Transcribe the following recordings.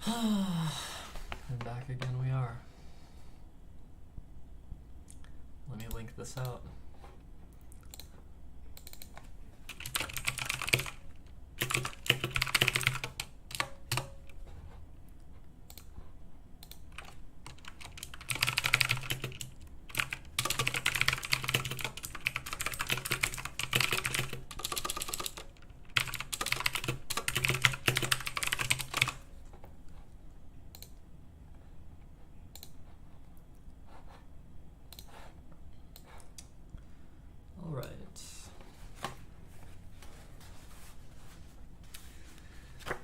And back again we are. Let me link this out.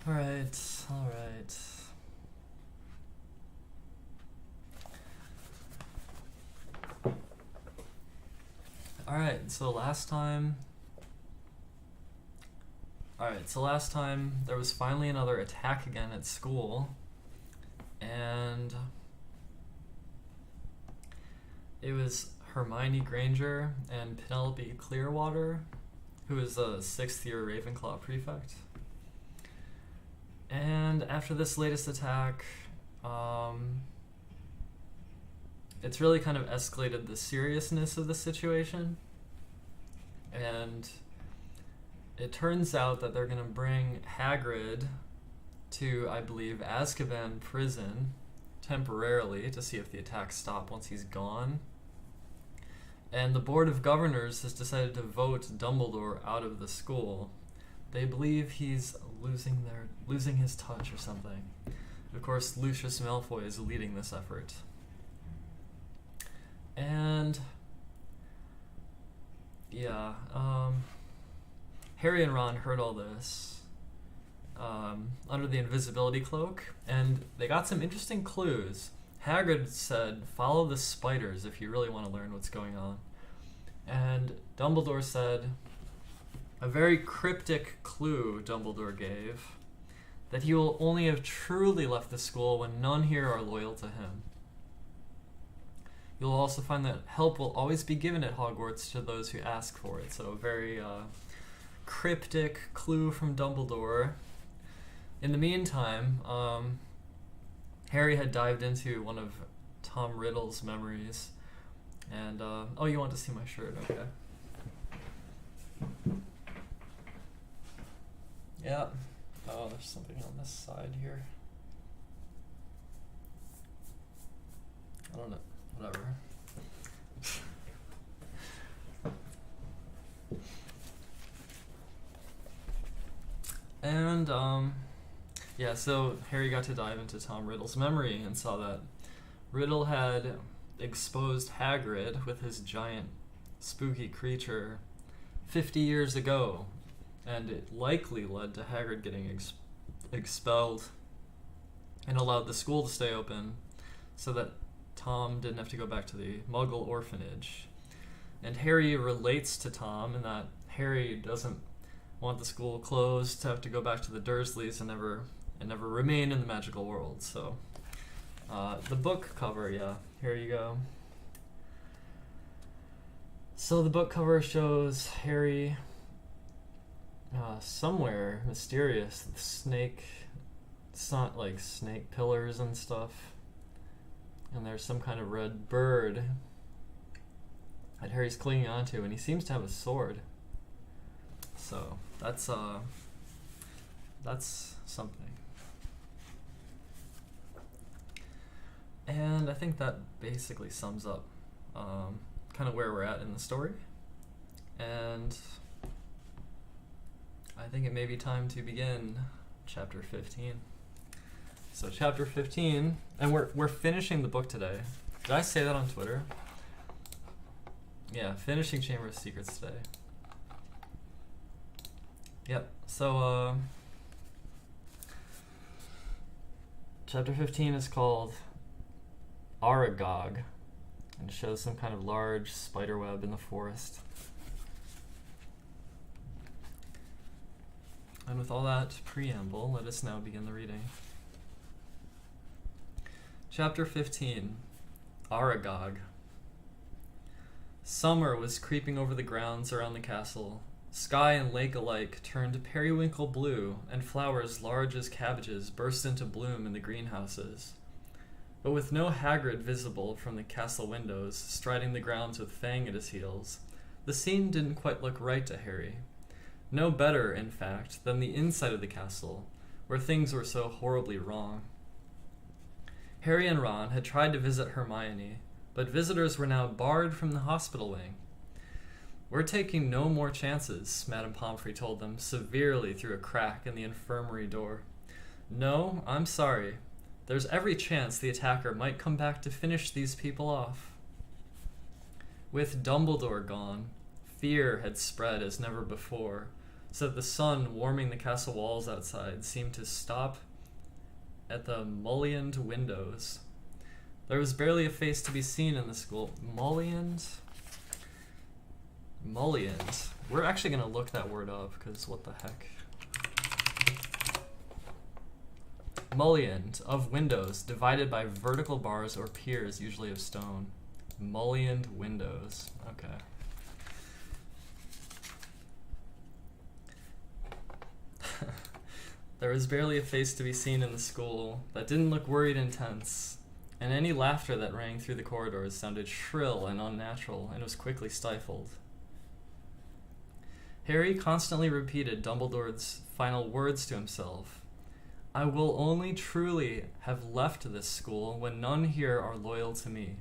All right. All right, so last time there was finally another attack again at school, and it was Hermione Granger and Penelope Clearwater, who is a 6th-year Ravenclaw prefect. And after this latest attack, it's really kind of escalated the seriousness of the situation. And it turns out that they're going to bring Hagrid to, I believe, Azkaban prison temporarily to see if the attacks stop once he's gone. And the Board of Governors has decided to vote Dumbledore out of the school. They believe he's losing his touch or something. Of course, Lucius Malfoy is leading this effort. And yeah, Harry and Ron heard all this under the invisibility cloak, and they got some interesting clues. Hagrid said, "Follow the spiders if you really want to learn what's going on." And Dumbledore said, a very cryptic clue Dumbledore gave, that he will only have truly left the school when none here are loyal to him. You'll also find that help will always be given at Hogwarts to those who ask for it. So a very cryptic clue from Dumbledore. In the meantime, Harry had dived into one of Tom Riddle's memories. And, oh, you want to see my shirt? Okay. Yeah. Oh, there's something on this side here. I don't know. Whatever. And, yeah, so Harry got to dive into Tom Riddle's memory and saw that Riddle had exposed Hagrid with his giant spooky creature 50 years ago, and it likely led to Hagrid getting expelled and allowed the school to stay open so that Tom didn't have to go back to the Muggle orphanage. And Harry relates to Tom in that Harry doesn't want the school closed to have to go back to the Dursleys and never remain in the magical world. So the book cover, yeah, here you go. So the book cover shows Harry somewhere mysterious, snake pillars and stuff, and there's some kind of red bird that Harry's clinging onto, and he seems to have a sword. So that's something. And I think that basically sums up kind of where we're at in the story. And I think it may be time to begin chapter 15. So chapter 15, and we're finishing the book today. Did I say that on Twitter? Yeah, finishing Chamber of Secrets today. Yep, so chapter 15 is called Aragog, and shows some kind of large spider web in the forest. And with all that preamble, let us now begin the reading. Chapter 15, Aragog. Summer was creeping over the grounds around the castle, Sky and lake alike turned periwinkle blue, and flowers large as cabbages burst into bloom in the greenhouses. But with no Hagrid visible from the castle windows, striding the grounds with Fang at his heels, the scene didn't quite look right to Harry. No better, in fact, than the inside of the castle, where things were so horribly wrong. Harry and Ron had tried to visit Hermione, but visitors were now barred from the hospital wing. "We're taking no more chances," Madame Pomfrey told them severely through a crack in the infirmary door. "No, I'm sorry. There's every chance the attacker might come back to finish these people off." With Dumbledore gone, fear had spread as never before, so that the sun warming the castle walls outside seemed to stop at the mullioned windows. There was barely a face to be seen in the school. Mullioned? We're actually going to look that word up, because what the heck? Mullioned, of windows, divided by vertical bars or piers, usually of stone. Mullioned windows. Okay. There was barely a face to be seen in the school that didn't look worried and tense, and any laughter that rang through the corridors sounded shrill and unnatural and was quickly stifled. Harry constantly repeated Dumbledore's final words to himself. "I will only truly have left this school when none here are loyal to me.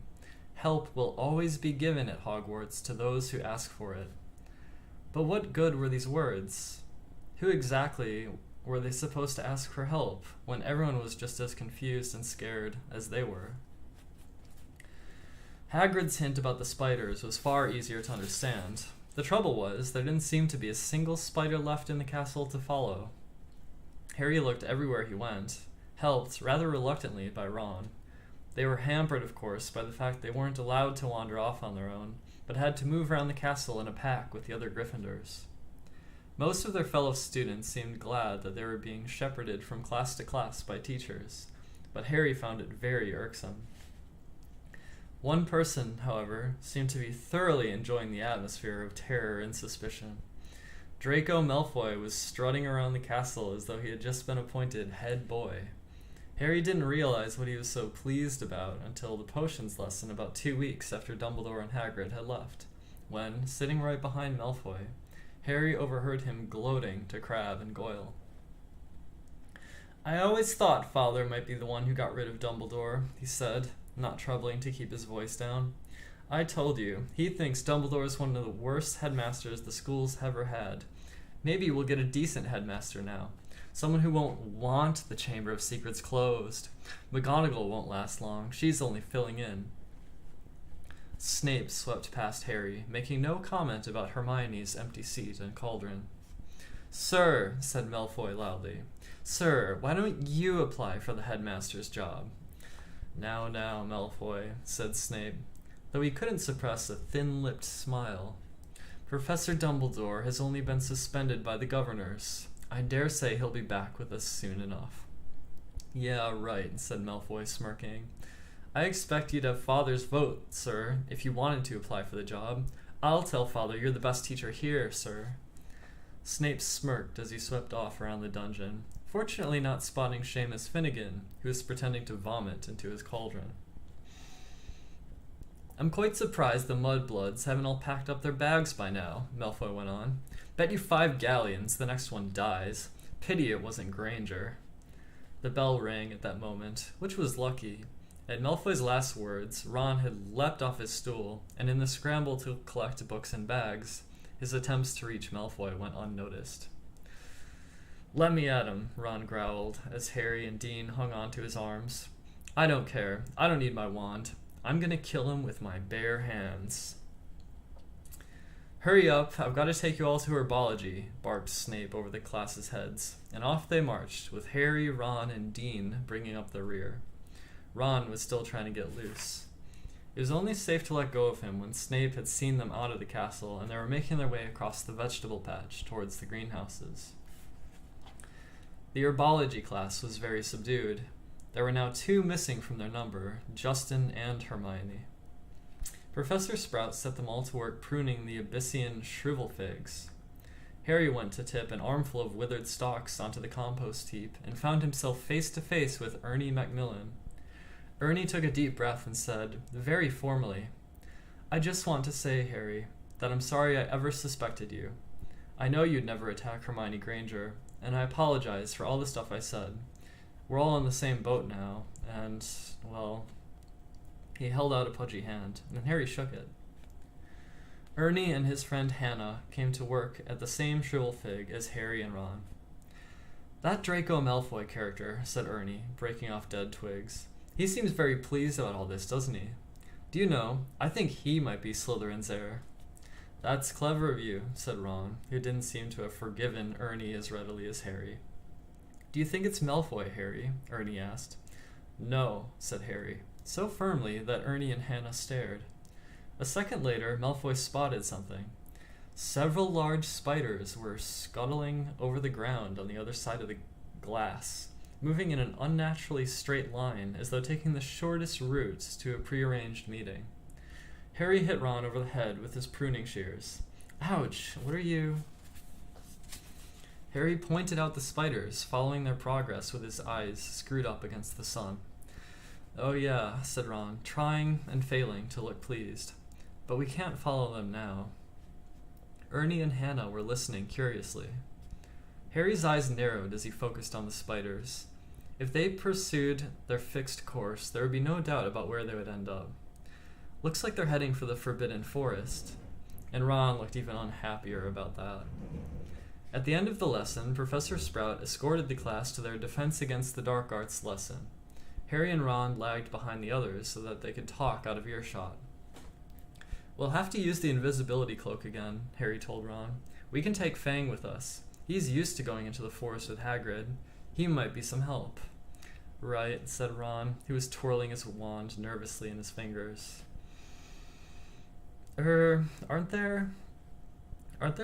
Help will always be given at Hogwarts to those who ask for it." But what good were these words? Who exactly were they supposed to ask for help when everyone was just as confused and scared as they were? Hagrid's hint about the spiders was far easier to understand. The trouble was, there didn't seem to be a single spider left in the castle to follow. Harry looked everywhere he went, helped, rather reluctantly, by Ron. They were hampered, of course, by the fact they weren't allowed to wander off on their own, but had to move around the castle in a pack with the other Gryffindors. Most of their fellow students seemed glad that they were being shepherded from class to class by teachers, but Harry found it very irksome. One person, however, seemed to be thoroughly enjoying the atmosphere of terror and suspicion. Draco Malfoy was strutting around the castle as though he had just been appointed head boy. Harry didn't realize what he was so pleased about until the potions lesson about 2 weeks after Dumbledore and Hagrid had left, when, sitting right behind Malfoy, Harry overheard him gloating to Crabbe and Goyle. "I always thought Father might be the one who got rid of Dumbledore," he said, not troubling to keep his voice down. "I told you, he thinks Dumbledore is one of the worst headmasters the school's ever had. Maybe we'll get a decent headmaster now. Someone who won't want the Chamber of Secrets closed. McGonagall won't last long. She's only filling in." Snape swept past Harry, making no comment about Hermione's empty seat and cauldron. "Sir," said Malfoy loudly, "Sir, why don't you apply for the headmaster's job?" Now, Malfoy," said Snape, though he couldn't suppress a thin-lipped smile. "Professor Dumbledore has only been suspended by the governors. I dare say he'll be back with us soon enough." "Yeah, right," said Malfoy, smirking. "I expect you'd have Father's vote, sir, if you wanted to apply for the job. I'll tell Father you're the best teacher here, sir." Snape smirked as he swept off around the dungeon, fortunately not spotting Seamus Finnegan, who was pretending to vomit into his cauldron. "I'm quite surprised the Mudbloods haven't all packed up their bags by now," Malfoy went on. "Bet you 5 galleons the next one dies. Pity it wasn't Granger." The bell rang at that moment, which was lucky. At Malfoy's last words, Ron had leapt off his stool, and in the scramble to collect books and bags, his attempts to reach Malfoy went unnoticed. "Let me at him," Ron growled, as Harry and Dean hung on to his arms. "I don't care. I don't need my wand. I'm gonna kill him with my bare hands." "Hurry up, I've got to take you all to herbology," barked Snape over the class's heads, and off they marched, with Harry, Ron, and Dean bringing up the rear. Ron was still trying to get loose. It was only safe to let go of him when Snape had seen them out of the castle and they were making their way across the vegetable patch towards the greenhouses. The herbology class was very subdued. There were now 2 missing from their number, Justin and Hermione. Professor Sprout set them all to work pruning the Abyssian shrivel figs. Harry went to tip an armful of withered stalks onto the compost heap and found himself face to face with Ernie Macmillan. Ernie took a deep breath and said, very formally, "I just want to say, Harry, that I'm sorry I ever suspected you. I know you'd never attack Hermione Granger, and I apologize for all the stuff I said. We're all in the same boat now, and, well..." He held out a pudgy hand, and Harry shook it. Ernie and his friend Hannah came to work at the same shrivel fig as Harry and Ron. "That Draco Malfoy character," said Ernie, breaking off dead twigs. "He seems very pleased about all this, doesn't he? Do you know, I think he might be Slytherin's heir." "That's clever of you," said Ron, who didn't seem to have forgiven Ernie as readily as Harry. "Do you think it's Malfoy, Harry?" Ernie asked. "No," said Harry, so firmly that Ernie and Hannah stared. A second later, Malfoy spotted something. Several large spiders were scuttling over the ground on the other side of the glass, moving in an unnaturally straight line as though taking the shortest route to a prearranged meeting. Harry hit Ron over the head with his pruning shears. "Ouch, what are you..." Harry pointed out the spiders, following their progress with his eyes screwed up against the sun. "Oh yeah," said Ron, trying and failing to look pleased. "But we can't follow them now." Ernie and Hannah were listening curiously. Harry's eyes narrowed as he focused on the spiders. If they pursued their fixed course, there would be no doubt about where they would end up. "Looks like they're heading for the Forbidden Forest," and Ron looked even unhappier about that. At the end of the lesson, Professor Sprout escorted the class to their Defense Against the Dark Arts lesson. Harry and Ron lagged behind the others so that they could talk out of earshot. "We'll have to use the invisibility cloak again," Harry told Ron. "We can take Fang with us. He's used to going into the forest with Hagrid. He might be some help." "Right," said Ron, who was twirling his wand nervously in his fingers. Aren't there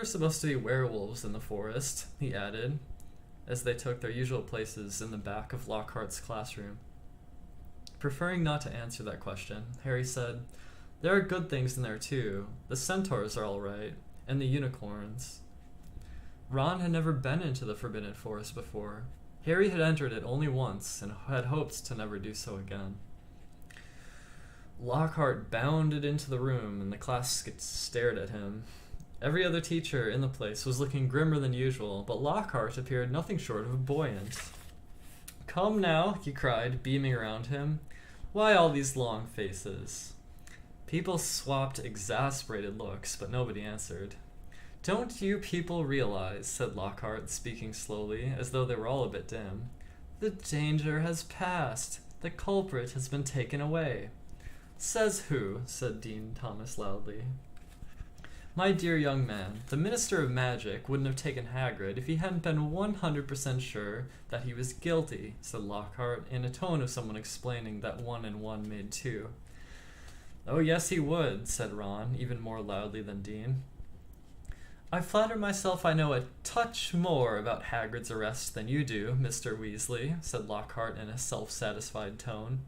supposed to be werewolves in the forest?" he added, as they took their usual places in the back of Lockhart's classroom. Preferring not to answer that question, Harry said, "There are good things in there too. The centaurs are all right, and the unicorns." Ron had never been into the Forbidden Forest before. Harry had entered it only once and had hoped to never do so again. Lockhart bounded into the room and the class stared at him. Every other teacher in the place was looking grimmer than usual, but Lockhart appeared nothing short of buoyant. "Come now," he cried, beaming around him. "Why all these long faces?" People swapped exasperated looks, but nobody answered. "Don't you people realize," said Lockhart, speaking slowly, as though they were all a bit dim, "the danger has passed. The culprit has been taken away." "Says who?" said Dean Thomas loudly. "My dear young man, the Minister of Magic wouldn't have taken Hagrid if he hadn't been 100% sure that he was guilty," said Lockhart, in a tone of someone explaining that 1 and 1 made 2. "Oh yes, he would," said Ron, even more loudly than Dean. "I flatter myself I know a touch more about Hagrid's arrest than you do, Mr. Weasley," said Lockhart in a self-satisfied tone.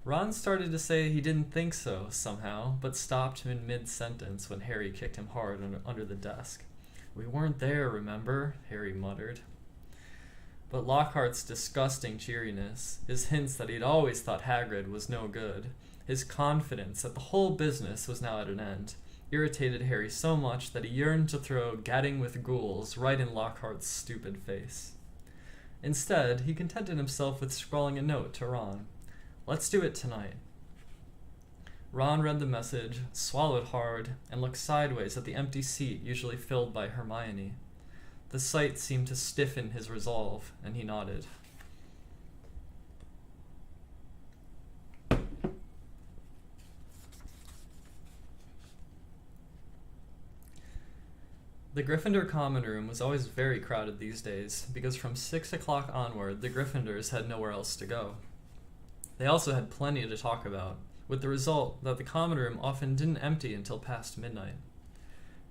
Ron started to say he didn't think so, somehow, but stopped in mid-sentence when Harry kicked him hard under the desk. "We weren't there, remember?" Harry muttered. But Lockhart's disgusting cheeriness, his hints that he'd always thought Hagrid was no good, his confidence that the whole business was now at an end, irritated Harry so much that he yearned to throw Gadding with Ghouls right in Lockhart's stupid face. Instead, he contented himself with scrawling a note to Ron. "Let's do it tonight." Ron read the message, swallowed hard, and looked sideways at the empty seat usually filled by Hermione. The sight seemed to stiffen his resolve, and he nodded. The Gryffindor common room was always very crowded these days, because from 6 o'clock onward, the Gryffindors had nowhere else to go. They also had plenty to talk about, with the result that the common room often didn't empty until past midnight.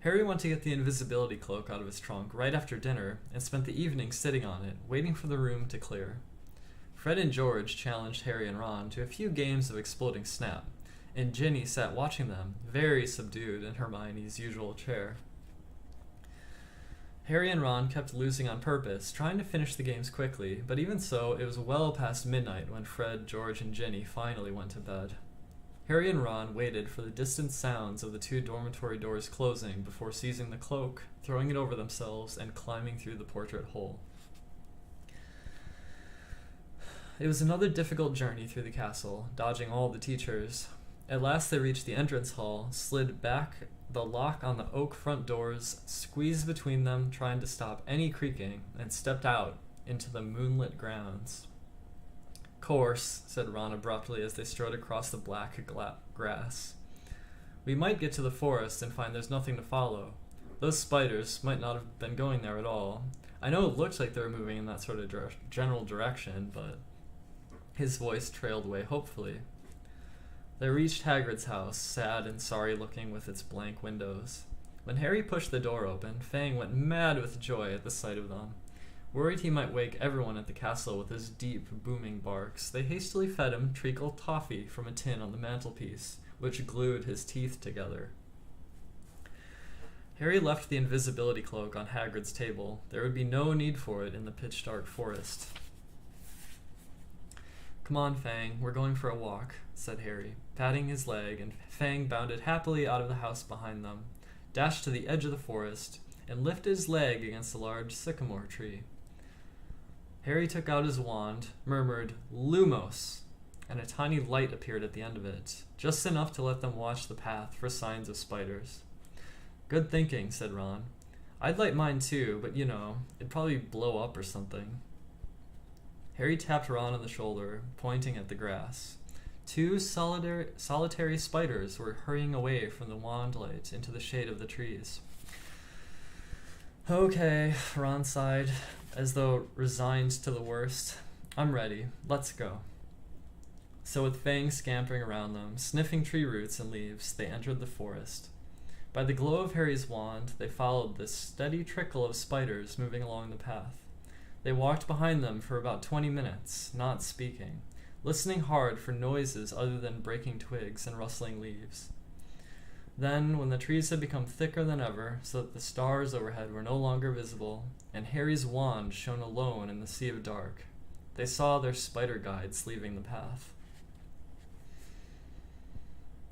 Harry went to get the invisibility cloak out of his trunk right after dinner and spent the evening sitting on it, waiting for the room to clear. Fred and George challenged Harry and Ron to a few games of Exploding Snap, and Ginny sat watching them, very subdued in Hermione's usual chair. Harry and Ron kept losing on purpose, trying to finish the games quickly, but even so, it was well past midnight when Fred, George, and Ginny finally went to bed. Harry and Ron waited for the distant sounds of the 2 dormitory doors closing before seizing the cloak, throwing it over themselves, and climbing through the portrait hole. It was another difficult journey through the castle, dodging all the teachers. At last they reached the entrance hall, slid back the lock on the oak front doors, squeezed between them, trying to stop any creaking, and stepped out into the moonlit grounds. "Course," said Ron abruptly as they strode across the black grass. "We might get to the forest and find there's nothing to follow. Those spiders might not have been going there at all. I know it looked like they were moving in that sort of general direction, but..." His voice trailed away hopefully. They reached Hagrid's house, sad and sorry-looking with its blank windows. When Harry pushed the door open, Fang went mad with joy at the sight of them. Worried he might wake everyone at the castle with his deep, booming barks, they hastily fed him treacle toffee from a tin on the mantelpiece, which glued his teeth together. Harry left the invisibility cloak on Hagrid's table. There would be no need for it in the pitch-dark forest. "Come on, Fang, we're going for a walk," said Harry, patting his leg, and Fang bounded happily out of the house behind them, dashed to the edge of the forest, and lifted his leg against a large sycamore tree. Harry took out his wand, murmured, "Lumos," and a tiny light appeared at the end of it, just enough to let them watch the path for signs of spiders. "Good thinking," said Ron. "I'd light mine too, but it'd probably blow up or something." Harry tapped Ron on the shoulder, pointing at the grass. 2 solitary spiders were hurrying away from the wand light into the shade of the trees. "Okay," Ron sighed, as though resigned to the worst. "I'm ready. Let's go." So with Fang scampering around them, sniffing tree roots and leaves, they entered the forest. By the glow of Harry's wand, they followed the steady trickle of spiders moving along the path. They walked behind them for about 20 minutes, not speaking, listening hard for noises other than breaking twigs and rustling leaves. Then, when the trees had become thicker than ever, so that the stars overhead were no longer visible, and Harry's wand shone alone in the sea of dark, they saw their spider guides leaving the path.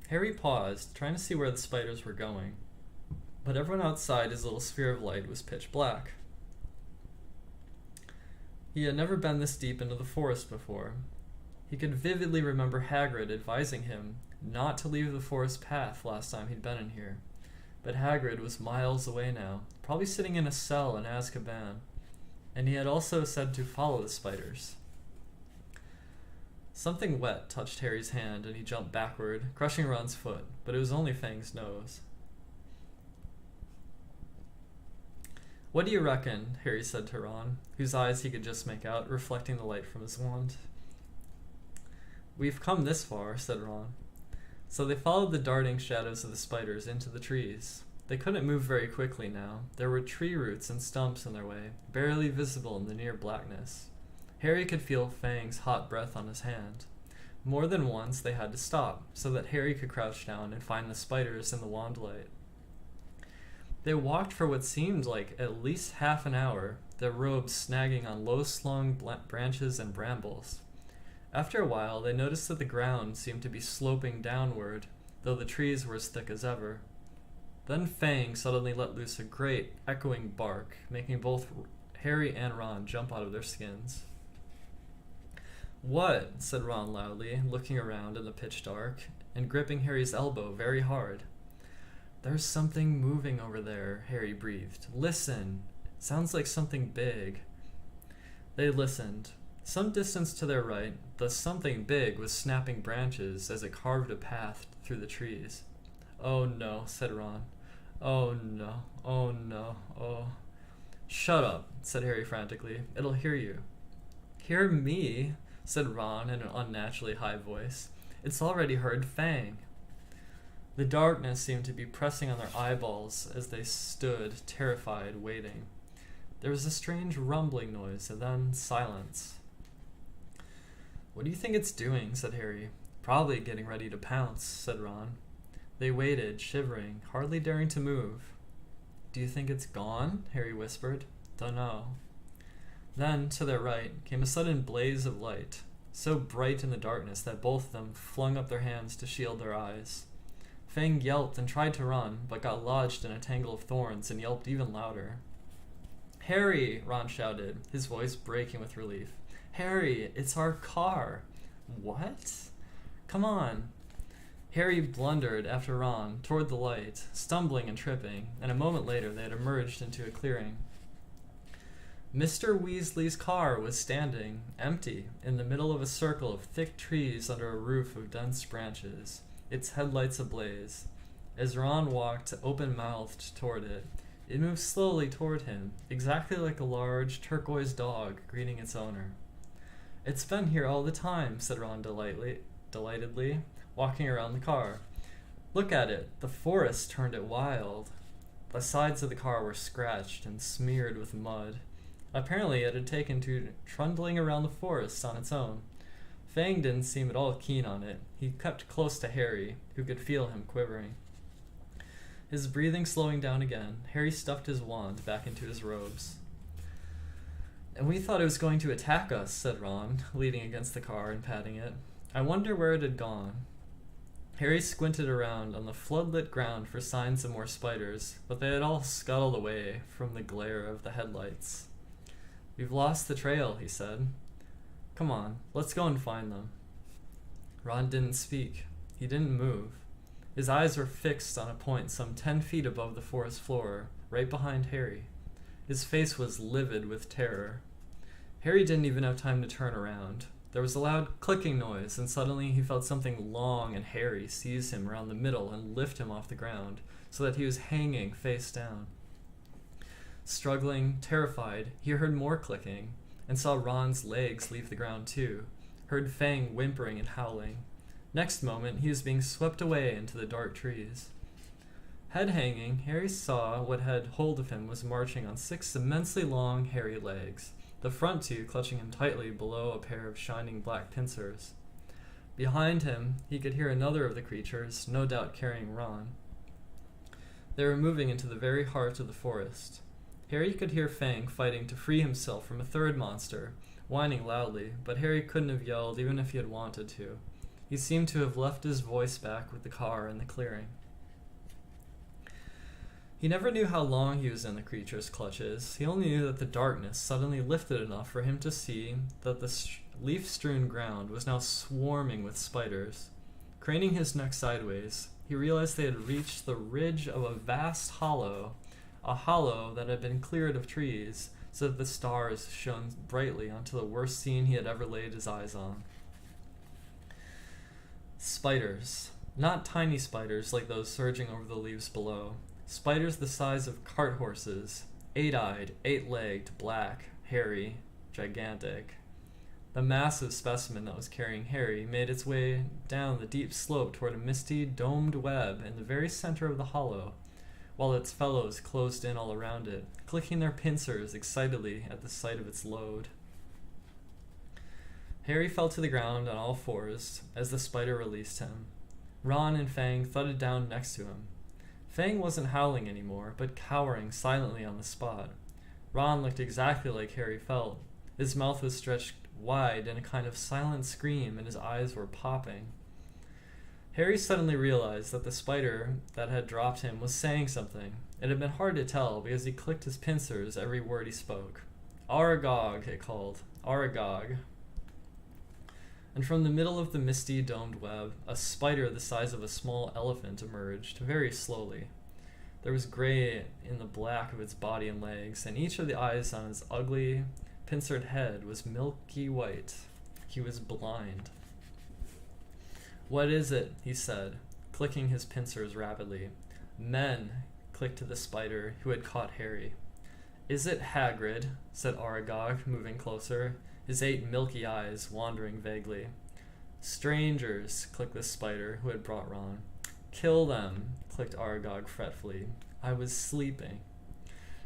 Harry paused, trying to see where the spiders were going, but everyone outside his little sphere of light was pitch black. He had never been this deep into the forest before. He could vividly remember Hagrid advising him not to leave the forest path last time he'd been in here. But Hagrid was miles away now, probably sitting in a cell in Azkaban, and he had also said to follow the spiders. Something wet touched Harry's hand, and he jumped backward, crushing Ron's foot, but it was only Fang's nose. "What do you reckon?" Harry said to Ron, whose eyes he could just make out, reflecting the light from his wand. "We've come this far," said Ron. So they followed the darting shadows of the spiders into the trees. They couldn't move very quickly now. There were tree roots and stumps in their way, barely visible in the near blackness. Harry could feel Fang's hot breath on his hand. More than once they had to stop, so that Harry could crouch down and find the spiders in the wand light. They walked for what seemed like at least half an hour, their robes snagging on low-slung branches and brambles. After a while, they noticed that the ground seemed to be sloping downward, though the trees were as thick as ever. Then Fang suddenly let loose a great, echoing bark, making both Harry and Ron jump out of their skins. "What?" said Ron loudly, looking around in the pitch dark, and gripping Harry's elbow very hard. "There's something moving over there," Harry breathed. "Listen! Sounds like something big." They listened. Some distance to their right, the something big was snapping branches as it carved a path through the trees. "Oh no," said Ron. "Oh no, oh no, oh." "Shut up," said Harry frantically. "It'll hear you." "Hear me?" said Ron in an unnaturally high voice. "It's already heard Fang." The darkness seemed to be pressing on their eyeballs as they stood, terrified, waiting. There was a strange rumbling noise, and then silence. "What do you think it's doing?" said Harry. "Probably getting ready to pounce," said Ron. They waited, shivering, hardly daring to move. Do you think it's gone? Harry whispered. Dunno. Then, to their right, came a sudden blaze of light, so bright in the darkness that both of them flung up their hands to shield their eyes. Fang yelped and tried to run, but got lodged in a tangle of thorns and yelped even louder. Harry! Ron shouted, his voice breaking with relief. Harry, it's our car! What? Come on! Harry blundered after Ron toward the light, stumbling and tripping, and a moment later they had emerged into a clearing. Mr. Weasley's car was standing, empty, in the middle of a circle of thick trees under a roof of dense branches, its headlights ablaze. As Ron walked open-mouthed toward it, it moved slowly toward him, exactly like a large turquoise dog greeting its owner. It's been here all the time, said Ron delightedly, walking around the car. Look at it, the forest turned it wild. The sides of the car were scratched and smeared with mud. Apparently it had taken to trundling around the forest on its own. Fang didn't seem at all keen on it. He kept close to Harry, who could feel him quivering. His breathing slowing down again, Harry stuffed his wand back into his robes. And we thought it was going to attack us, said Ron, leaning against the car and patting it. I wonder where it had gone. Harry squinted around on the floodlit ground for signs of more spiders, but they had all scuttled away from the glare of the headlights. We've lost the trail, he said. Come on, let's go and find them. Ron didn't speak. He didn't move. His eyes were fixed on a point some 10 feet above the forest floor, right behind Harry. His face was livid with terror. Harry didn't even have time to turn around. There was a loud clicking noise, and suddenly he felt something long and hairy seize him around the middle and lift him off the ground, so that he was hanging face down. Struggling, terrified, he heard more clicking, and saw Ron's legs leave the ground too, heard Fang whimpering and howling. Next moment, he was being swept away into the dark trees. Head hanging, Harry saw what had hold of him was marching on 6 immensely long, hairy legs, the front 2 clutching him tightly below a pair of shining black pincers. Behind him, he could hear another of the creatures, no doubt carrying Ron. They were moving into the very heart of the forest. Harry could hear Fang fighting to free himself from a third monster, whining loudly, but Harry couldn't have yelled even if he had wanted to. He seemed to have left his voice back with the car in the clearing. He never knew how long he was in the creature's clutches. He only knew that the darkness suddenly lifted enough for him to see that the leaf-strewn ground was now swarming with spiders. Craning his neck sideways, he realized they had reached the ridge of a vast hollow, a hollow that had been cleared of trees, so that the stars shone brightly onto the worst scene he had ever laid his eyes on. Spiders. Not tiny spiders like those surging over the leaves below. Spiders the size of cart horses, 8-eyed, 8-legged, black, hairy, gigantic. The massive specimen that was carrying Harry made its way down the deep slope toward a misty, domed web in the very center of the hollow, while its fellows closed in all around it, clicking their pincers excitedly at the sight of its load. Harry fell to the ground on all fours as the spider released him. Ron and Fang thudded down next to him. Fang wasn't howling anymore, but cowering silently on the spot. Ron looked exactly like Harry felt. His mouth was stretched wide in a kind of silent scream, and his eyes were popping. Harry suddenly realized that the spider that had dropped him was saying something. It had been hard to tell because he clicked his pincers every word he spoke. Aragog, it called. Aragog. And from the middle of the misty, domed web, a spider the size of a small elephant emerged, very slowly. There was gray in the black of its body and legs, and each of the eyes on its ugly, pincered head was milky white. He was blind. What is it? He said, clicking his pincers rapidly. Men, clicked to the spider, who had caught Harry. Is it Hagrid? Said Aragog, moving closer, his 8 milky eyes wandering vaguely. Strangers, clicked the spider, who had brought Ron. Kill them, clicked Aragog fretfully. I was sleeping.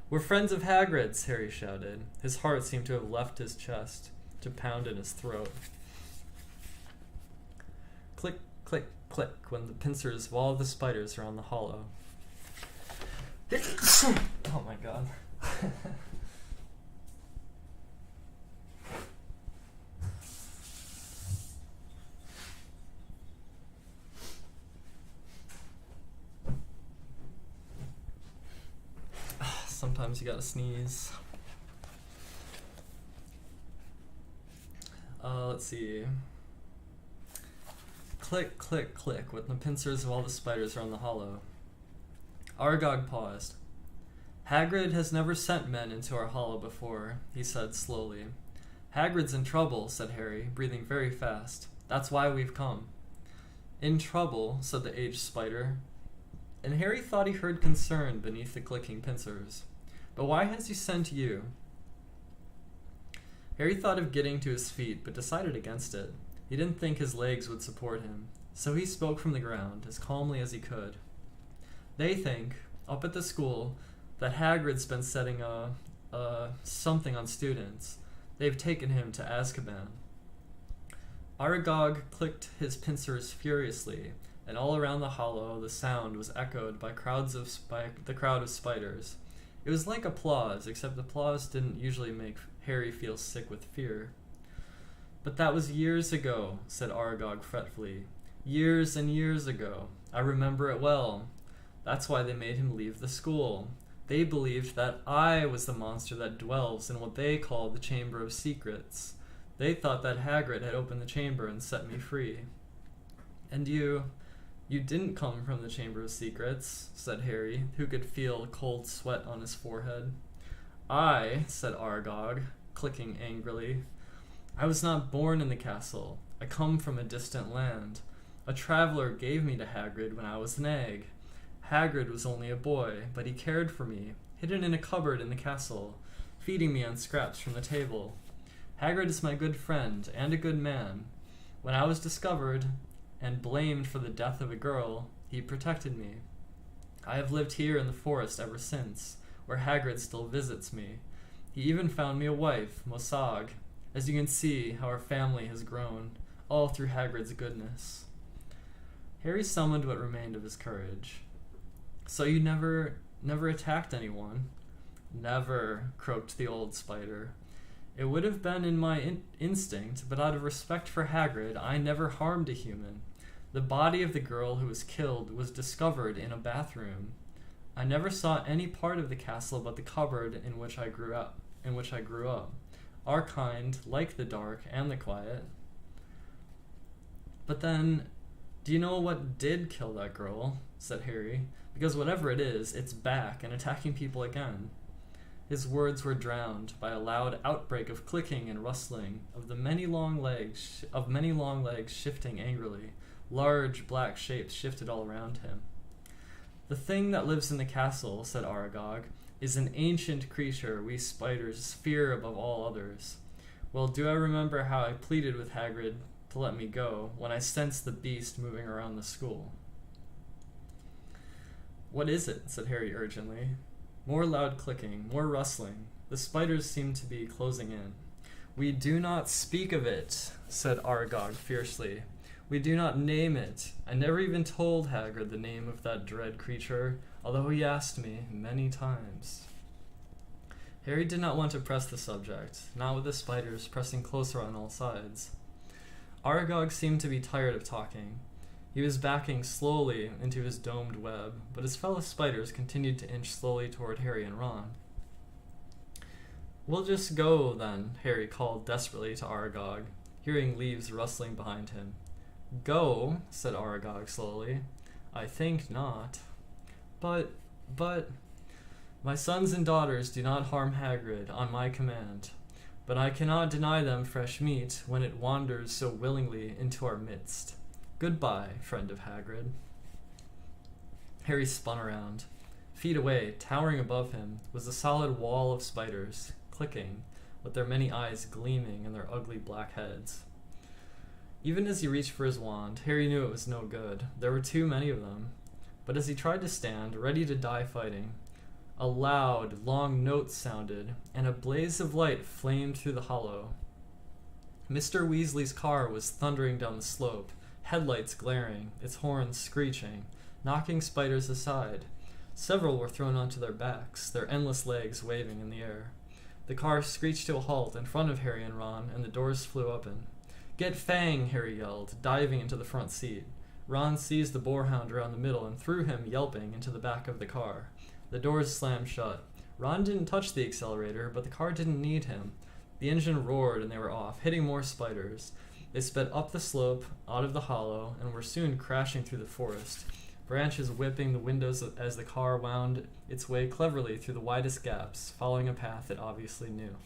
We're friends of Hagrid's, Harry shouted. His heart seemed to have left his chest, to pound in his throat. Click, click, click, went the pincers of all the spiders around the hollow. Oh my god. Sometimes you gotta sneeze. Let's see. Click, click, click, with the pincers of all the spiders around the hollow. Aragog paused. Hagrid has never sent men into our hollow before, he said slowly. Hagrid's in trouble, said Harry, breathing very fast. That's why we've come. In trouble, said the aged spider, and Harry thought he heard concern beneath the clicking pincers. But why has he sent you? Harry thought of getting to his feet, but decided against it. He didn't think his legs would support him, so he spoke from the ground, as calmly as he could. They think, up at the school, that Hagrid's been setting something on students. They've taken him to Azkaban. Aragog clicked his pincers furiously, and all around the hollow the sound was echoed by the crowd of spiders. It was like applause, except applause didn't usually make Harry feel sick with fear. But that was years ago, said Aragog fretfully. Years and years ago. I remember it well. That's why they made him leave the school. They believed that I was the monster that dwells in what they called the Chamber of Secrets. They thought that Hagrid had opened the chamber and set me free. And you didn't come from the Chamber of Secrets, said Harry, who could feel cold sweat on his forehead. I, said Aragog, clicking angrily. I was not born in the castle. I come from a distant land. A traveler gave me to Hagrid when I was an egg. Hagrid was only a boy, but he cared for me, hidden in a cupboard in the castle, feeding me on scraps from the table. Hagrid is my good friend and a good man. When I was discovered and blamed for the death of a girl, he protected me. I have lived here in the forest ever since, where Hagrid still visits me. He even found me a wife, Mosag. As you can see how our family has grown, all through Hagrid's goodness. Harry summoned what remained of his courage. So you never attacked anyone? Never, croaked the old spider. It would have been in my instinct, but out of respect for Hagrid, I never harmed a human. The body of the girl who was killed was discovered in a bathroom. I never saw any part of the castle but the cupboard in which I grew up. Our kind like the dark and the quiet. But then, do you know what did kill that girl? Said Harry. Because whatever it is, it's back and attacking people again. His words were drowned by a loud outbreak of clicking and rustling, of many long legs shifting angrily. Large black shapes shifted all around him. The thing that lives in the castle, said Aragog, is an ancient creature we spiders fear above all others. Well, do I remember how I pleaded with Hagrid to let me go when I sensed the beast moving around the school? What is it? Said Harry urgently. More loud clicking, more rustling. The spiders seemed to be closing in. We do not speak of it, said Aragog fiercely. We do not name it. I never even told Hagrid the name of that dread creature, although he asked me many times. Harry did not want to press the subject, not with the spiders pressing closer on all sides. Aragog seemed to be tired of talking. He was backing slowly into his domed web, but his fellow spiders continued to inch slowly toward Harry and Ron. We'll just go, then, Harry called desperately to Aragog, hearing leaves rustling behind him. Go, said Aragog slowly. I think not. But, my sons and daughters do not harm Hagrid on my command, but I cannot deny them fresh meat when it wanders so willingly into our midst. Goodbye, friend of Hagrid. Harry spun around. Feet away, towering above him, was a solid wall of spiders, clicking, with their many eyes gleaming in their ugly black heads. Even as he reached for his wand, Harry knew it was no good. There were too many of them. But as he tried to stand, ready to die fighting, a loud, long note sounded, and a blaze of light flamed through the hollow. Mr. Weasley's car was thundering down the slope, headlights glaring, its horns screeching, knocking spiders aside. Several were thrown onto their backs, their endless legs waving in the air. The car screeched to a halt in front of Harry and Ron, and the doors flew open. "Get Fang!" Harry yelled, diving into the front seat. Ron seized the boarhound around the middle and threw him, yelping, into the back of the car. The doors slammed shut. Ron didn't touch the accelerator, but the car didn't need him. The engine roared and they were off, hitting more spiders. They sped up the slope, out of the hollow, and were soon crashing through the forest, branches whipping the windows as the car wound its way cleverly through the widest gaps, following a path it obviously knew.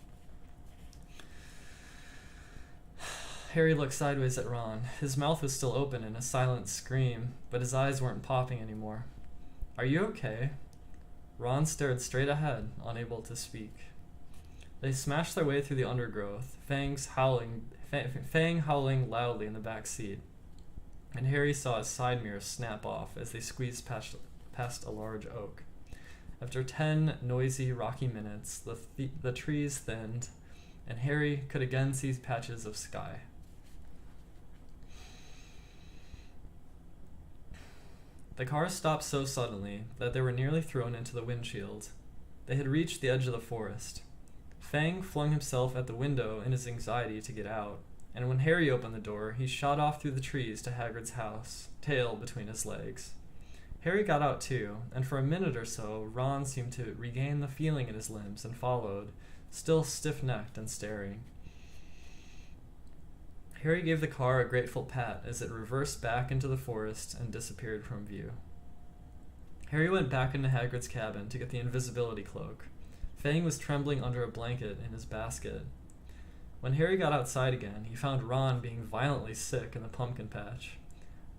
Harry looked sideways at Ron. His mouth was still open in a silent scream, but his eyes weren't popping anymore. "Are you okay?" Ron stared straight ahead, unable to speak. They smashed their way through the undergrowth, Fang howling loudly in the back seat, and Harry saw his side mirror snap off as they squeezed past a large oak. After 10 noisy, rocky minutes, the trees thinned, and Harry could again see patches of sky. The car stopped so suddenly that they were nearly thrown into the windshield. They had reached the edge of the forest. Fang flung himself at the window in his anxiety to get out, and when Harry opened the door, he shot off through the trees to Hagrid's house, tail between his legs. Harry got out too, and for a minute or so, Ron seemed to regain the feeling in his limbs and followed, still stiff-necked and staring. Harry gave the car a grateful pat as it reversed back into the forest and disappeared from view. Harry went back into Hagrid's cabin to get the invisibility cloak. Fang was trembling under a blanket in his basket. When Harry got outside again, he found Ron being violently sick in the pumpkin patch.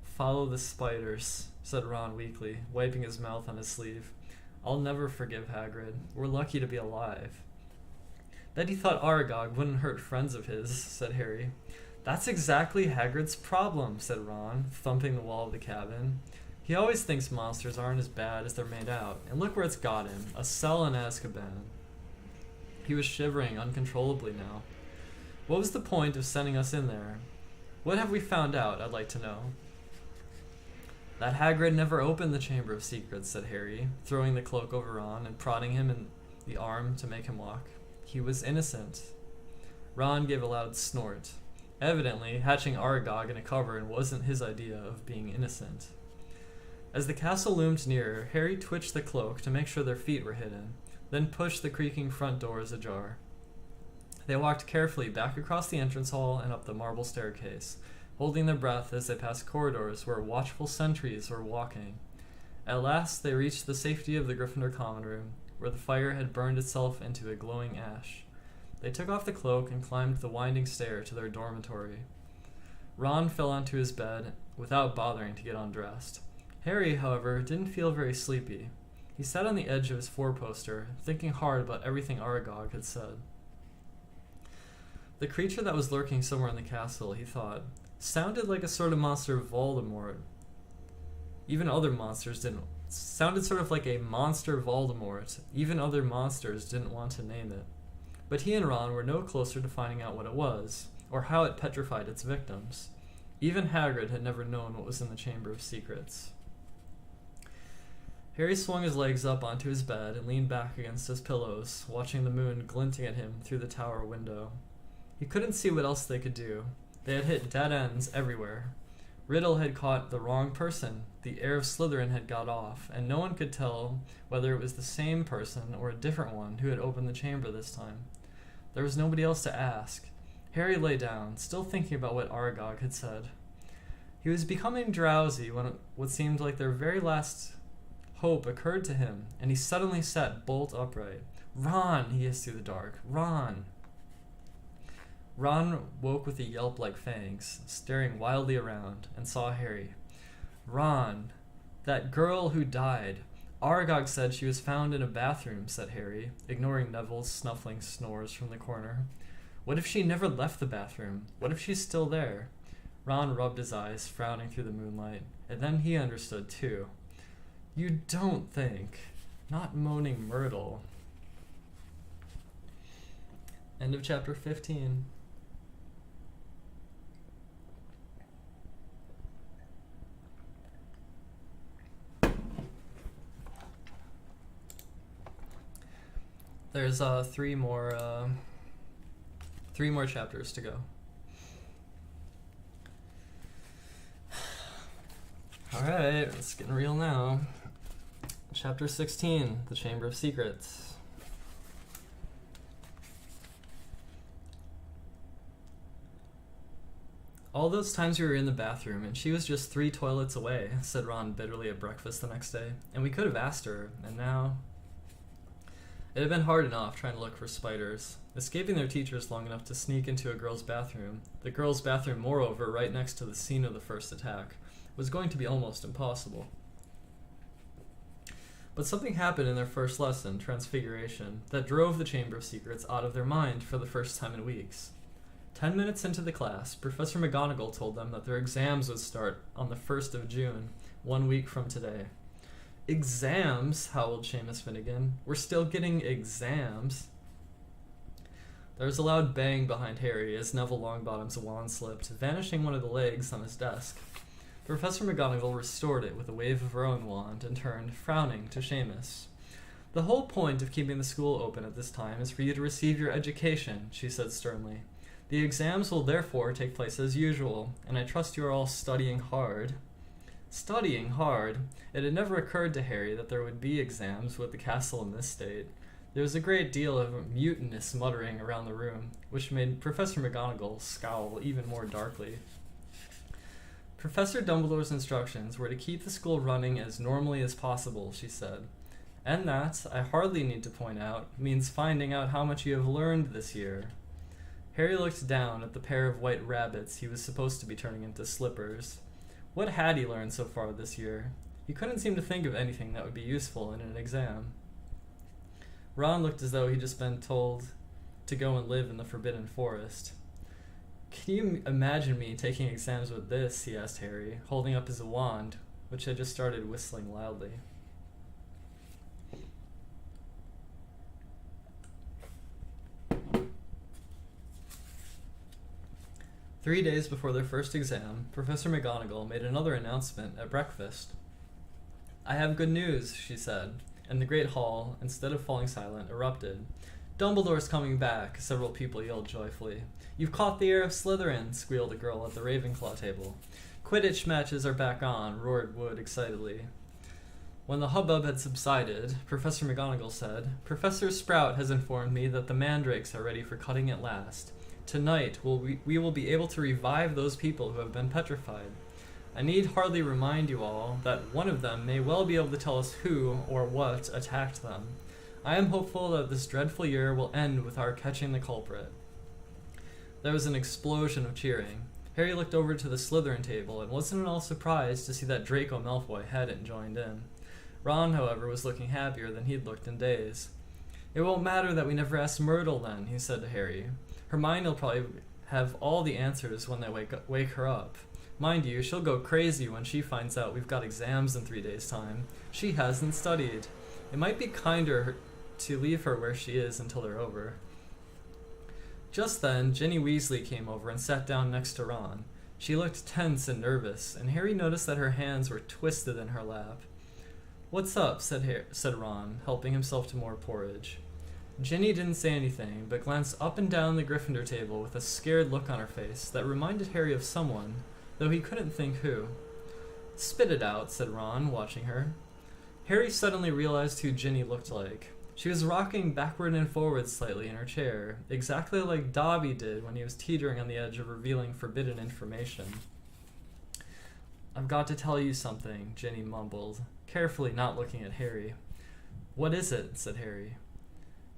"Follow the spiders," said Ron weakly, wiping his mouth on his sleeve. "I'll never forgive Hagrid. We're lucky to be alive." "Bet he thought Aragog wouldn't hurt friends of his," said Harry. "That's exactly Hagrid's problem," said Ron, thumping the wall of the cabin. "He always thinks monsters aren't as bad as they're made out, and look where it's got him, a cell in Azkaban." He was shivering uncontrollably now. "What was the point of sending us in there? What have we found out, I'd like to know?" "That Hagrid never opened the Chamber of Secrets," said Harry, throwing the cloak over Ron and prodding him in the arm to make him walk. "He was innocent." Ron gave a loud snort. Evidently, hatching Aragog in a cupboard wasn't his idea of being innocent. As the castle loomed nearer, Harry twitched the cloak to make sure their feet were hidden, then pushed the creaking front doors ajar. They walked carefully back across the entrance hall and up the marble staircase, holding their breath as they passed corridors where watchful sentries were walking. At last they reached the safety of the Gryffindor common room, where the fire had burned itself into a glowing ash. They took off the cloak and climbed the winding stair to their dormitory. Ron fell onto his bed without bothering to get undressed. Harry, however, didn't feel very sleepy. He sat on the edge of his four-poster, thinking hard about everything Aragog had said. The creature that was lurking somewhere in the castle, he thought, sounded like a sort of monster Voldemort. Even other monsters didn't. Sounded sort of like a monster Voldemort. Even other monsters didn't want to name it. But he and Ron were no closer to finding out what it was, or how it petrified its victims. Even Hagrid had never known what was in the Chamber of Secrets. Harry swung his legs up onto his bed and leaned back against his pillows, watching the moon glinting at him through the tower window. He couldn't see what else they could do. They had hit dead ends everywhere. Riddle had caught the wrong person, the heir of Slytherin had got off, and no one could tell whether it was the same person or a different one who had opened the chamber this time. There was nobody else to ask. Harry lay down, still thinking about what Aragog had said. He was becoming drowsy when what seemed like their very last hope occurred to him, and he suddenly sat bolt upright. "Ron!" he hissed through the dark. "Ron!" Ron woke with a yelp like Fang's, staring wildly around, and saw Harry. "Ron! That girl who died. Aragog said she was found in a bathroom," said Harry, ignoring Neville's snuffling snores from the corner. "What if she never left the bathroom? What if she's still there?" Ron rubbed his eyes, frowning through the moonlight, and then he understood too. "You don't think. Not Moaning Myrtle." End of chapter 15. there's three more chapters to go. All right, it's getting real now. Chapter 16, The Chamber of Secrets. All those times we were in the bathroom, and she was just 3 toilets away, said Ron bitterly at breakfast the next day. And we could have asked her, and now... It had been hard enough trying to look for spiders, escaping their teachers long enough to sneak into a girl's bathroom. The girl's bathroom, moreover, right next to the scene of the first attack, was going to be almost impossible. But something happened in their first lesson, Transfiguration, that drove the Chamber of Secrets out of their mind for the first time in weeks. 10 minutes into the class, Professor McGonagall told them that their exams would start on the 1st of June, 1 week from today. Exams, howled Seamus Finnegan. We're still getting exams. There was a loud bang behind Harry as Neville Longbottom's wand slipped, vanishing one of the legs on his desk. Professor McGonagall restored it with a wave of her own wand and turned, frowning, to Seamus. The whole point of keeping the school open at this time is for you to receive your education, she said sternly. The exams will therefore take place as usual, and I trust you are all studying hard. Studying hard? It had never occurred to Harry that there would be exams with the castle in this state. There was a great deal of mutinous muttering around the room, which made Professor McGonagall scowl even more darkly. Professor Dumbledore's instructions were to keep the school running as normally as possible, she said. And that, I hardly need to point out, means finding out how much you have learned this year. Harry looked down at the pair of white rabbits he was supposed to be turning into slippers. What had he learned so far this year? He couldn't seem to think of anything that would be useful in an exam. Ron looked as though he'd just been told to go and live in the Forbidden Forest. Can you imagine me taking exams with this? He asked Harry, holding up his wand, which had just started whistling loudly. Three days before their first exam, Professor McGonagall made another announcement at breakfast. I have good news, she said, and the great hall, instead of falling silent, erupted. Dumbledore's coming back, several people yelled joyfully. You've caught the heir of Slytherin, squealed a girl at the Ravenclaw table. Quidditch matches are back on, roared Wood excitedly. When the hubbub had subsided, Professor McGonagall said, Professor Sprout has informed me that the mandrakes are ready for cutting at last. Tonight, we will be able to revive those people who have been petrified. I need hardly remind you all that one of them may well be able to tell us who or what attacked them. I am hopeful that this dreadful year will end with our catching the culprit. There was an explosion of cheering. Harry looked over to the Slytherin table and wasn't at all surprised to see that Draco Malfoy hadn't joined in. Ron, however, was looking happier than he'd looked in days. It won't matter that we never asked Myrtle then, he said to Harry. Hermione will probably have all the answers when they wake her up. Mind you, she'll go crazy when she finds out we've got exams in 3 days' time. She hasn't studied. It might be kinder to leave her where she is until they're over. Just then, Ginny Weasley came over and sat down next to Ron. She looked tense and nervous, and Harry noticed that her hands were twisted in her lap. What's up? said Ron, helping himself to more porridge. Ginny didn't say anything, but glanced up and down the Gryffindor table with a scared look on her face that reminded Harry of someone, though he couldn't think who. Spit it out, said Ron, watching her. Harry suddenly realized who Ginny looked like. She was rocking backward and forward slightly in her chair, exactly like Dobby did when he was teetering on the edge of revealing forbidden information. I've got to tell you something, Ginny mumbled, carefully not looking at Harry. What is it? Said Harry.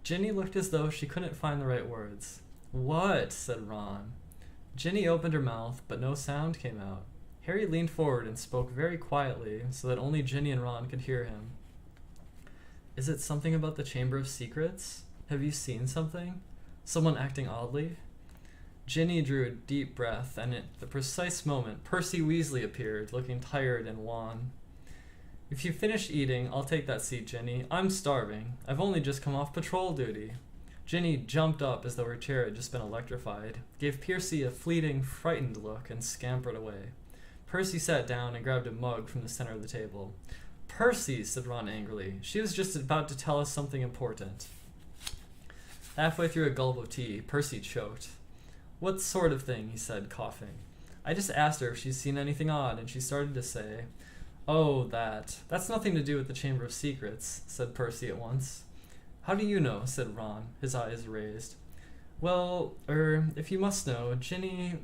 Ginny looked as though she couldn't find the right words. What? Said Ron. Ginny opened her mouth, but no sound came out. Harry leaned forward and spoke very quietly, so that only Ginny and Ron could hear him. Is it something about the Chamber of Secrets? Have you seen something? Someone acting oddly? Ginny drew a deep breath, and at the precise moment, Percy Weasley appeared, looking tired and wan. If you finish eating, I'll take that seat, Ginny. I'm starving. I've only just come off patrol duty. Ginny jumped up as though her chair had just been electrified, gave Percy a fleeting, frightened look, and scampered away. Percy sat down and grabbed a mug from the center of the table. Percy, said Ron angrily. She was just about to tell us something important. Halfway through a gulp of tea, Percy choked. "What sort of thing?" he said, coughing. "I just asked her if she's seen anything odd, and she started to say—" "Oh, that. That's nothing to do with the Chamber of Secrets," said Percy at once. "How do you know?" said Ron, his eyes raised. "Well, if you must know, Ginny,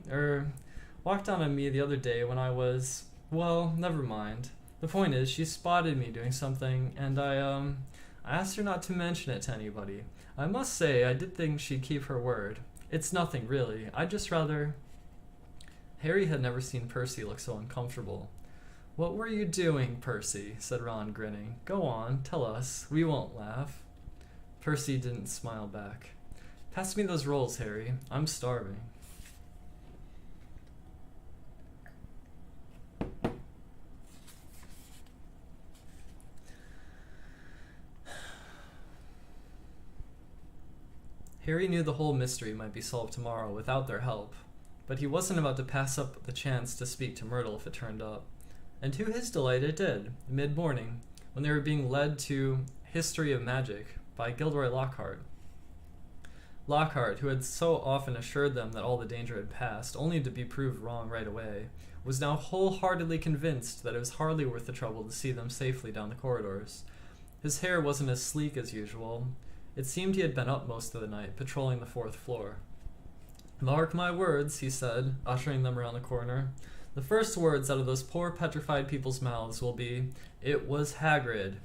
walked on me the other day when I was... Well, never mind. The point is, she spotted me doing something, and I asked her not to mention it to anybody. I must say, I did think she'd keep her word. It's nothing, really. I'd just rather..." Harry had never seen Percy look so uncomfortable. "What were you doing, Percy?" said Ron, grinning. "Go on, tell us. We won't laugh." Percy didn't smile back. "Pass me those rolls, Harry. I'm starving." Harry knew the whole mystery might be solved tomorrow without their help, but he wasn't about to pass up the chance to speak to Myrtle if it turned up. And to his delight it did, mid-morning, when they were being led to History of Magic by Gilderoy Lockhart. Lockhart, who had so often assured them that all the danger had passed, only to be proved wrong right away, was now wholeheartedly convinced that it was hardly worth the trouble to see them safely down the corridors. His hair wasn't as sleek as usual. It seemed he had been up most of the night, patrolling the 4th floor. "Mark my words," he said, ushering them around the corner. "The first words out of those poor petrified people's mouths will be, 'It was Hagrid.'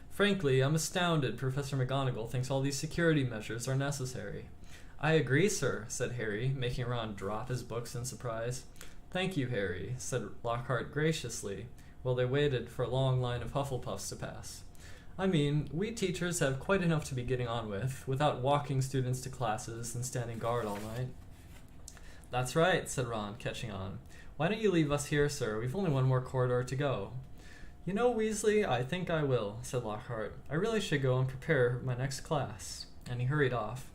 Frankly, I'm astounded Professor McGonagall thinks all these security measures are necessary." "I agree, sir," said Harry, making Ron drop his books in surprise. "Thank you, Harry," said Lockhart graciously, while they waited for a long line of Hufflepuffs to pass. "I mean, we teachers have quite enough to be getting on with, without walking students to classes and standing guard all night." "That's right," said Ron, catching on. "Why don't you leave us here, sir? We've only one more corridor to go." "You know, Weasley, I think I will," said Lockhart. "I really should go and prepare my next class." And he hurried off.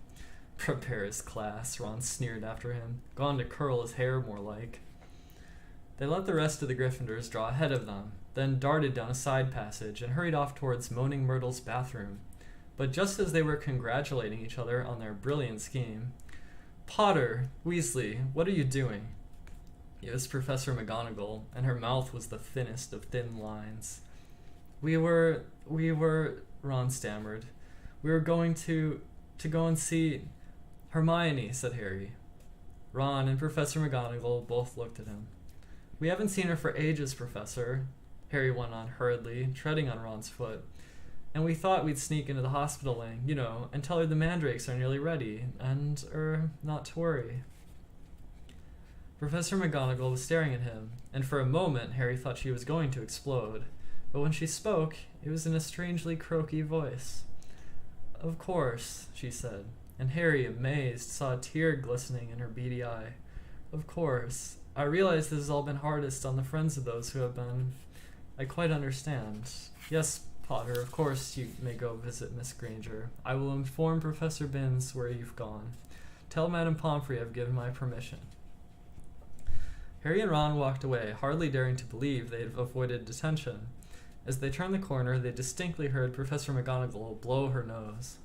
"Prepare his class," Ron sneered after him. "Gone to curl his hair, more like." They let the rest of the Gryffindors draw ahead of them, then darted down a side passage and hurried off towards Moaning Myrtle's bathroom. But just as they were congratulating each other on their brilliant scheme, "Potter, Weasley, what are you doing?" It was Professor McGonagall, and her mouth was the thinnest of thin lines. We were, Ron stammered. "We were going to go and see Hermione," said Harry. Ron and Professor McGonagall both looked at him. "We haven't seen her for ages, Professor," Harry went on hurriedly, treading on Ron's foot. "And we thought we'd sneak into the hospital wing, and tell her the mandrakes are nearly ready, and, not to worry." Professor McGonagall was staring at him, and for a moment Harry thought she was going to explode. But when she spoke, it was in a strangely croaky voice. "Of course," she said, and Harry, amazed, saw a tear glistening in her beady eye. "Of course. I realize this has all been hardest on the friends of those who have been... I quite understand. Yes, Potter, of course you may go visit Miss Granger. I will inform Professor Binns where you've gone. Tell Madame Pomfrey I've given my permission." Harry and Ron walked away, hardly daring to believe they had avoided detention. As they turned the corner, they distinctly heard Professor McGonagall blow her nose.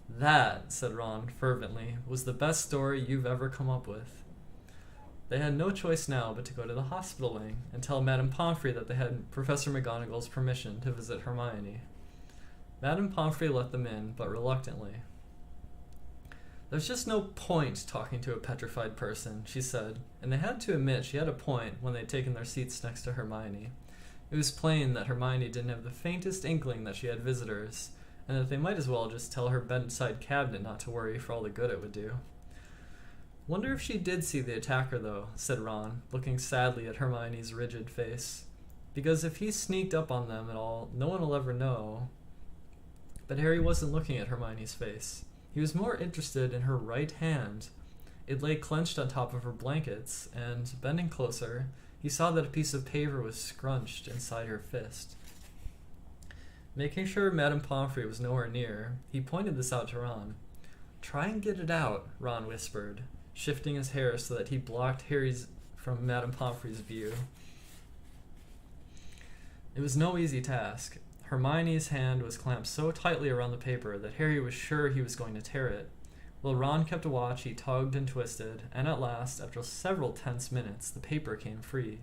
"That," said Ron fervently, "was the best story you've ever come up with." They had no choice now but to go to the hospital wing and tell Madame Pomfrey that they had Professor McGonagall's permission to visit Hermione. Madame Pomfrey let them in, but reluctantly. "There's just no point talking to a petrified person," she said, and they had to admit she had a point when they'd taken their seats next to Hermione. It was plain that Hermione didn't have the faintest inkling that she had visitors, and that they might as well just tell her bedside cabinet not to worry for all the good it would do. "Wonder if she did see the attacker, though," said Ron, looking sadly at Hermione's rigid face. "Because if he sneaked up on them at all, no one will ever know." But Harry wasn't looking at Hermione's face. He was more interested in her right hand. It lay clenched on top of her blankets, and, bending closer, he saw that a piece of paper was scrunched inside her fist. Making sure Madame Pomfrey was nowhere near, he pointed this out to Ron. "Try and get it out," Ron whispered, shifting his hair so that he blocked Harry's from Madame Pomfrey's view. It was no easy task. Hermione's hand was clamped so tightly around the paper that Harry was sure he was going to tear it. While Ron kept watch, he tugged and twisted, and at last, after several tense minutes, the paper came free.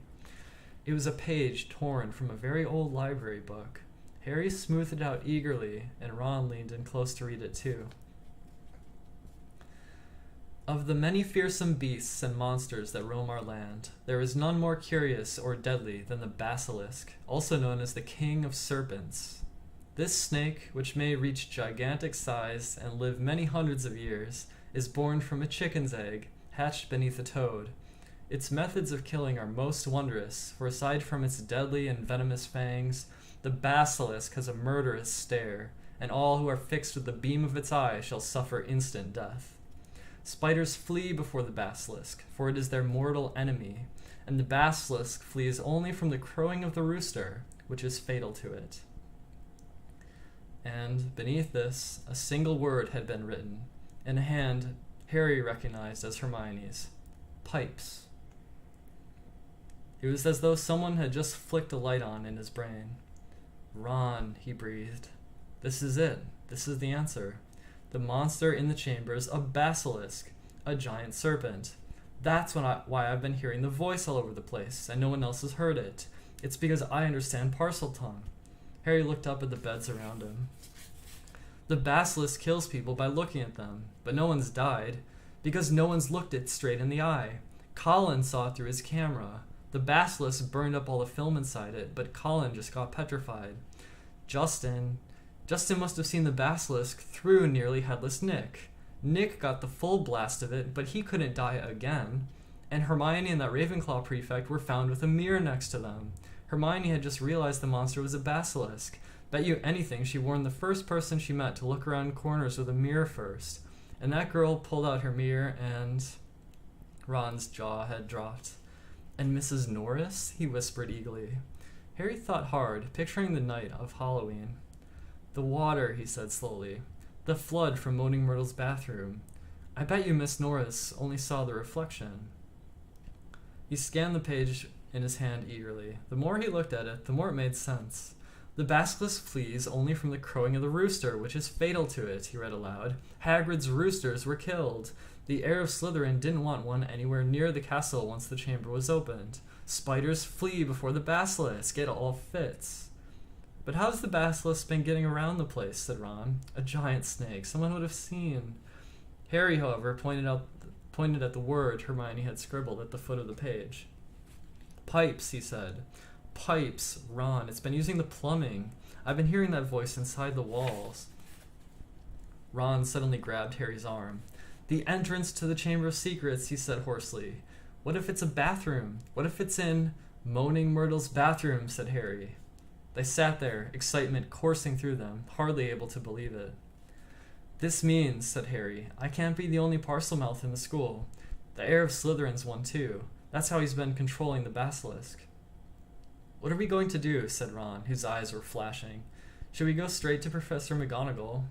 It was a page torn from a very old library book. Harry smoothed it out eagerly, and Ron leaned in close to read it too. Of the many fearsome beasts and monsters that roam our land, there is none more curious or deadly than the basilisk, also known as the king of serpents. This snake, which may reach gigantic size and live many hundreds of years, is born from a chicken's egg, hatched beneath a toad. Its methods of killing are most wondrous, for aside from its deadly and venomous fangs, the basilisk has a murderous stare, and all who are fixed with the beam of its eye shall suffer instant death. Spiders flee before the basilisk, for it is their mortal enemy, and the basilisk flees only from the crowing of the rooster, which is fatal to it. And beneath this, a single word had been written, in a hand Harry recognized as Hermione's. Pipes. It was as though someone had just flicked a light on in his brain. Ron, he breathed. This is it. This is the answer. The monster in the chamber is a basilisk, a giant serpent. That's why I've been hearing the voice all over the place, and no one else has heard it. It's because I understand Parseltongue. Harry looked up at the beds around him. The basilisk kills people by looking at them, but no one's died, because no one's looked it straight in the eye. Colin saw it through his camera. The basilisk burned up all the film inside it, but Colin just got petrified. Justin must have seen the basilisk through nearly headless Nick. Nick got the full blast of it, but he couldn't die again. And Hermione and that Ravenclaw prefect were found with a mirror next to them. Hermione had just realized the monster was a basilisk. Bet you anything she warned the first person she met to look around corners with a mirror first. And that girl pulled out her mirror and... Ron's jaw had dropped. And Mrs. Norris? He whispered eagerly. Harry thought hard, picturing the night of Halloween. The water, he said slowly. The flood from Moaning Myrtle's bathroom. I bet you Miss Norris only saw the reflection. He scanned the page in his hand eagerly. The more he looked at it, the more it made sense. The basilisk flees only from the crowing of the rooster, which is fatal to it, he read aloud. Hagrid's roosters were killed. The heir of Slytherin didn't want one anywhere near the castle once the chamber was opened. Spiders flee before the basilisk. It all fits. But how's the basilisk been getting around the place, said Ron. A giant snake. Someone would have seen. Harry, however, pointed at the word Hermione had scribbled at the foot of the page. Pipes, he said. Pipes, Ron. It's been using the plumbing. I've been hearing that voice inside the walls. Ron suddenly grabbed Harry's arm. The entrance to the Chamber of Secrets, he said hoarsely. What if it's a bathroom? What if it's in Moaning Myrtle's bathroom, said Harry. They sat there, excitement coursing through them, hardly able to believe it. This means, said Harry, I can't be the only Parselmouth in the school. The heir of Slytherin's one too. That's how he's been controlling the basilisk. What are we going to do? Said Ron, whose eyes were flashing. Should we go straight to Professor McGonagall?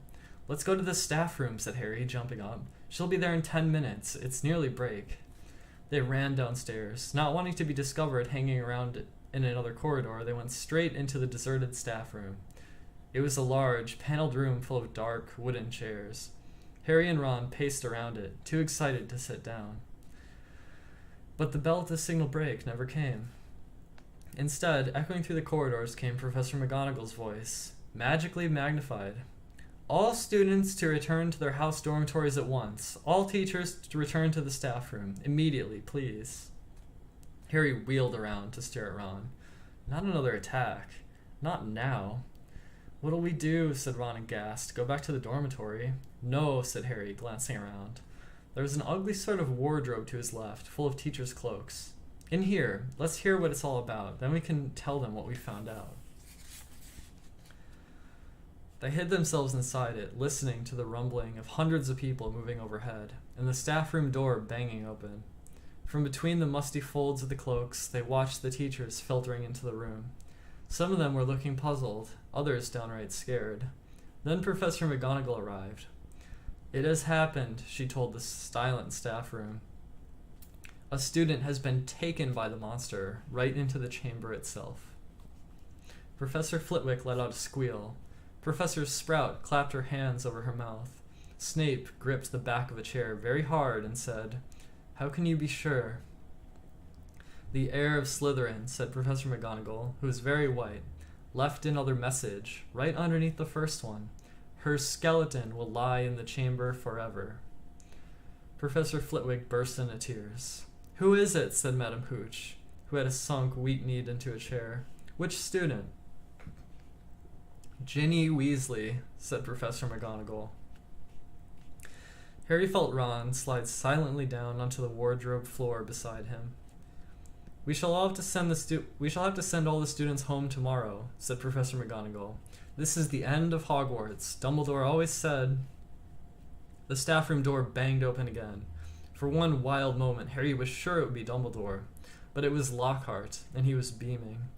Let's go to the staff room, said Harry, jumping up. She'll be there in 10 minutes. It's nearly break. They ran downstairs. Not wanting to be discovered hanging around in another corridor, they went straight into the deserted staff room. It was a large, paneled room full of dark, wooden chairs. Harry and Ron paced around it, too excited to sit down. But the bell to signal break never came. Instead, echoing through the corridors came Professor McGonagall's voice, magically magnified. All students to return to their house dormitories at once. All teachers to return to the staff room. Immediately, please. Harry wheeled around to stare at Ron. Not another attack. Not now. What'll we do? Said Ron aghast. Go back to the dormitory? No, said Harry, glancing around. There was an ugly sort of wardrobe to his left, full of teachers' cloaks. In here. Let's hear what it's all about. Then we can tell them what we found out. They hid themselves inside it, listening to the rumbling of hundreds of people moving overhead, and the staff room door banging open. From between the musty folds of the cloaks, they watched the teachers filtering into the room. Some of them were looking puzzled, others downright scared. Then Professor McGonagall arrived. It has happened, she told the silent staff room. A student has been taken by the monster, right into the chamber itself. Professor Flitwick let out a squeal. Professor Sprout clapped her hands over her mouth. Snape gripped the back of a chair very hard and said, "How can you be sure?" "The heir of Slytherin," said Professor McGonagall, who was very white, "left another message, right underneath the first one. Her skeleton will lie in the chamber forever." Professor Flitwick burst into tears. "Who is it?" said Madame Hooch, who had sunk weak-kneed into a chair. "Which student?" "Ginny Weasley," said Professor McGonagall. Harry felt Ron slide silently down onto the wardrobe floor beside him. We shall have to send all the students home tomorrow," said Professor McGonagall. "This is the end of Hogwarts. Dumbledore always said—" The staff room door banged open again. For one wild moment, Harry was sure it would be Dumbledore, but it was Lockhart, and he was beaming.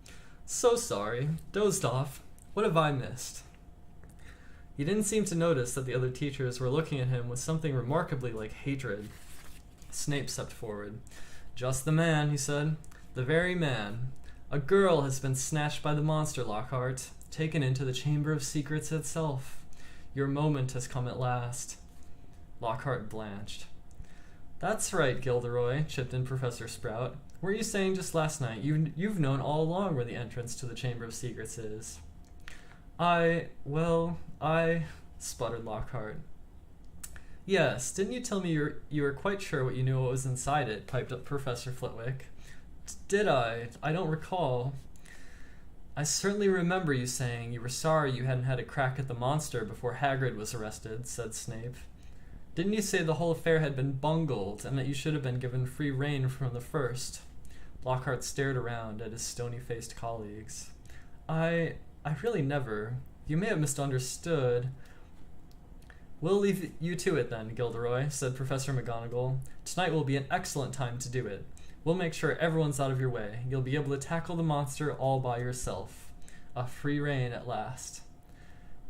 "So sorry. Dozed off. What have I missed?" He didn't seem to notice that the other teachers were looking at him with something remarkably like hatred. Snape stepped forward. "Just the man," he said. "The very man. A girl has been snatched by the monster, Lockhart, taken into the Chamber of Secrets itself. Your moment has come at last." Lockhart blanched. "That's right, Gilderoy," chipped in Professor Sprout. "Weren't you saying just last night you've known all along where the entrance to the Chamber of Secrets is?" I sputtered Lockhart. "Yes, didn't you tell me you were quite sure what you knew what was inside it?" piped up Professor Flitwick. "Did I? I don't recall." "I certainly remember you saying you were sorry you hadn't had a crack at the monster before Hagrid was arrested," said Snape. "Didn't you say the whole affair had been bungled, and that you should have been given free rein from the first?" Lockhart stared around at his stony-faced colleagues. I really never. You may have misunderstood." "We'll leave you to it then, Gilderoy," said Professor McGonagall. "Tonight will be an excellent time to do it. We'll make sure everyone's out of your way. You'll be able to tackle the monster all by yourself. A free rein at last."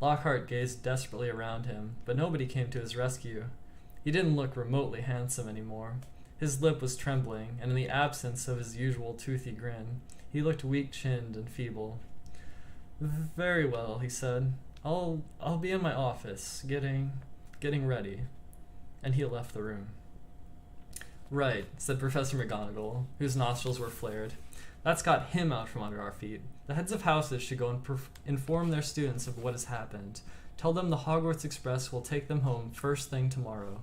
Lockhart gazed desperately around him, but nobody came to his rescue. He didn't look remotely handsome anymore. His lip was trembling, and in the absence of his usual toothy grin, he looked weak-chinned and feeble. "Very well," he said. I'll be in my office, getting ready." And he left the room. "Right," said Professor McGonagall, whose nostrils were flared. "That's got him out from under our feet. The heads of houses should go and inform their students of what has happened. Tell them the Hogwarts Express will take them home first thing tomorrow.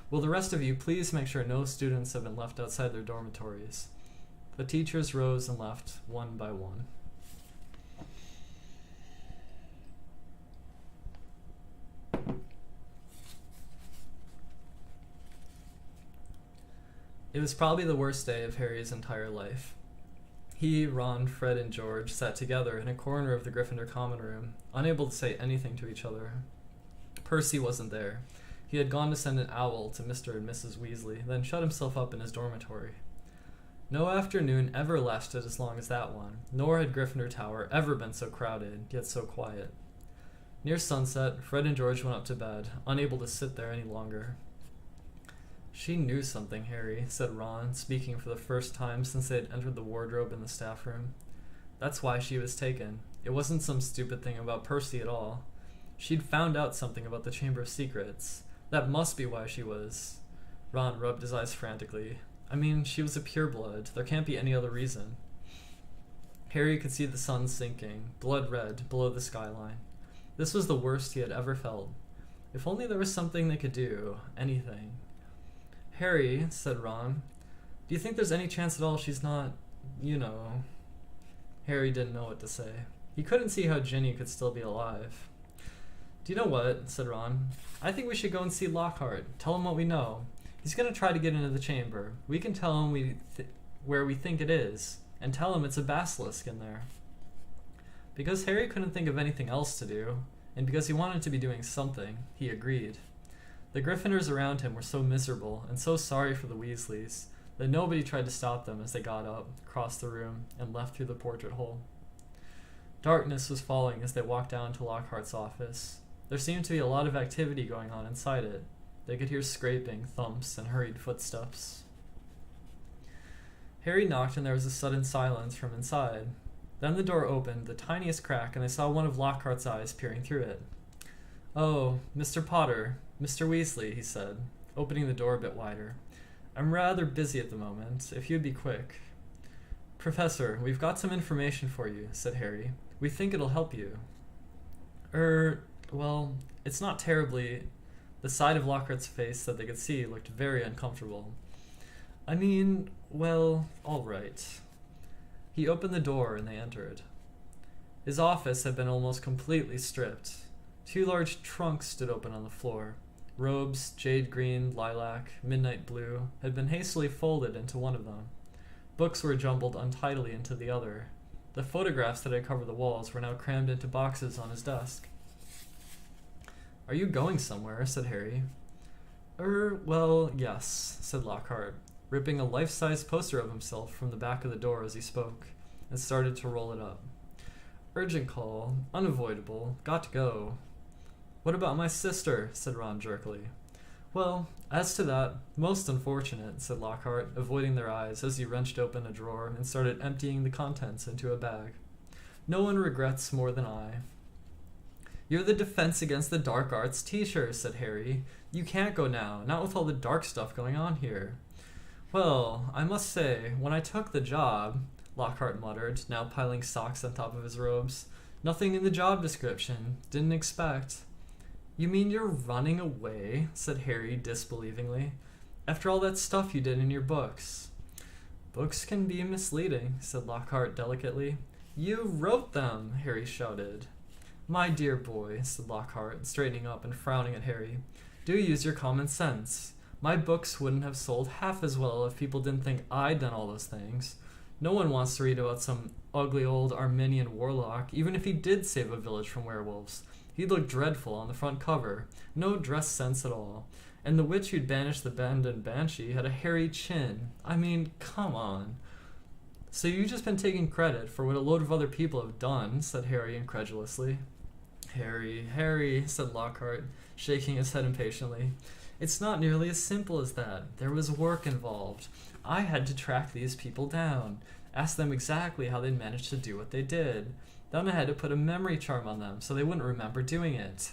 Will the rest of you please make sure no students have been left outside their dormitories?" The teachers rose and left one by one. It was probably the worst day of Harry's entire life. He, Ron, Fred, and George sat together in a corner of the Gryffindor common room, unable to say anything to each other. Percy wasn't there. He had gone to send an owl to Mr. and Mrs. Weasley, then shut himself up in his dormitory. No afternoon ever lasted as long as that one, nor had Gryffindor Tower ever been so crowded, yet so quiet. Near sunset, Fred and George went up to bed, unable to sit there any longer. "She knew something, Harry," said Ron, speaking for the first time since they had entered the wardrobe in the staff room. "That's why she was taken. It wasn't some stupid thing about Percy at all. She'd found out something about the Chamber of Secrets. That must be why she was..." Ron rubbed his eyes frantically. "I mean, she was a pureblood. There can't be any other reason." Harry could see the sun sinking, blood red, below the skyline. This was the worst he had ever felt. If only there was something they could do. Anything. "Harry," said Ron, "do you think there's any chance at all she's not, Harry didn't know what to say. He couldn't see how Ginny could still be alive. "Do you know what?" said Ron. "I think we should go and see Lockhart. Tell him what we know. He's going to try to get into the chamber. We can tell him where we think it is, and tell him it's a basilisk in there." Because Harry couldn't think of anything else to do, and because he wanted to be doing something, he agreed. The Gryffindors around him were so miserable and so sorry for the Weasleys that nobody tried to stop them as they got up, crossed the room, and left through the portrait hole. Darkness was falling as they walked down to Lockhart's office. There seemed to be a lot of activity going on inside it. They could hear scraping, thumps, and hurried footsteps. Harry knocked and there was a sudden silence from inside. Then the door opened, the tiniest crack, and they saw one of Lockhart's eyes peering through it. "Oh, Mr. Potter," Mr. Weasley, he said, opening the door a bit wider. I'm rather busy at the moment, if you'd be quick. Professor, we've got some information for you, said Harry. We think it'll help you. Well, it's not terribly... The side of Lockhart's face that they could see looked very uncomfortable. I mean, well, all right. He opened the door and they entered. His office had been almost completely stripped. 2 large trunks stood open on the floor. Robes, jade green, lilac, midnight blue, had been hastily folded into one of them. Books were jumbled untidily into the other. The photographs that had covered the walls were now crammed into boxes on his desk. Are you going somewhere? Said Harry. Well, yes, said Lockhart, ripping a life-size poster of himself from the back of the door as he spoke, and started to roll it up. Urgent call, unavoidable, got to go. What about my sister? Said Ron jerkily. Well, as to that, most unfortunate, said Lockhart, avoiding their eyes as he wrenched open a drawer and started emptying the contents into a bag. No one regrets more than I. You're the Defense Against the Dark Arts teacher, said Harry. You can't go now, not with all the dark stuff going on here. Well, I must say, when I took the job, Lockhart muttered, now piling socks on top of his robes, nothing in the job description. Didn't expect. You mean you're running away? Said Harry disbelievingly. After all that stuff you did in your books. Books can be misleading, said Lockhart delicately. You wrote them, Harry shouted. My dear boy, said Lockhart, straightening up and frowning at Harry, do use your common sense. My books wouldn't have sold half as well if people didn't think I'd done all those things. No one wants to read about some ugly old Arminian warlock, even if he did save a village from werewolves. He'd look dreadful on the front cover, no dress sense at all. And the witch who'd banished the Band and Banshee had a hairy chin. I mean, come on. So you've just been taking credit for what a load of other people have done, said Harry incredulously. Harry, said Lockhart, shaking his head impatiently. It's not nearly as simple as that. There was work involved. I had to track these people down, ask them exactly how they'd managed to do what they did. Then I had to put a memory charm on them so they wouldn't remember doing it.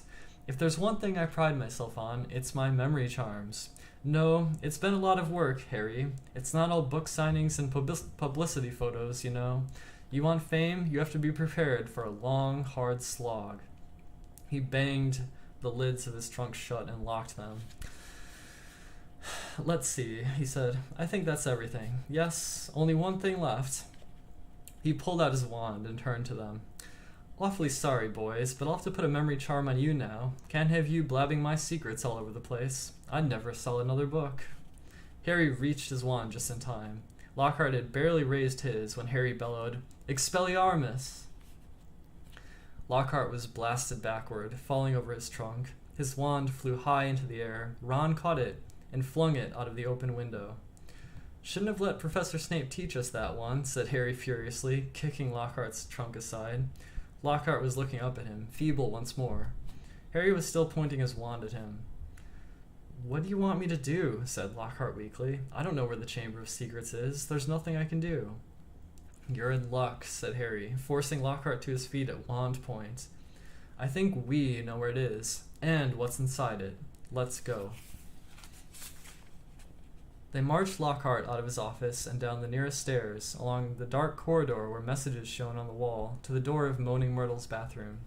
If there's one thing I pride myself on, it's my memory charms. No, it's been a lot of work, Harry. It's not all book signings and publicity photos, you know. You want fame, you have to be prepared for a long, hard slog. He banged the lids of his trunk shut and locked them. Let's see, he said. I think that's everything. Yes, only one thing left. He pulled out his wand and turned to them. Awfully sorry, boys, but I'll have to put a memory charm on you now. Can't have you blabbing my secrets all over the place. I'd never sell another book. Harry reached his wand just in time. Lockhart had barely raised his when Harry bellowed, Expelliarmus! Lockhart was blasted backward, falling over his trunk. His wand flew high into the air. Ron caught it and flung it out of the open window. Shouldn't have let Professor Snape teach us that one, said Harry furiously, kicking Lockhart's trunk aside. Lockhart was looking up at him, feeble once more. Harry was still pointing his wand at him. What do you want me to do? Said Lockhart weakly. I don't know where the Chamber of Secrets is. There's nothing I can do. You're in luck, said Harry, forcing Lockhart to his feet at wand point. I think we know where it is, and what's inside it. Let's go. They marched Lockhart out of his office and down the nearest stairs, along the dark corridor where messages shone on the wall, to the door of Moaning Myrtle's bathroom.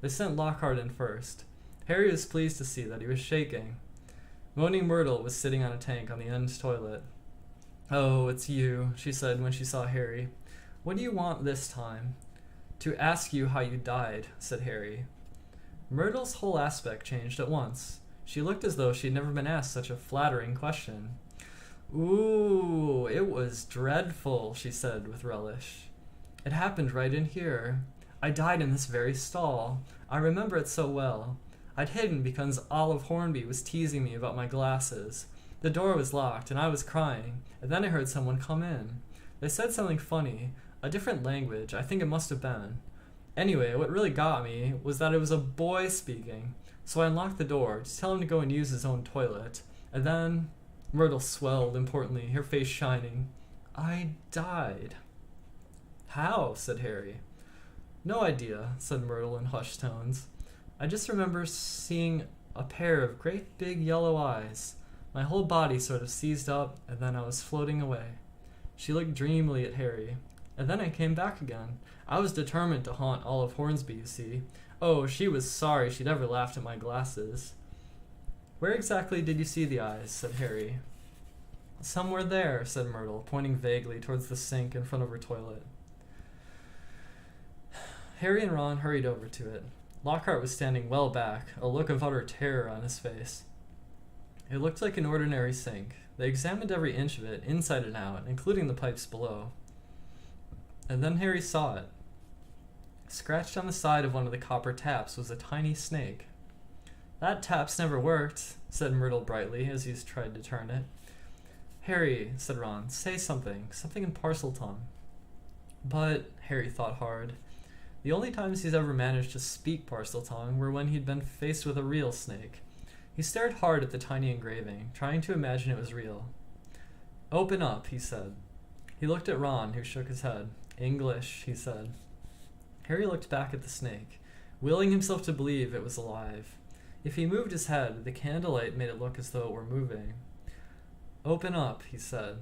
They sent Lockhart in first. Harry was pleased to see that he was shaking. Moaning Myrtle was sitting on a tank on the end toilet. Oh, it's you, she said when she saw Harry. What do you want this time? To ask you how you died, said Harry. Myrtle's whole aspect changed at once. She looked as though she'd never been asked such a flattering question. Ooh, it was dreadful, she said with relish. It happened right in here. I died in this very stall. I remember it so well. I'd hidden because Olive Hornby was teasing me about my glasses. The door was locked, and I was crying, and then I heard someone come in. They said something funny, a different language, I think it must have been. Anyway, what really got me was that it was a boy speaking, so I unlocked the door to tell him to go and use his own toilet, and then... Myrtle swelled importantly, her face shining. I died. How? Said Harry. No idea, said Myrtle in hushed tones. I just remember seeing A pair of great big yellow eyes. My whole body sort of seized up, and then I was floating away. She looked dreamily at Harry. And then I came back again. I was determined to haunt Olive Hornsby, you see. Oh, she was sorry she'd ever laughed at my glasses. Where exactly did you see the eyes? Said Harry. Somewhere there, said Myrtle, pointing vaguely towards the sink in front of her toilet. Harry and Ron hurried over to it. Lockhart was standing well back, a look of utter terror on his face. It looked like an ordinary sink. They examined every inch of it, inside and out, including the pipes below. And then Harry saw it. Scratched on the side of one of the copper taps was a tiny snake. That tap's never worked, said Myrtle brightly as he tried to turn it. Harry, said Ron, say something in parcel tongue. But, Harry thought hard, the only times he's ever managed to speak parcel tongue were when he'd been faced with a real snake. He stared hard at the tiny engraving, trying to imagine it was real. Open up, he said. He looked at Ron, who shook his head. English, he said. Harry looked back at the snake, willing himself to believe it was alive. If he moved his head, the candlelight made it look as though it were moving. Open up, he said.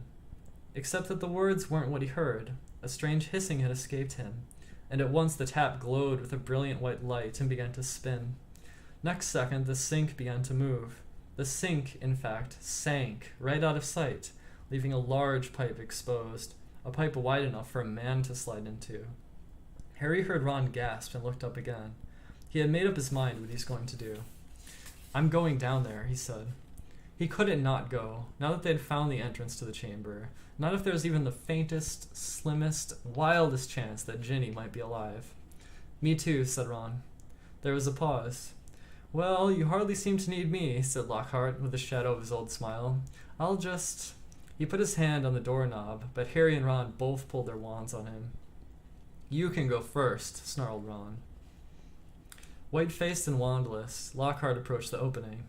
Except that the words weren't what he heard. A strange hissing had escaped him, and at once the tap glowed with a brilliant white light and began to spin. Next second, the sink began to move. The sink, in fact, sank right out of sight, leaving a large pipe exposed, a pipe wide enough for a man to slide into. Harry heard Ron gasp and looked up again. He had made up his mind what he's going to do. I'm going down there, he said. He couldn't not go, now that they had found the entrance to the chamber, not if there was even the faintest, slimmest, wildest chance that Ginny might be alive. Me too, said Ron. There was a pause. Well, you hardly seem to need me, said Lockhart, with a shadow of his old smile. I'll just... He put his hand on the doorknob, but Harry and Ron both pulled their wands on him. You can go first, snarled Ron. White-faced and wandless, Lockhart approached the opening.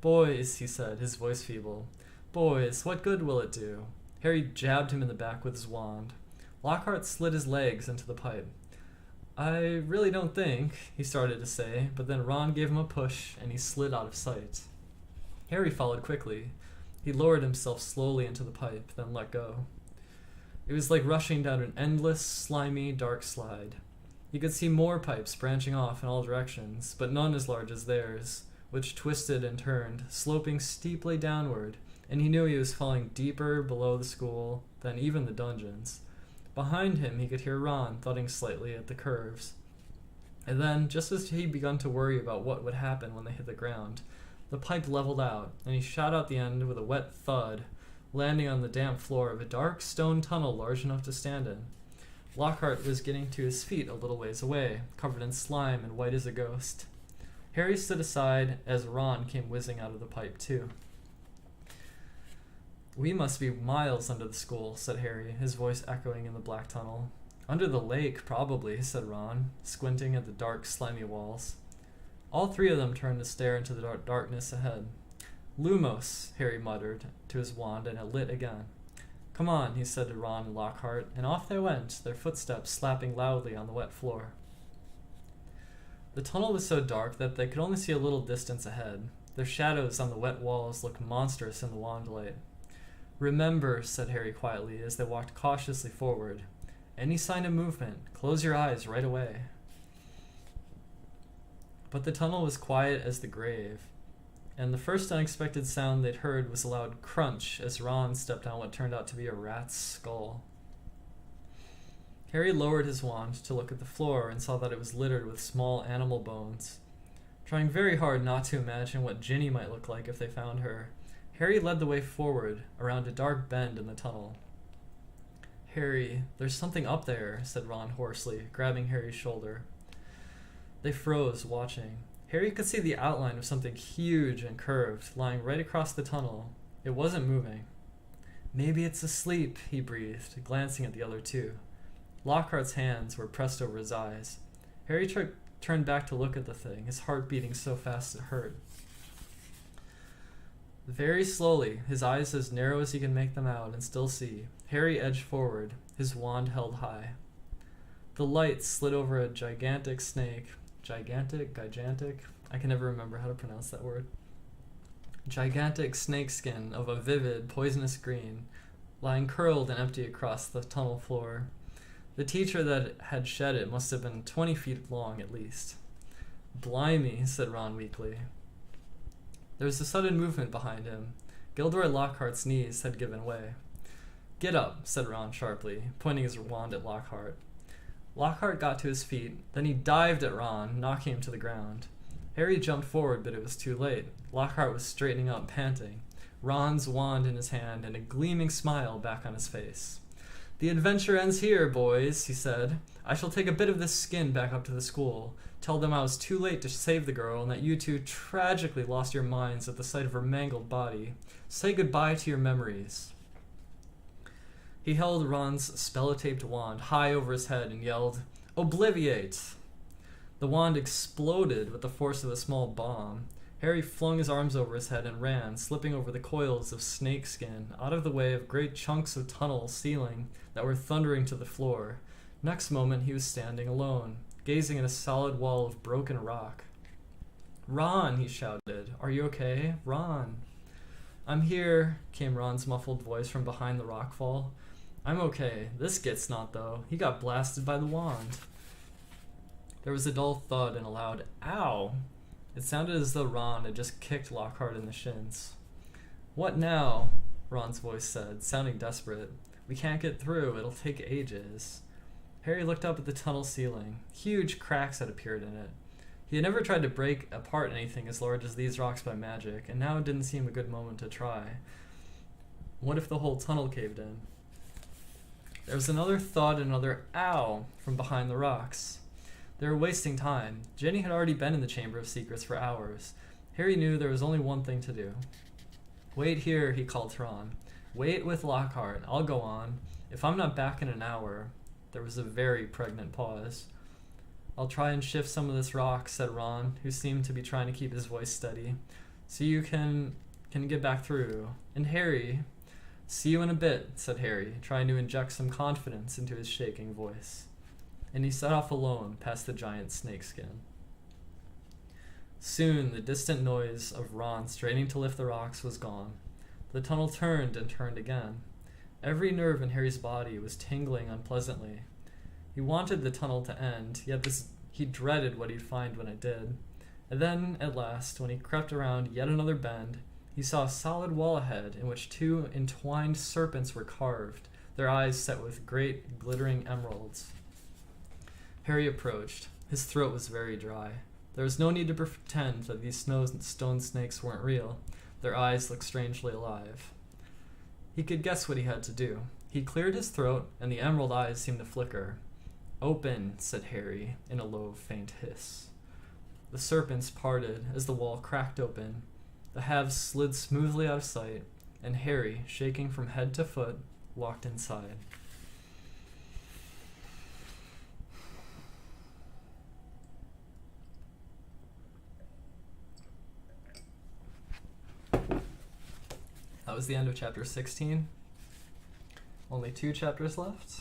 Boys, he said, his voice feeble. Boys, what good will it do? Harry jabbed him in the back with his wand. Lockhart slid his legs into the pipe. I really don't think, he started to say, but then Ron gave him a push, and he slid out of sight. Harry followed quickly. He lowered himself slowly into the pipe, then let go. It was like rushing down an endless, slimy, dark slide. He could see more pipes branching off in all directions, but none as large as theirs, which twisted and turned, sloping steeply downward, and he knew he was falling deeper below the school than even the dungeons. Behind him he could hear Ron thudding slightly at the curves. And then, just as he begun to worry about what would happen when they hit the ground, the pipe leveled out, and he shot out the end with a wet thud, landing on the damp floor of a dark stone tunnel large enough to stand in. Lockhart was getting to his feet a little ways away, covered in slime and white as a ghost. Harry stood aside as Ron came whizzing out of the pipe, too. We must be miles under the school, said Harry, his voice echoing in the black tunnel. Under the lake, probably, said Ron, squinting at the dark, slimy walls. All three of them turned to stare into the darkness ahead. Lumos, Harry muttered to his wand, and it lit again. Come on, he said to Ron and Lockhart, and off they went, their footsteps slapping loudly on the wet floor. The tunnel was so dark that they could only see a little distance ahead. Their shadows on the wet walls looked monstrous in the wand light. Remember, said Harry quietly as they walked cautiously forward. Any sign of movement, close your eyes right away. But the tunnel was quiet as the grave, and the first unexpected sound they'd heard was a loud crunch as Ron stepped on what turned out to be a rat's skull. Harry lowered his wand to look at the floor and saw that it was littered with small animal bones. Trying very hard not to imagine what Ginny might look like if they found her, Harry led the way forward, around a dark bend in the tunnel. Harry, there's something up there, said Ron hoarsely, grabbing Harry's shoulder. They froze, watching. Harry could see the outline of something huge and curved, lying right across the tunnel. It wasn't moving. Maybe it's asleep, he breathed, glancing at the other two. Lockhart's hands were pressed over his eyes. Harry turned back to look at the thing, his heart beating so fast it hurt. Very slowly, his eyes as narrow as he could make them out and still see, Harry edged forward, his wand held high. The light slid over a gigantic snake. Gigantic? I can never remember how to pronounce that word. Gigantic snakeskin of a vivid, poisonous green, lying curled and empty across the tunnel floor. The teacher that had shed it must have been 20 feet long at least. Blimey, said Ron weakly. There was a sudden movement behind him. Gilderoy Lockhart's knees had given way. Get up, said Ron sharply, pointing his wand at Lockhart. Lockhart got to his feet, then he dived at Ron, knocking him to the ground. Harry jumped forward, but it was too late. Lockhart was straightening up, panting, Ron's wand in his hand and a gleaming smile back on his face. The adventure ends here, boys, he said. I shall take a bit of this skin back up to the school. Tell them I was too late to save the girl and that you two tragically lost your minds at the sight of her mangled body. Say goodbye to your memories. He held Ron's spellotaped wand high over his head and yelled, Obliviate! The wand exploded with the force of a small bomb. Harry flung his arms over his head and ran, slipping over the coils of snakeskin, out of the way of great chunks of tunnel ceiling that were thundering to the floor. Next moment he was standing alone, gazing at a solid wall of broken rock. Ron, he shouted. Are you okay? Ron. I'm here, came Ron's muffled voice from behind the rockfall. I'm okay. This Git's not, though. He got blasted by the wand. There was a dull thud and a loud ow. It sounded as though Ron had just kicked Lockhart in the shins. What now? Ron's voice said, sounding desperate. We can't get through. It'll take ages. Harry looked up at the tunnel ceiling. Huge cracks had appeared in it. He had never tried to break apart anything as large as these rocks by magic, and now it didn't seem a good moment to try. What if the whole tunnel caved in? There was another thud and another ow from behind the rocks. They were wasting time. Ginny had already been in the Chamber of Secrets for hours. Harry knew there was only one thing to do. Wait here, he called to Ron. Wait with Lockhart. I'll go on. If I'm not back in an hour... There was a very pregnant pause. I'll try and shift some of this rock, said Ron, who seemed to be trying to keep his voice steady. So you can get back through. And Harry... See you in a bit, said Harry, trying to inject some confidence into his shaking voice. And he set off alone past the giant snakeskin. Soon the distant noise of Ron straining to lift the rocks was gone. The tunnel turned and turned again. Every nerve in Harry's body was tingling unpleasantly. He wanted the tunnel to end, yet he dreaded what he'd find when it did. And then, at last, when he crept around yet another bend, he saw a solid wall ahead in which two entwined serpents were carved, their eyes set with great glittering emeralds. Harry approached. His throat was very dry. There was no need to pretend that these stone snakes weren't real. Their eyes looked strangely alive. He could guess what he had to do. He cleared his throat, and the emerald eyes seemed to flicker. Open, said Harry, in a low, faint hiss. The serpents parted as the wall cracked open. The halves slid smoothly out of sight, and Harry, shaking from head to foot, walked inside. That was the end of chapter 16. Only 2 chapters left.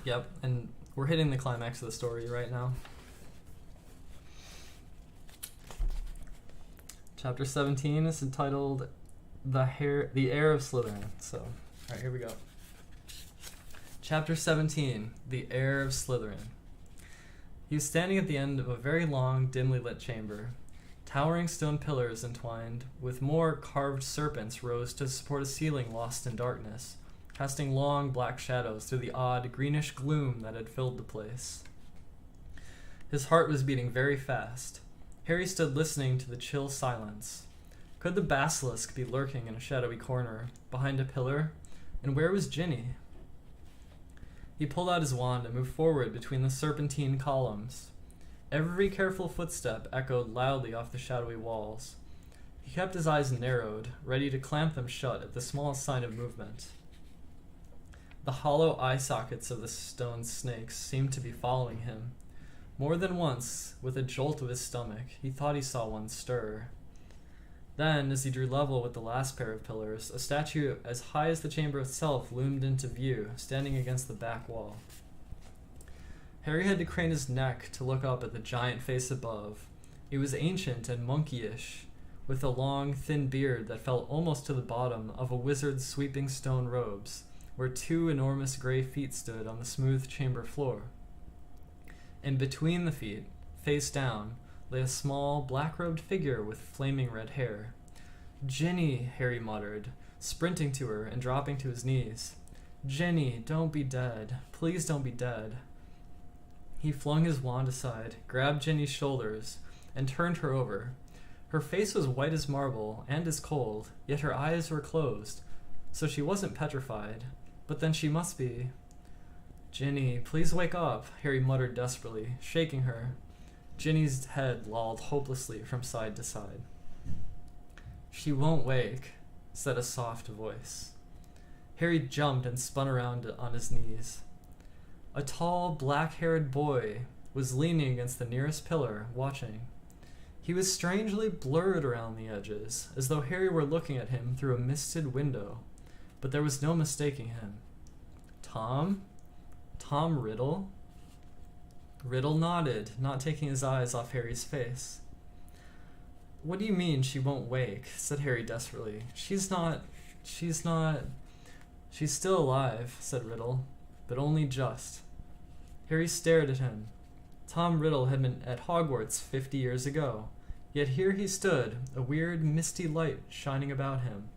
Yep, and we're hitting the climax of the story right now. Chapter 17 is entitled The Heir of Slytherin. So, alright, here we go. Chapter 17, The Heir of Slytherin. He was standing at the end of a very long, dimly lit chamber. Towering stone pillars entwined with more carved serpents rose to support a ceiling lost in darkness, casting long black shadows through the odd greenish gloom that had filled the place. His heart was beating very fast. Harry stood listening to the chill silence. Could the basilisk be lurking in a shadowy corner, behind a pillar? And where was Ginny? He pulled out his wand and moved forward between the serpentine columns. Every careful footstep echoed loudly off the shadowy walls. He kept his eyes narrowed, ready to clamp them shut at the smallest sign of movement. The hollow eye sockets of the stone snakes seemed to be following him. More than once, with a jolt of his stomach, he thought he saw one stir. Then, as he drew level with the last pair of pillars, a statue as high as the chamber itself loomed into view, standing against the back wall. Harry had to crane his neck to look up at the giant face above. It was ancient and monkeyish, with a long, thin beard that fell almost to the bottom of a wizard's sweeping stone robes, where two enormous gray feet stood on the smooth chamber floor. And between the feet, face down, lay a small, black-robed figure with flaming red hair. "Ginny," Harry muttered, sprinting to her and dropping to his knees. "Ginny, don't be dead. Please don't be dead." He flung his wand aside, grabbed Ginny's shoulders, and turned her over. Her face was white as marble and as cold, yet her eyes were closed, so she wasn't petrified. But then she must be. "Ginny, please wake up," Harry muttered desperately, shaking her. Ginny's head lolled hopelessly from side to side. "She won't wake," said a soft voice. Harry jumped and spun around on his knees. A tall, black-haired boy was leaning against the nearest pillar, watching. He was strangely blurred around the edges, as though Harry were looking at him through a misted window, but there was no mistaking him. "Tom? Tom Riddle?" Riddle nodded, not taking his eyes off Harry's face. "What do you mean she won't wake?" said Harry desperately. She's still alive," said Riddle, "but only just." Harry stared at him. Tom Riddle had been at Hogwarts 50 years ago, yet here he stood, a weird, misty light shining about him,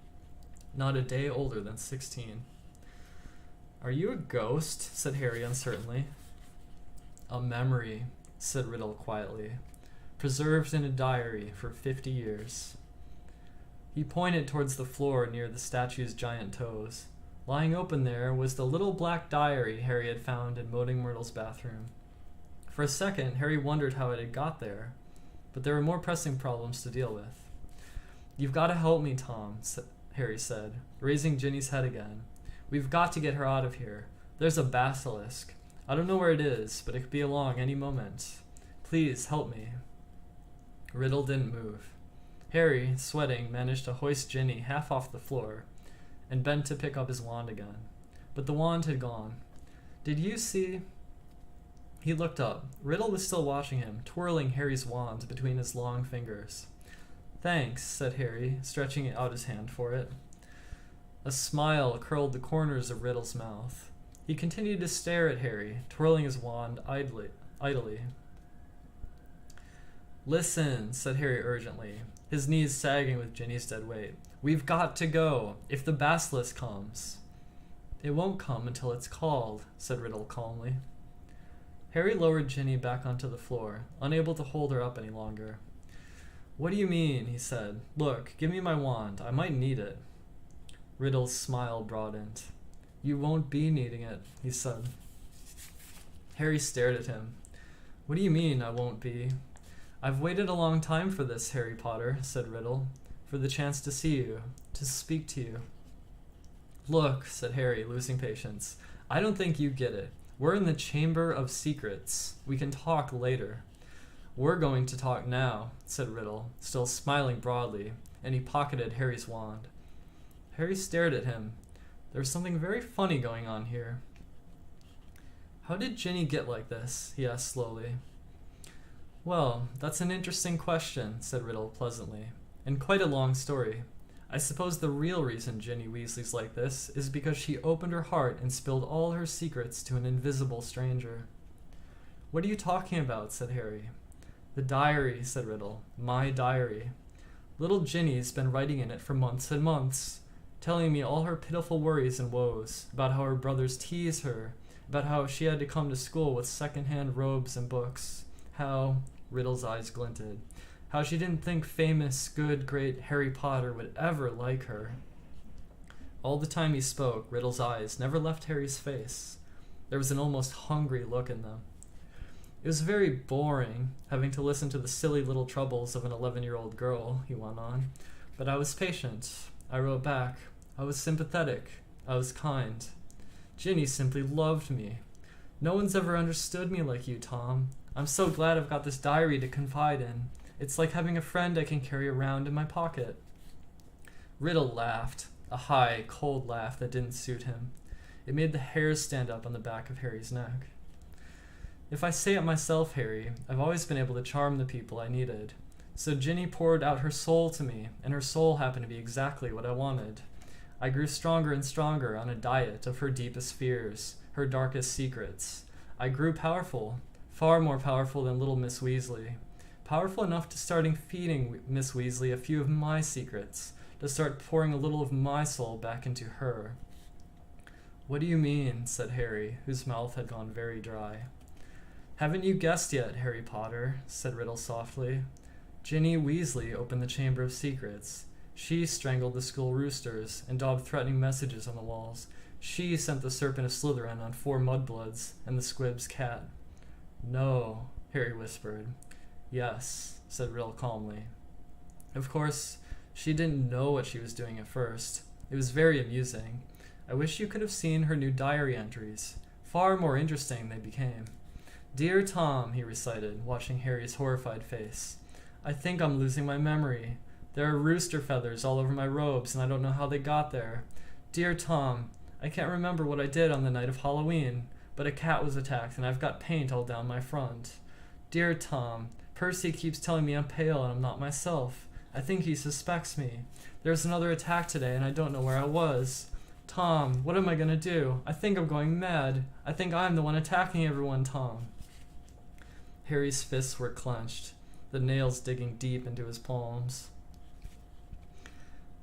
not a day older than 16. "Are you a ghost?" said Harry uncertainly. "A memory," said Riddle quietly, "preserved in a diary for 50 years. He pointed towards the floor near the statue's giant toes. Lying open there was the little black diary Harry had found in Moaning Myrtle's bathroom. For a second, Harry wondered how it had got there, but there were more pressing problems to deal with. "You've got to help me, Tom," Harry said, raising Ginny's head again. "We've got to get her out of here. There's a basilisk. I don't know where it is, but it could be along any moment. Please help me." Riddle didn't move. Harry, sweating, managed to hoist Ginny half off the floor and bent to pick up his wand again. But the wand had gone. "Did you see?" He looked up. Riddle was still watching him, twirling Harry's wand between his long fingers. "Thanks," said Harry, stretching out his hand for it. A smile curled the corners of Riddle's mouth. He continued to stare at Harry, twirling his wand idly. "Listen," said Harry urgently, his knees sagging with Ginny's dead weight. "We've got to go, if the basilisk comes." "It won't come until it's called," said Riddle calmly. Harry lowered Ginny back onto the floor, unable to hold her up any longer. "What do you mean?" he said. "Look, give me my wand. I might need it." Riddle's smile broadened. "You won't be needing it," he said. Harry stared at him. "What do you mean, I won't be?" "I've waited a long time for this, Harry Potter," said Riddle. "For the chance to see you, to speak to you." "Look," said Harry, losing patience. "I don't think you get it. We're in the Chamber of Secrets. We can talk later." "We're going to talk now," said Riddle, still smiling broadly, and he pocketed Harry's wand. Harry stared at him. There was something very funny going on here. "How did Ginny get like this?" he asked slowly. "Well, that's an interesting question," said Riddle pleasantly, "and quite a long story. I suppose the real reason Ginny Weasley's like this is because she opened her heart and spilled all her secrets to an invisible stranger." "What are you talking about?" said Harry. "The diary," said Riddle. "My diary. Little Ginny's been writing in it for months and months, telling me all her pitiful worries and woes, about how her brothers tease her, about how she had to come to school with second-hand robes and books, how," Riddle's eyes glinted, "how she didn't think famous, good, great Harry Potter would ever like her." All the time he spoke, Riddle's eyes never left Harry's face. There was an almost hungry look in them. "It was very boring, having to listen to the silly little troubles of an 11-year-old girl," he went on. "But I was patient. I wrote back. I was sympathetic. I was kind. Ginny simply loved me. No one's ever understood me like you, Tom. I'm so glad I've got this diary to confide in. It's like having a friend I can carry around in my pocket." Riddle laughed, a high, cold laugh that didn't suit him. It made the hairs stand up on the back of Harry's neck. If I say it myself, Harry, I've always been able to charm the people I needed. So Ginny poured out her soul to me, and her soul happened to be exactly what I wanted. I grew stronger and stronger on a diet of her deepest fears, her darkest secrets. I grew powerful, far more powerful than little Miss Weasley. Powerful enough to start feeding Miss Weasley a few of my secrets, to start pouring a little of my soul back into her. What do you mean? Said Harry, whose mouth had gone very dry. Haven't you guessed yet, Harry Potter? Said Riddle softly. Ginny Weasley opened the Chamber of Secrets. She strangled the school roosters and daubed threatening messages on the walls. She sent the serpent of Slytherin on 4 mudbloods and the squib's cat. No, Harry whispered. Yes, said Riddle calmly. Of course, she didn't know what she was doing at first. It was very amusing. I wish you could have seen her new diary entries. Far more interesting they became. Dear Tom, he recited, watching Harry's horrified face. I think I'm losing my memory. There are rooster feathers all over my robes, and I don't know how they got there. Dear Tom, I can't remember what I did on the night of Halloween, but a cat was attacked, and I've got paint all down my front. Dear Tom, Percy keeps telling me I'm pale and I'm not myself. I think he suspects me. There's another attack today, and I don't know where I was. Tom, what am I going to do? I think I'm going mad. I think I'm the one attacking everyone, Tom. Harry's fists were clenched, the nails digging deep into his palms.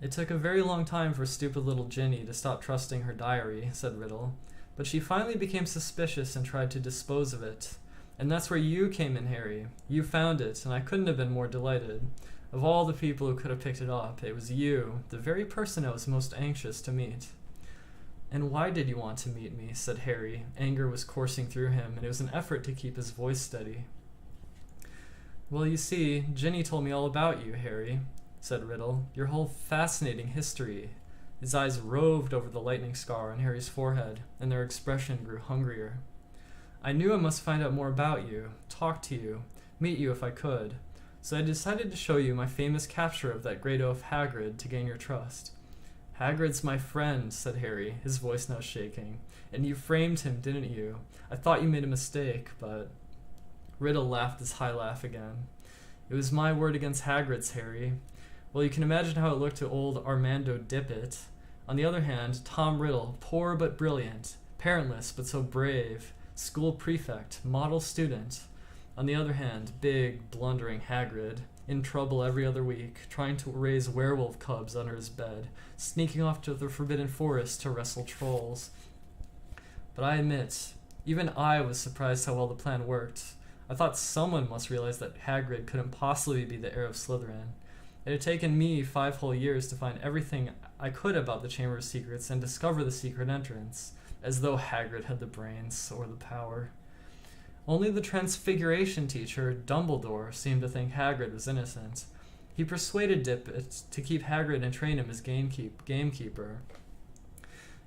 It took a very long time for stupid little Ginny to stop trusting her diary, said Riddle, but she finally became suspicious and tried to dispose of it. And that's where you came in, Harry. You found it, and I couldn't have been more delighted. Of all the people who could have picked it up, it was you, the very person I was most anxious to meet. And why did you want to meet me? Said Harry. Anger was coursing through him, and it was an effort to keep his voice steady. Well, you see, Ginny told me all about you, Harry, said Riddle. Your whole fascinating history. His eyes roved over the lightning scar on Harry's forehead, and their expression grew hungrier. I knew I must find out more about you, talk to you, meet you if I could, so I decided to show you my famous capture of that great oaf Hagrid to gain your trust. Hagrid's my friend, said Harry, his voice now shaking. And you framed him, didn't you? I thought you made a mistake, but... Riddle laughed his high laugh again. It was my word against Hagrid's, Harry. Well, you can imagine how it looked to old Armando Dippet. On the other hand, Tom Riddle, poor but brilliant, parentless but so brave, school prefect, model student. On the other hand, big, blundering Hagrid, in trouble every other week, trying to raise werewolf cubs under his bed, sneaking off to the Forbidden Forest to wrestle trolls. But I admit, even I was surprised how well the plan worked. I thought someone must realize that Hagrid couldn't possibly be the heir of Slytherin. It had taken me 5 whole years to find everything I could about the Chamber of Secrets and discover the secret entrance, as though Hagrid had the brains or the power. Only the Transfiguration teacher, Dumbledore, seemed to think Hagrid was innocent. He persuaded Dippet to keep Hagrid and train him as gamekeeper.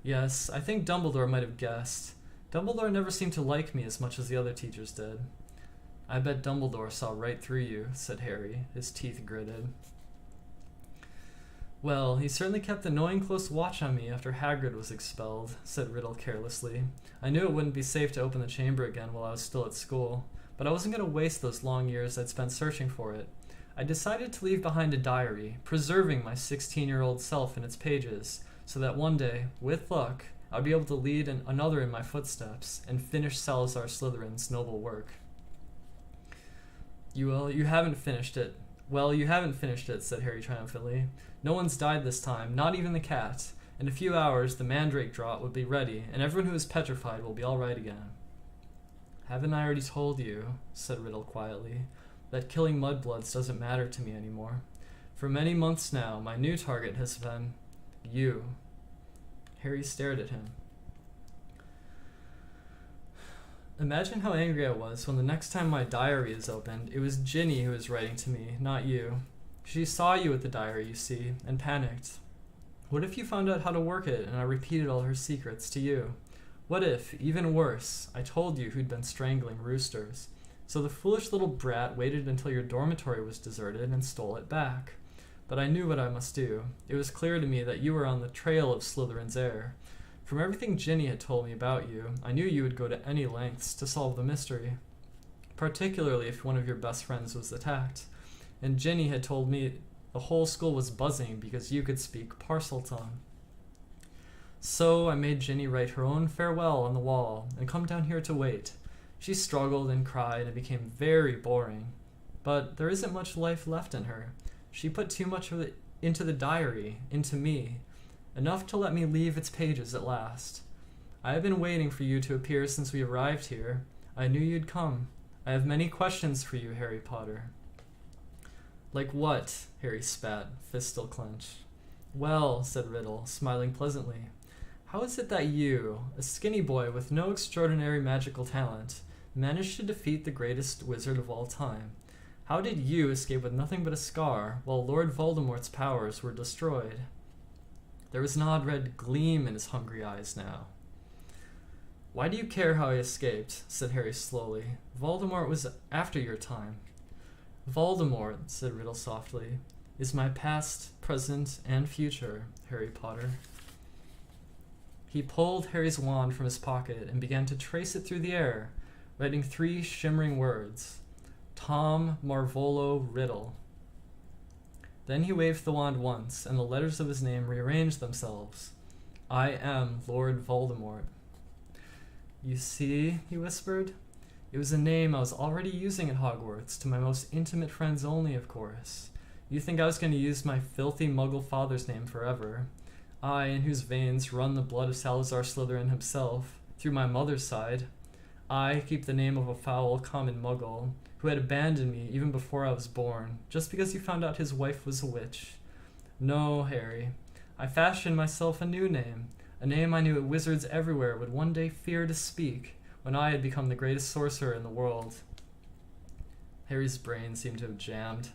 Yes, I think Dumbledore might have guessed. Dumbledore never seemed to like me as much as the other teachers did. I bet Dumbledore saw right through you, said Harry, his teeth gritted. Well, he certainly kept annoying close watch on me after Hagrid was expelled, said Riddle carelessly. I knew it wouldn't be safe to open the chamber again while I was still at school, but I wasn't going to waste those long years I'd spent searching for it. I decided to leave behind a diary, preserving my 16-year-old self in its pages, so that one day, with luck, I'd be able to lead another in my footsteps and finish Salazar Slytherin's noble work. You haven't finished it. Well, you haven't finished it, said Harry triumphantly. No one's died this time, not even the cat. In a few hours, the mandrake draught will be ready, and everyone who is petrified will be all right again. Haven't I already told you, said Riddle quietly, that killing mudbloods doesn't matter to me anymore? For many months now, my new target has been you. Harry stared at him. Imagine how angry I was when the next time my diary is opened, it was Ginny who was writing to me, not you. She saw you with the diary, you see, and panicked. What if you found out how to work it and I repeated all her secrets to you? What if, even worse, I told you who'd been strangling roosters? So the foolish little brat waited until your dormitory was deserted and stole it back. But I knew what I must do. It was clear to me that you were on the trail of Slytherin's heir. From everything Ginny had told me about you, I knew you would go to any lengths to solve the mystery. particularly if one of your best friends was attacked. And Ginny had told me the whole school was buzzing because you could speak parcel tongue. So I made Ginny write her own farewell on the wall and come down here to wait. She struggled and cried and became very boring. But there isn't much life left in her. She put too much of it into the diary, into me, enough to let me leave its pages at last. I have been waiting for you to appear since we arrived here. I knew you'd come. I have many questions for you, Harry Potter. Like what? Harry spat, fist still clenched. Well, said Riddle, smiling pleasantly, how is it that you, a skinny boy with no extraordinary magical talent, managed to defeat the greatest wizard of all time? How did you escape with nothing but a scar, while Lord Voldemort's powers were destroyed? There was an odd red gleam in his hungry eyes now. Why do you care how I escaped? Said Harry slowly. Voldemort was after your time. Voldemort, said Riddle softly, is my past, present, and future, Harry Potter. He pulled Harry's wand from his pocket and began to trace it through the air, writing 3 shimmering words. Tom Marvolo Riddle. Then he waved the wand once, and the letters of his name rearranged themselves. I am Lord Voldemort. You see, he whispered, it was a name I was already using at Hogwarts, to my most intimate friends only, of course. You think I was going to use my filthy muggle father's name forever. I, in whose veins run the blood of Salazar Slytherin himself, through my mother's side. I keep the name of a foul, common muggle, who had abandoned me even before I was born, just because he found out his wife was a witch. No, Harry, I fashioned myself a new name, a name I knew wizards everywhere would one day fear to speak, when I had become the greatest sorcerer in the world. Harry's brain seemed to have jammed.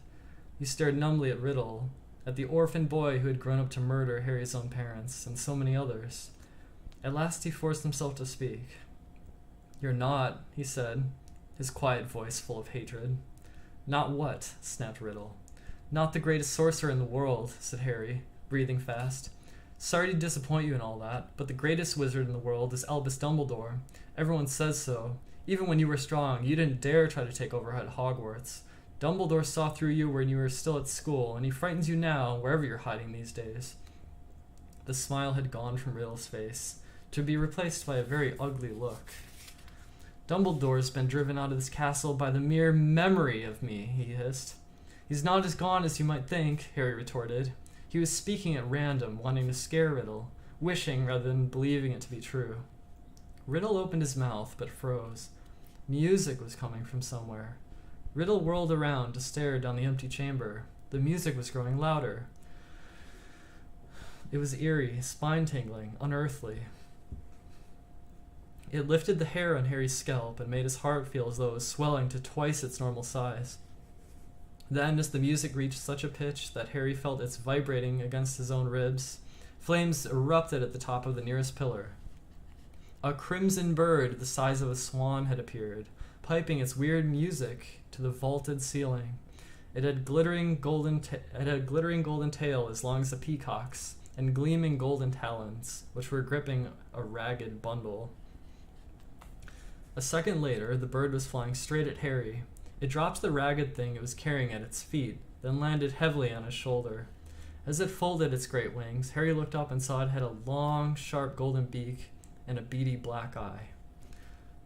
He stared numbly at Riddle, at the orphan boy who had grown up to murder Harry's own parents, and so many others. At last he forced himself to speak. You're not, he said, his quiet voice full of hatred. Not what? Snapped Riddle. Not the greatest sorcerer in the world, said Harry, breathing fast. Sorry to disappoint you and all that, but the greatest wizard in the world is Albus Dumbledore. Everyone says so. Even when you were strong, you didn't dare try to take over at Hogwarts. Dumbledore saw through you when you were still at school, and he frightens you now, wherever you're hiding these days. The smile had gone from Riddle's face, to be replaced by a very ugly look. Dumbledore's been driven out of this castle by the mere memory of me, he hissed. He's not as gone as you might think, Harry retorted. He was speaking at random, wanting to scare Riddle, wishing rather than believing it to be true. Riddle opened his mouth, but froze. Music was coming from somewhere. Riddle whirled around to stare down the empty chamber. The music was growing louder. It was eerie, spine-tingling, unearthly. It lifted the hair on Harry's scalp and made his heart feel as though it was swelling to twice its normal size. Then, as the music reached such a pitch that Harry felt its vibrating against his own ribs, flames erupted at the top of the nearest pillar. A crimson bird the size of a swan had appeared, piping its weird music to the vaulted ceiling. It had glittering golden tail as long as a peacock's, and gleaming golden talons, which were gripping a ragged bundle. A second later, the bird was flying straight at Harry. It dropped the ragged thing it was carrying at its feet, then landed heavily on his shoulder. As it folded its great wings, Harry looked up and saw it had a long, sharp golden beak and a beady black eye.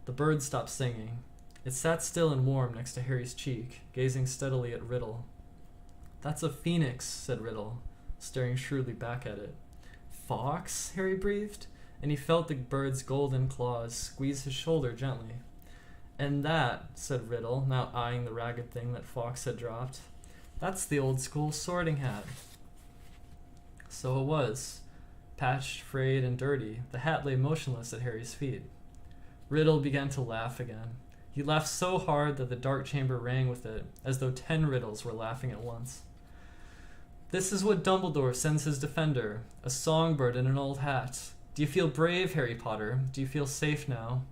The bird stopped singing. It sat still and warm next to Harry's cheek, gazing steadily at Riddle. That's a phoenix, said Riddle, staring shrewdly back at it. Fox? Harry breathed, and he felt the bird's golden claws squeeze his shoulder gently. And that, said Riddle, now eyeing the ragged thing that Fox had dropped, that's the old-school sorting hat. So it was. Patched, frayed, and dirty, the hat lay motionless at Harry's feet. Riddle began to laugh again. He laughed so hard that the dark chamber rang with it, as though 10 Riddles were laughing at once. This is what Dumbledore sends his defender, a songbird in an old hat. Do you feel brave, Harry Potter? Do you feel safe now?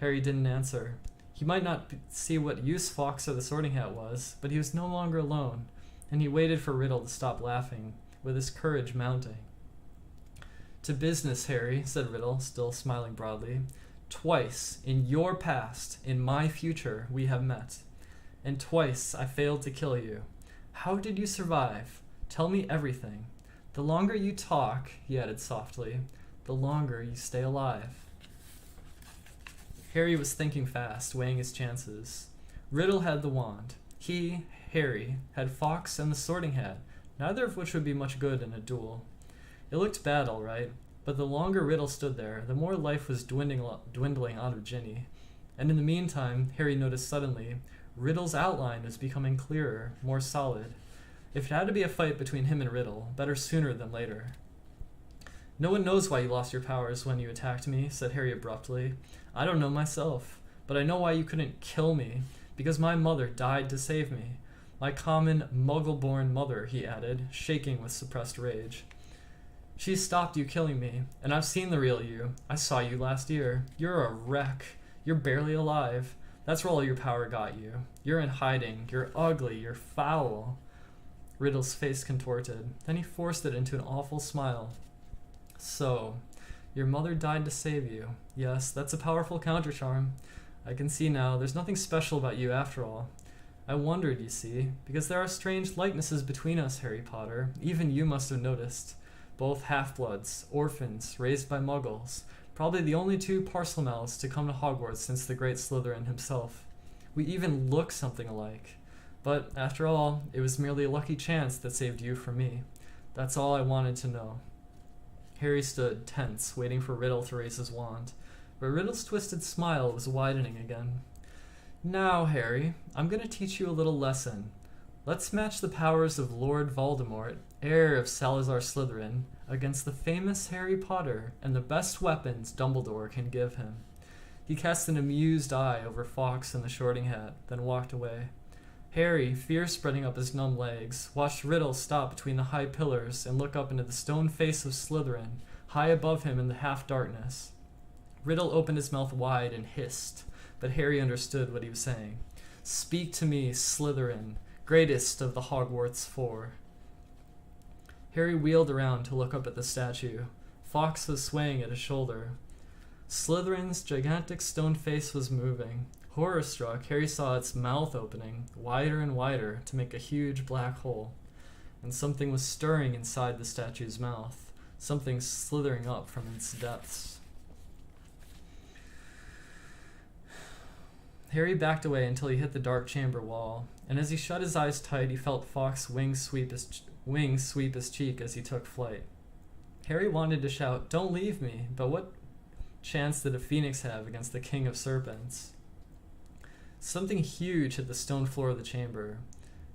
Harry didn't answer. He might not see what use Fox or the sorting hat was, but he was no longer alone, and he waited for Riddle to stop laughing, with his courage mounting. To business, Harry, said Riddle, still smiling broadly. Twice, in your past, in my future, we have met. And twice I failed to kill you. How did you survive? Tell me everything. The longer you talk, he added softly, the longer you stay alive. Harry was thinking fast, weighing his chances. Riddle had the wand. He, Harry, had Fawkes and the sorting hat, neither of which would be much good in a duel. It looked bad, all right, but the longer Riddle stood there, the more life was dwindling out of Ginny. And in the meantime, Harry noticed suddenly, Riddle's outline was becoming clearer, more solid. If it had to be a fight between him and Riddle, better sooner than later. No one knows why you lost your powers when you attacked me, said Harry abruptly. I don't know myself, but I know why you couldn't kill me, because my mother died to save me. My common, muggle-born mother, he added, shaking with suppressed rage. She stopped you killing me, and I've seen the real you. I saw you last year. You're a wreck. You're barely alive. That's where all your power got you. You're in hiding. You're ugly. You're foul. Riddle's face contorted. Then he forced it into an awful smile. So, your mother died to save you. Yes, that's a powerful countercharm. I can see now, there's nothing special about you after all. I wondered, you see, because there are strange likenesses between us, Harry Potter. Even you must have noticed. Both half-bloods, orphans, raised by muggles. Probably the only two Parselmouths to come to Hogwarts since the great Slytherin himself. We even look something alike. But, after all, it was merely a lucky chance that saved you from me. That's all I wanted to know. Harry stood, tense, waiting for Riddle to raise his wand. But Riddle's twisted smile was widening again. Now, Harry, I'm going to teach you a little lesson. Let's match the powers of Lord Voldemort, heir of Salazar Slytherin, against the famous Harry Potter and the best weapons Dumbledore can give him. He cast an amused eye over Fawkes and the sorting hat, then walked away. Harry, fear spreading up his numb legs, watched Riddle stop between the high pillars and look up into the stone face of Slytherin, high above him in the half-darkness. Riddle opened his mouth wide and hissed, but Harry understood what he was saying. Speak to me, Slytherin, greatest of the Hogwarts Four. Harry wheeled around to look up at the statue. Fawkes was swaying at his shoulder. Slytherin's gigantic stone face was moving. Horror-struck, Harry saw its mouth opening, wider and wider, to make a huge black hole. And something was stirring inside the statue's mouth, something slithering up from its depths. Harry backed away until he hit the dark chamber wall, and as he shut his eyes tight, he felt Fawkes' wings sweep his cheek as he took flight. Harry wanted to shout, "Don't leave me," but what chance did a phoenix have against the King of Serpents? Something huge hit the stone floor of the chamber.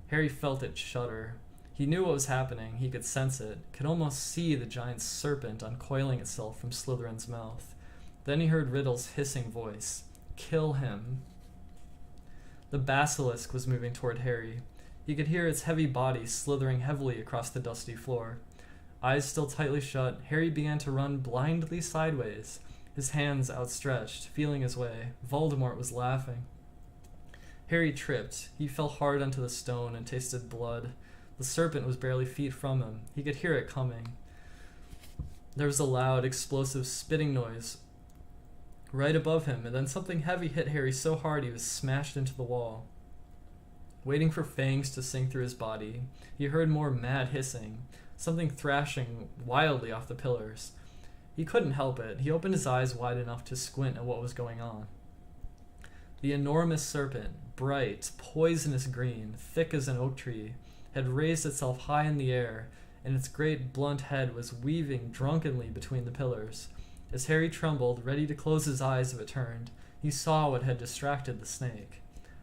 Harry felt it shudder. He knew what was happening, he could sense it, could almost see the giant serpent uncoiling itself from Slytherin's mouth. Then he heard Riddle's hissing voice. Kill him. The basilisk was moving toward Harry. He could hear its heavy body slithering heavily across the dusty floor. Eyes still tightly shut, Harry began to run blindly sideways, his hands outstretched, feeling his way. Voldemort was laughing. Harry tripped. He fell hard onto the stone and tasted blood. The serpent was barely feet from him. He could hear it coming. There was a loud, explosive spitting noise right above him, and then something heavy hit Harry so hard he was smashed into the wall. Waiting for fangs to sink through his body, he heard more mad hissing, something thrashing wildly off the pillars. He couldn't help it. He opened his eyes wide enough to squint at what was going on. The enormous serpent, bright, poisonous green, thick as an oak tree, had raised itself high in the air, and its great blunt head was weaving drunkenly between the pillars. As Harry trembled, ready to close his eyes if it turned, he saw what had distracted the snake.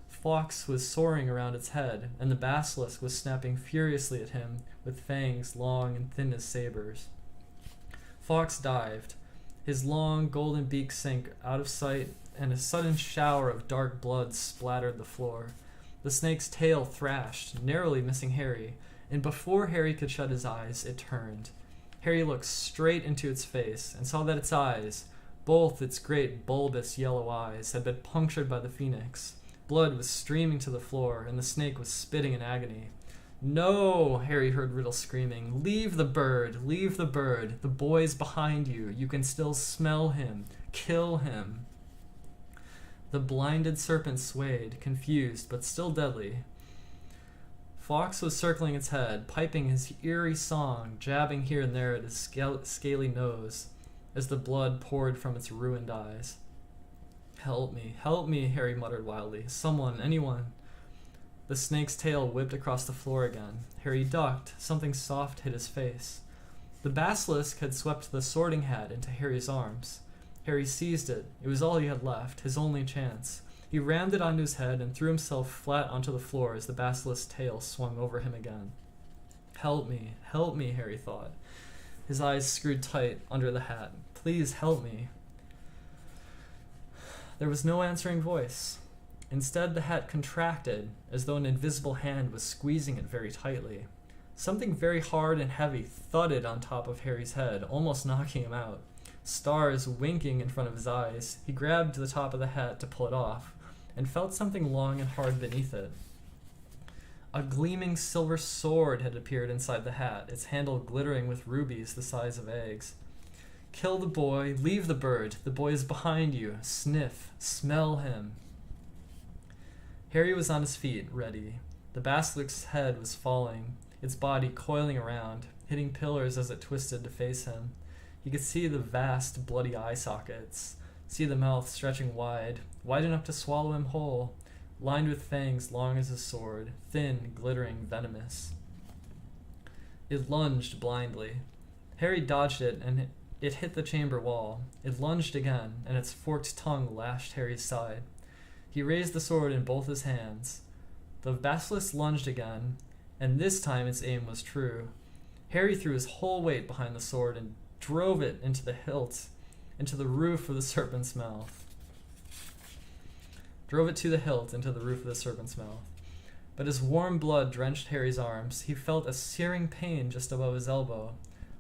Fawkes was soaring around its head, and the basilisk was snapping furiously at him with fangs long and thin as sabers. Fawkes dived. His long, golden beak sank out of sight, and a sudden shower of dark blood splattered the floor. The snake's tail thrashed, narrowly missing Harry, and before Harry could shut his eyes, it turned. Harry looked straight into its face and saw that its eyes, both its great bulbous yellow eyes, had been punctured by the phoenix. Blood was streaming to the floor, and the snake was spitting in agony. "No!" Harry heard Riddle screaming. "Leave the bird! Leave the bird! The boy's behind you! You can still smell him! Kill him!" The blinded serpent swayed, confused but still deadly. Fawkes was circling its head, piping his eerie song, jabbing here and there at his scaly nose as the blood poured from its ruined eyes. Help me, Harry muttered wildly. Someone, anyone. The snake's tail whipped across the floor again. Harry ducked. Something soft hit his face. The basilisk had swept the sorting hat into Harry's arms. Harry seized it. It was all he had left, his only chance. He rammed it onto his head and threw himself flat onto the floor as the basilisk's tail swung over him again. Help me, Harry thought. His eyes screwed tight under the hat. Please help me. There was no answering voice. Instead, the hat contracted, as though an invisible hand was squeezing it very tightly. Something very hard and heavy thudded on top of Harry's head, almost knocking him out. Stars winking in front of his eyes, he grabbed the top of the hat to pull it off, and felt something long and hard beneath it. A gleaming silver sword had appeared inside the hat, its handle glittering with rubies the size of eggs. Kill the boy, leave the bird, the boy is behind you, sniff, smell him. Harry was on his feet, ready. The basilisk's head was falling, its body coiling around, hitting pillars as it twisted to face him. He could see the vast, bloody eye sockets, see the mouth stretching wide enough to swallow him whole, lined with fangs long as his sword, thin, glittering, venomous. It lunged blindly. Harry dodged it, and it hit the chamber wall. It lunged again, and its forked tongue lashed Harry's side. He raised the sword in both his hands. The basilisk lunged again, and this time its aim was true. Harry threw his whole weight behind the sword and drove it into the hilt, into the roof of the serpent's mouth. But as warm blood drenched Harry's arms, he felt a searing pain just above his elbow.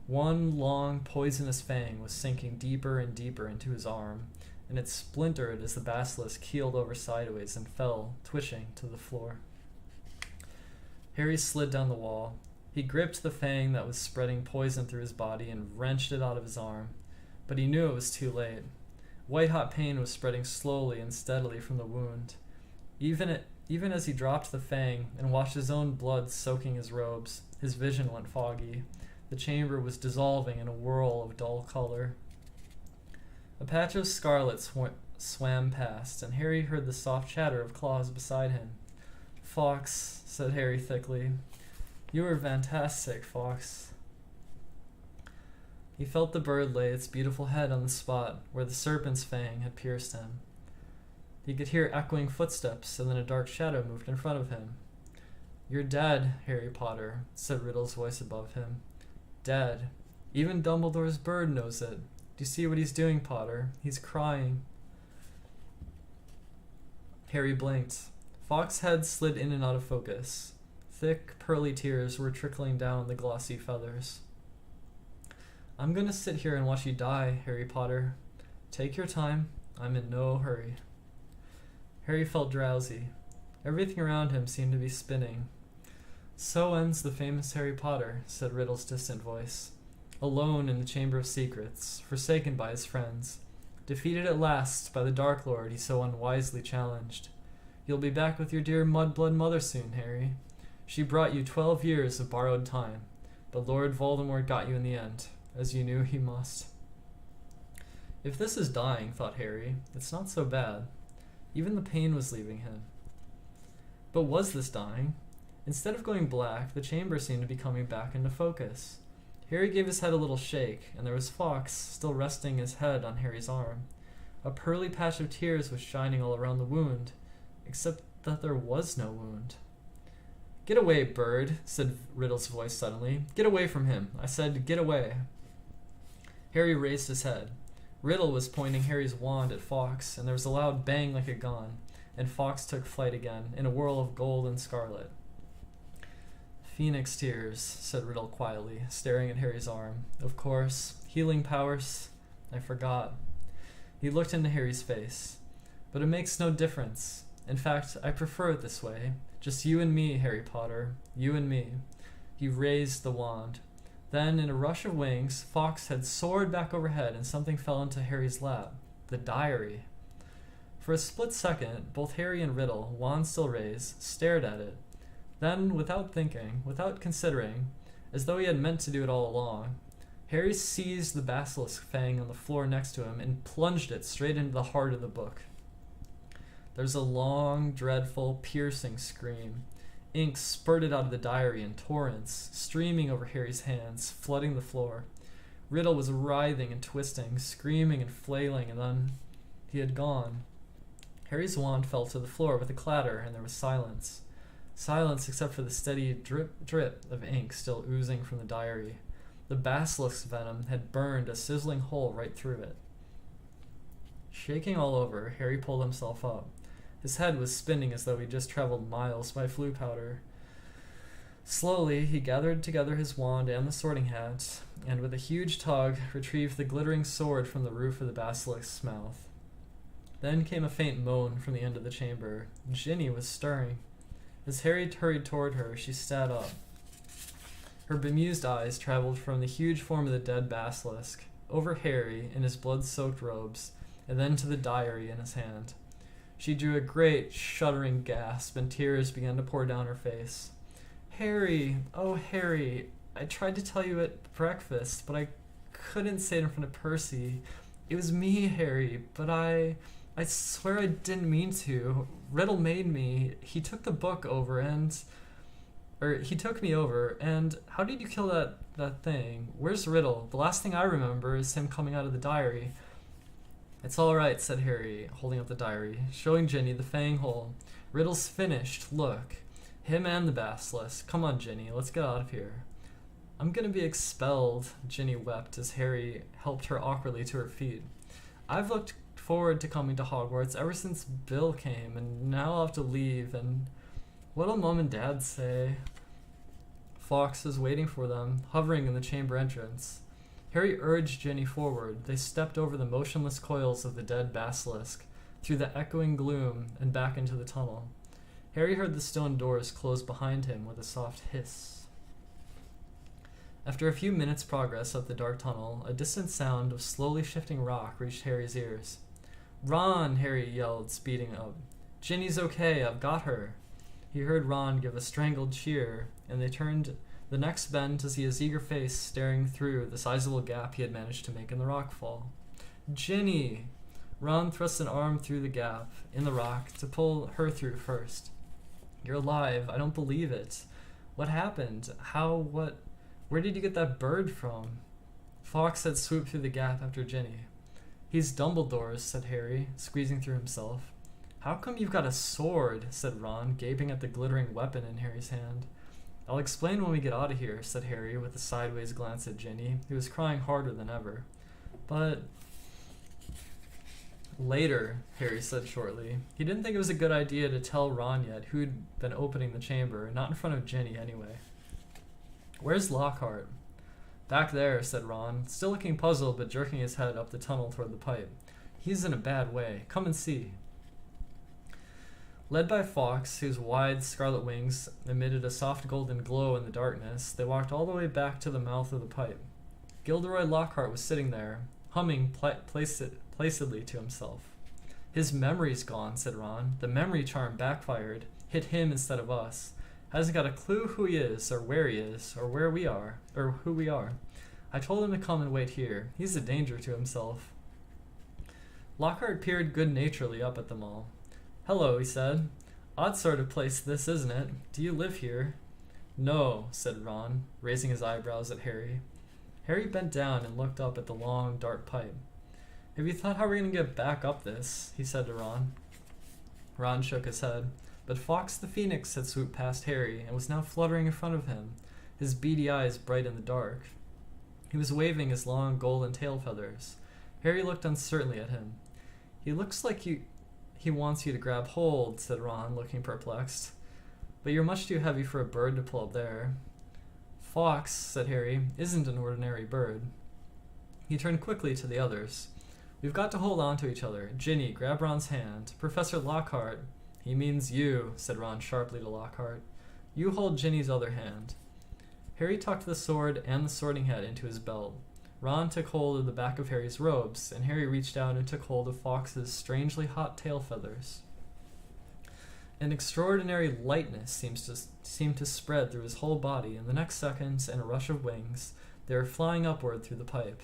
One long, poisonous fang was sinking deeper and deeper into his arm, and it splintered as the basilisk keeled over sideways and fell, twitching, to the floor. Harry slid down the wall. He gripped the fang that was spreading poison through his body and wrenched it out of his arm, but he knew it was too late. White-hot pain was spreading slowly and steadily from the wound. Even as he dropped the fang and watched his own blood soaking his robes, his vision went foggy. The chamber was dissolving in a whirl of dull color. A patch of scarlet swam past, and Harry heard the soft chatter of claws beside him. "Fawkes," said Harry thickly. "You were fantastic, Fawkes." He felt the bird lay its beautiful head on the spot where the serpent's fang had pierced him. He could hear echoing footsteps, and then a dark shadow moved in front of him. "You're dead, Harry Potter," said Riddle's voice above him. "Dead. Even Dumbledore's bird knows it. Do you see what he's doing, Potter? He's crying." Harry blinked. Fawkes' head slid in and out of focus. Thick, pearly tears were trickling down the glossy feathers. "I'm going to sit here and watch you die, Harry Potter. Take your time. I'm in no hurry." Harry felt drowsy. Everything around him seemed to be spinning. "So ends the famous Harry Potter," said Riddle's distant voice. "Alone in the Chamber of Secrets, forsaken by his friends, defeated at last by the Dark Lord he so unwisely challenged. You'll be back with your dear mudblood mother soon, Harry. She brought you 12 years of borrowed time, but Lord Voldemort got you in the end, as you knew he must." If this is dying, thought Harry, it's not so bad. Even the pain was leaving him. But was this dying? Instead of going black, the chamber seemed to be coming back into focus. Harry gave his head a little shake, and there was Fawkes still resting his head on Harry's arm. A pearly patch of tears was shining all around the wound, except that there was no wound. "Get away, bird," said Riddle's voice suddenly. "Get away from him. I said, get away." Harry raised his head. Riddle was pointing Harry's wand at Fawkes, and there was a loud bang like a gun, and Fawkes took flight again, in a whirl of gold and scarlet. "Phoenix tears," said Riddle quietly, staring at Harry's arm. "Of course. Healing powers. I forgot." He looked into Harry's face. "But it makes no difference. In fact, I prefer it this way. Just you and me, Harry Potter. You and me." He raised the wand. Then, in a rush of wings, Fawkes had soared back overhead and something fell into Harry's lap. The diary. For a split second, both Harry and Riddle, wand still raised, stared at it. Then, without thinking, without considering, as though he had meant to do it all along, Harry seized the basilisk fang on the floor next to him and plunged it straight into the heart of the book. There's a long, dreadful, piercing scream. Ink spurted out of the diary in torrents, streaming over Harry's hands, flooding the floor. Riddle was writhing and twisting, screaming and flailing, and then he had gone. Harry's wand fell to the floor with a clatter, and there was silence. Silence except for the steady drip, drip of ink still oozing from the diary. The basilisk's venom had burned a sizzling hole right through it. Shaking all over, Harry pulled himself up. His head was spinning as though he'd just traveled miles by flue powder. Slowly, he gathered together his wand and the sorting hat, and with a huge tug, retrieved the glittering sword from the roof of the basilisk's mouth. Then came a faint moan from the end of the chamber. Ginny was stirring. As Harry hurried toward her, she sat up. Her bemused eyes traveled from the huge form of the dead basilisk, over Harry in his blood-soaked robes, and then to the diary in his hand. She drew a great, shuddering gasp, and tears began to pour down her face. Harry, oh Harry, I tried to tell you at breakfast, but I couldn't say it in front of Percy. It was me, Harry, but I swear I didn't mean to. Riddle made me. He took the book over he took me over, and how did you kill that thing? Where's Riddle? The last thing I remember is him coming out of the diary. It's all right, said Harry, holding up the diary, showing Ginny the fang hole. Riddle's finished, look. Him and the basilisk. Come on, Ginny, let's get out of here. I'm gonna be expelled, Ginny wept as Harry helped her awkwardly to her feet. I've looked forward to coming to Hogwarts ever since Bill came, and now I'll have to leave, and what'll Mom and Dad say? Fawkes was waiting for them, hovering in the chamber entrance. Harry urged Ginny forward. They stepped over the motionless coils of the dead basilisk, through the echoing gloom, and back into the tunnel. Harry heard the stone doors close behind him with a soft hiss. After a few minutes' progress up the dark tunnel, a distant sound of slowly shifting rock reached Harry's ears. Ron, Harry yelled, speeding up. Ginny's okay, I've got her. He heard Ron give a strangled cheer, and they turned the next bend to see his eager face staring through the sizable gap he had managed to make in the rock fall. Ginny! Ron thrust an arm through the gap in the rock to pull her through first. You're alive. I don't believe it. What happened? Where did you get that bird from? Fawkes had swooped through the gap after Ginny. He's Dumbledore's, said Harry, squeezing through himself. How come you've got a sword? Said Ron, gaping at the glittering weapon in Harry's hand. I'll explain when we get out of here, said Harry, with a sideways glance at Ginny, who was crying harder than ever. But later, Harry said shortly. He didn't think it was a good idea to tell Ron yet who'd been opening the chamber, not in front of Ginny anyway. Where's Lockhart? Back there, said Ron, still looking puzzled but jerking his head up the tunnel toward the pipe. He's in a bad way. Come and see. Led by Fawkes, whose wide scarlet wings emitted a soft golden glow in the darkness, they walked all the way back to the mouth of the pipe. Gilderoy Lockhart was sitting there, humming placidly to himself. His memory's gone, said Ron. The memory charm backfired, hit him instead of us. Hasn't got a clue who he is, or where he is, or where we are, or who we are. I told him to come and wait here. He's a danger to himself. Lockhart peered good-naturedly up at them all. Hello, he said. Odd sort of place this, isn't it? Do you live here? No, said Ron, raising his eyebrows at Harry. Harry bent down and looked up at the long, dark pipe. Have you thought how we're going to get back up this? He said to Ron. Ron shook his head, but Fawkes the Phoenix had swooped past Harry and was now fluttering in front of him, his beady eyes bright in the dark. He was waving his long golden tail feathers. Harry looked uncertainly at him. He looks like he wants you to grab hold, said Ron, looking perplexed. But you're much too heavy for a bird to pull up there. Fawkes, said Harry, isn't an ordinary bird. He turned quickly to the others. We've got to hold on to each other. Ginny, grab Ron's hand. Professor Lockhart. He means you, said Ron sharply to Lockhart. You hold Ginny's other hand. Harry tucked the sword and the sorting hat into his belt. Ron took hold of the back of Harry's robes, and Harry reached out and took hold of Fawkes's strangely hot tail feathers. An extraordinary lightness seemed to spread through his whole body, and the next second, in a rush of wings, they were flying upward through the pipe.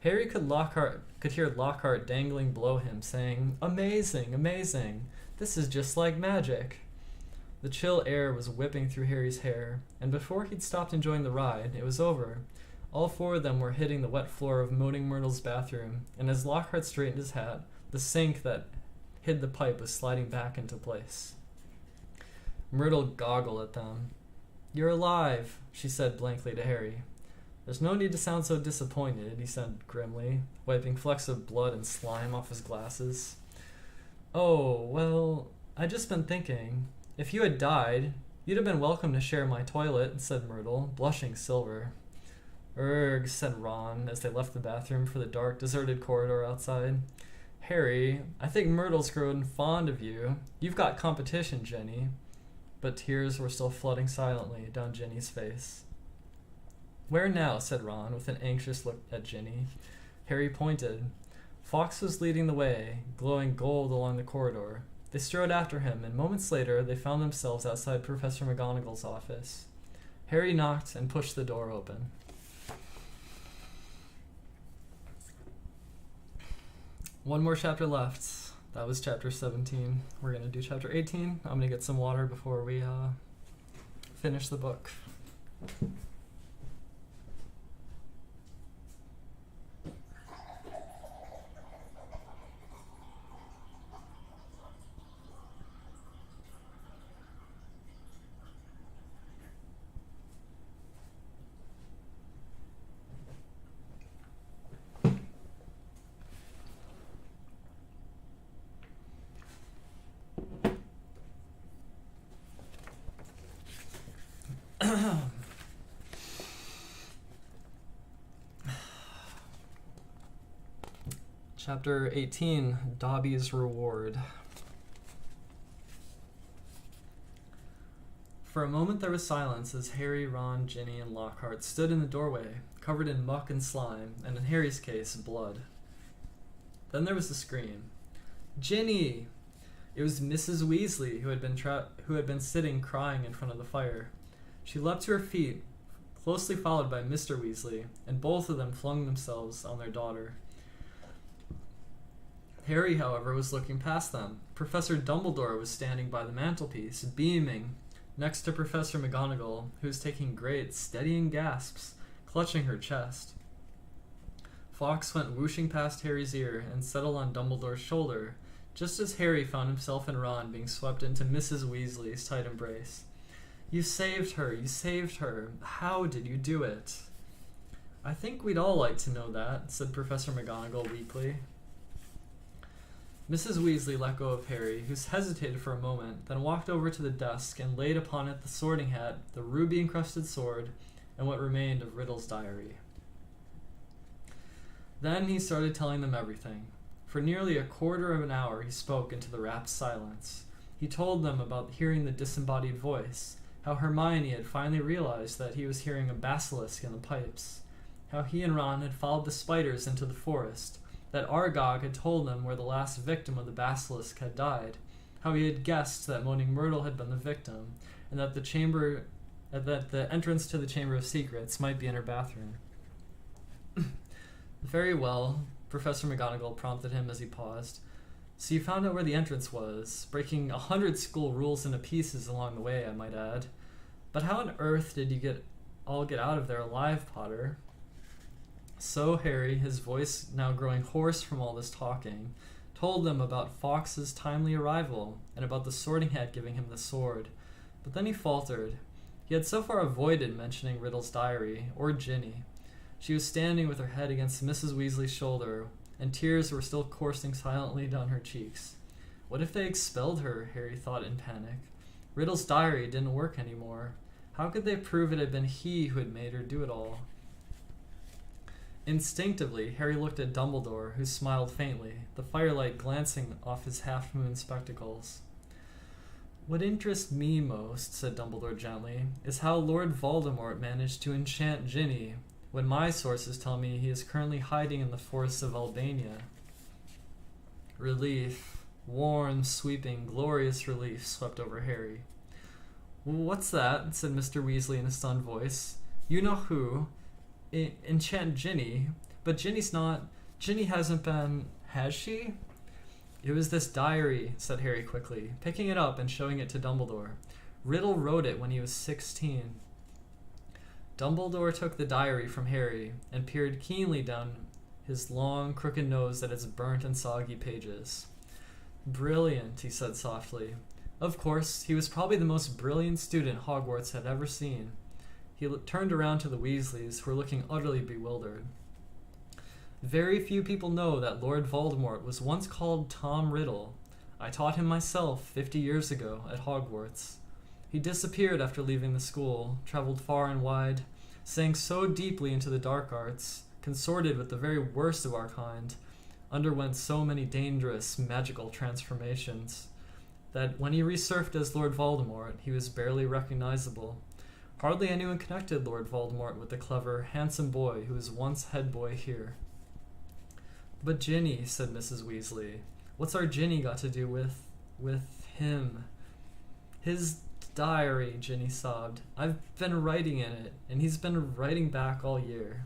Harry could hear Lockhart dangling below him, saying, "Amazing, amazing! This is just like magic!" The chill air was whipping through Harry's hair, and before he'd stopped enjoying the ride, it was over. All four of them were hitting the wet floor of Moaning Myrtle's bathroom, and as Lockhart straightened his hat, the sink that hid the pipe was sliding back into place. Myrtle goggled at them. "You're alive," she said blankly to Harry. "There's no need to sound so disappointed," he said grimly, wiping flecks of blood and slime off his glasses. "Oh, well, I'd just been thinking. If you had died, you'd have been welcome to share my toilet," said Myrtle, blushing silver. "Erg," said Ron as they left the bathroom for the dark, deserted corridor outside. "Harry, I think Myrtle's grown fond of you. You've got competition, Jenny." But tears were still flooding silently down Jenny's face. "Where now?" said Ron, with an anxious look at Ginny. Harry pointed. Fawkes was leading the way, glowing gold along the corridor. They strode after him, and moments later they found themselves outside Professor McGonagall's office. Harry knocked and pushed the door open. One more chapter left. That was chapter 17. We're going to do chapter 18. I'm going to get some water before we finish the book. Chapter 18, Dobby's Reward. For a moment there was silence as Harry, Ron, Ginny, and Lockhart stood in the doorway, covered in muck and slime, and in Harry's case, blood. Then there was a scream. "Ginny!" It was Mrs. Weasley, who had been sitting crying in front of the fire. She leapt to her feet, closely followed by Mr. Weasley, and both of them flung themselves on their daughter. Harry, however, was looking past them. Professor Dumbledore was standing by the mantelpiece, beaming, next to Professor McGonagall, who was taking great, steadying gasps, clutching her chest. Fawkes went whooshing past Harry's ear and settled on Dumbledore's shoulder, just as Harry found himself and Ron being swept into Mrs. Weasley's tight embrace. "You saved her! You saved her! How did you do it?" "I think we'd all like to know that," said Professor McGonagall weakly. Mrs. Weasley let go of Harry, who hesitated for a moment, then walked over to the desk and laid upon it the sorting hat, the ruby-encrusted sword, and what remained of Riddle's diary. Then he started telling them everything. For nearly a quarter of an hour he spoke into the rapt silence. He told them about hearing the disembodied voice, how Hermione had finally realized that he was hearing a basilisk in the pipes, how he and Ron had followed the spiders into the forest, that Aragog had told them where the last victim of the basilisk had died, how he had guessed that Moaning Myrtle had been the victim, and that the entrance to the Chamber of Secrets might be in her bathroom. "Very well," Professor McGonagall prompted him as he paused. "So you found out where the entrance was, breaking 100 school rules into pieces along the way, I might add. But how on earth did you all get out of there alive, Potter?" So Harry, his voice now growing hoarse from all this talking, told them about Fawkes's timely arrival and about the sorting hat giving him the sword. But then he faltered. He had so far avoided mentioning Riddle's diary, or Ginny. She was standing with her head against Mrs. Weasley's shoulder, and tears were still coursing silently down her cheeks. What if they expelled her, Harry thought in panic. Riddle's diary didn't work anymore. How could they prove it had been he who had made her do it all? Instinctively, Harry looked at Dumbledore, who smiled faintly, the firelight glancing off his half-moon spectacles. "What interests me most," said Dumbledore gently, "is how Lord Voldemort managed to enchant Ginny. when my sources tell me he is currently hiding in the forests of Albania. Relief, warm, sweeping, glorious relief swept over Harry. "What's that?" said Mr. Weasley in a stunned voice. "You know who? Enchant Ginny. But Ginny's not... Ginny hasn't been... Has she?" "It was this diary," said Harry quickly, picking it up and showing it to Dumbledore. "Riddle wrote it when he was 16. Dumbledore took the diary from Harry and peered keenly down his long, crooked nose at its burnt and soggy pages. "Brilliant," he said softly. Of course, he was probably the most brilliant student Hogwarts had ever seen. He turned around to the Weasleys, who were looking utterly bewildered. "Very few people know that Lord Voldemort was once called Tom Riddle. I taught him myself 50 years ago at Hogwarts. He disappeared after leaving the school, traveled far and wide, sank so deeply into the dark arts, consorted with the very worst of our kind, underwent so many dangerous magical transformations, that when he resurfaced as Lord Voldemort, he was barely recognizable. Hardly anyone connected Lord Voldemort with the clever, handsome boy who was once head boy here." "But Ginny," said Mrs. Weasley. "What's our Ginny got to do with him?" "His diary," Ginny sobbed. "I've been writing in it, and he's been writing back all year."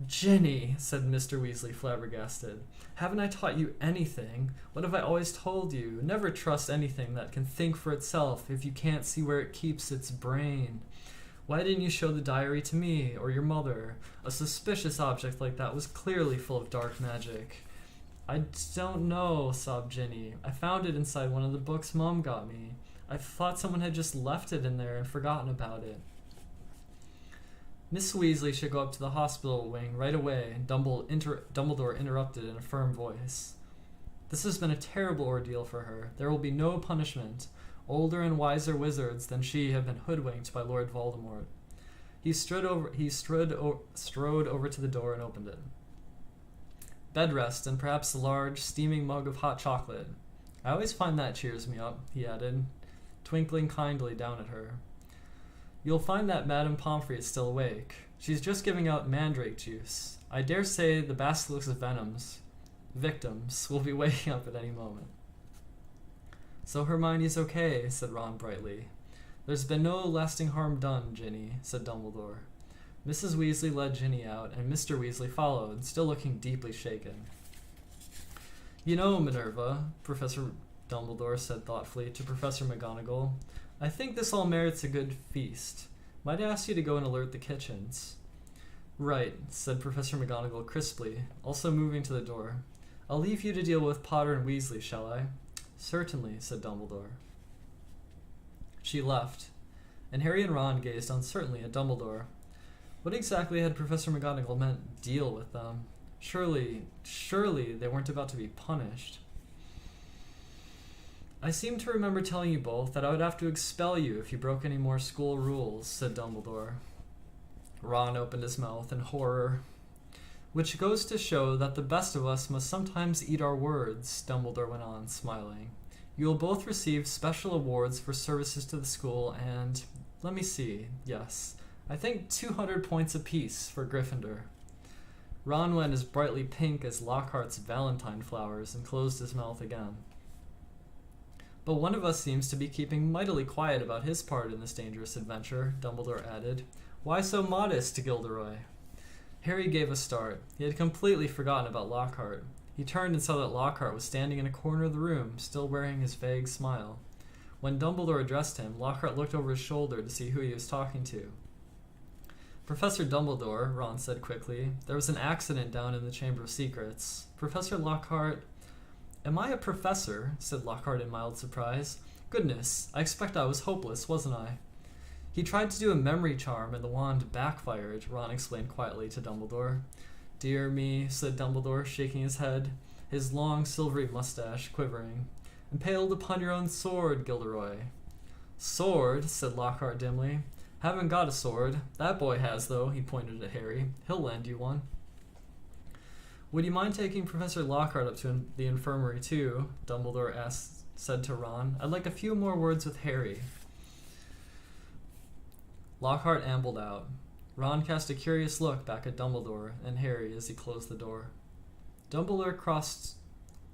"Ginny," said Mr. Weasley, flabbergasted. "Haven't I taught you anything? What have I always told you? Never trust anything that can think for itself if you can't see where it keeps its brain. Why didn't you show the diary to me or your mother? A suspicious object like that was clearly full of dark magic." "I don't know," sobbed Ginny. "I found it inside one of the books Mom got me. I thought someone had just left it in there and forgotten about it." "Miss Weasley should go up to the hospital wing right away," Dumbledore interrupted in a firm voice. "This has been a terrible ordeal for her. There will be no punishment. Older and wiser wizards than she have been hoodwinked by Lord Voldemort." He strode over to the door and opened it. "Bed rest and perhaps a large, steaming mug of hot chocolate. I always find that cheers me up," he added, twinkling kindly down at her. "You'll find that Madame Pomfrey is still awake. She's just giving out mandrake juice. I dare say the basilisk's victims will be waking up at any moment." "So Hermione's okay," said Ron brightly. "There's been no lasting harm done, Ginny," said Dumbledore. Mrs. Weasley led Ginny out, and Mr. Weasley followed, still looking deeply shaken. "You know, Minerva," Professor Dumbledore said thoughtfully to Professor McGonagall, "I think this all merits a good feast. Might I ask you to go and alert the kitchens?" "Right," said Professor McGonagall crisply, also moving to the door. "I'll leave you to deal with Potter and Weasley, shall I?" "Certainly," said Dumbledore. She left, and Harry and Ron gazed uncertainly at Dumbledore. What exactly had Professor McGonagall meant, deal with them? Surely they weren't about to be punished. "I seem to remember telling you both that I would have to expel you if you broke any more school rules," said Dumbledore. Ron opened his mouth in horror. "Which goes to show that the best of us must sometimes eat our words," Dumbledore went on, smiling. "You will both receive special awards for services to the school and, let me see, yes, I think 200 points apiece for Gryffindor." Ron went as brightly pink as Lockhart's Valentine flowers and closed his mouth again. "But one of us seems to be keeping mightily quiet about his part in this dangerous adventure," Dumbledore added. "Why so modest, Gilderoy?" Harry gave a start. He had completely forgotten about Lockhart. He turned and saw that Lockhart was standing in a corner of the room, still wearing his vague smile. When Dumbledore addressed him, Lockhart looked over his shoulder to see who he was talking to. "Professor Dumbledore," Ron said quickly, "there was an accident down in the Chamber of Secrets. Professor Lockhart—" "Am I a professor?" said Lockhart in mild surprise. "Goodness, I expect I was hopeless, wasn't I?" "He tried to do a memory charm and the wand backfired," Ron explained quietly to Dumbledore. "Dear me," said Dumbledore, shaking his head, his long silvery mustache quivering. "Impaled upon your own sword, Gilderoy." "Sword?" said Lockhart dimly. "Haven't got a sword. That boy has, though," he pointed at Harry. "He'll lend you one." "Would you mind taking Professor Lockhart up to the infirmary, too?" Dumbledore said to Ron. "I'd like a few more words with Harry." Lockhart ambled out. Ron cast a curious look back at Dumbledore and Harry as he closed the door. Dumbledore crossed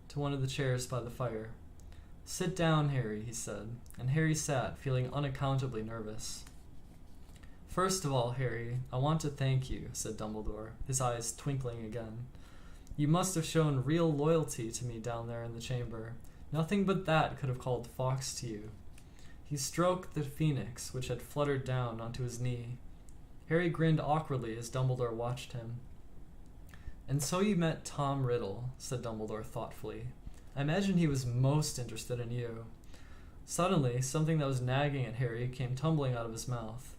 to one of the chairs by the fire. "Sit down, Harry," he said, and Harry sat, feeling unaccountably nervous. "First of all, Harry, I want to thank you," said Dumbledore, his eyes twinkling again. "You must have shown real loyalty to me down there in the chamber. Nothing but that could have called Fawkes to you." He stroked the phoenix, which had fluttered down onto his knee. Harry grinned awkwardly as Dumbledore watched him. "And so you met Tom Riddle," said Dumbledore thoughtfully. "I imagine he was most interested in you." Suddenly, something that was nagging at Harry came tumbling out of his mouth.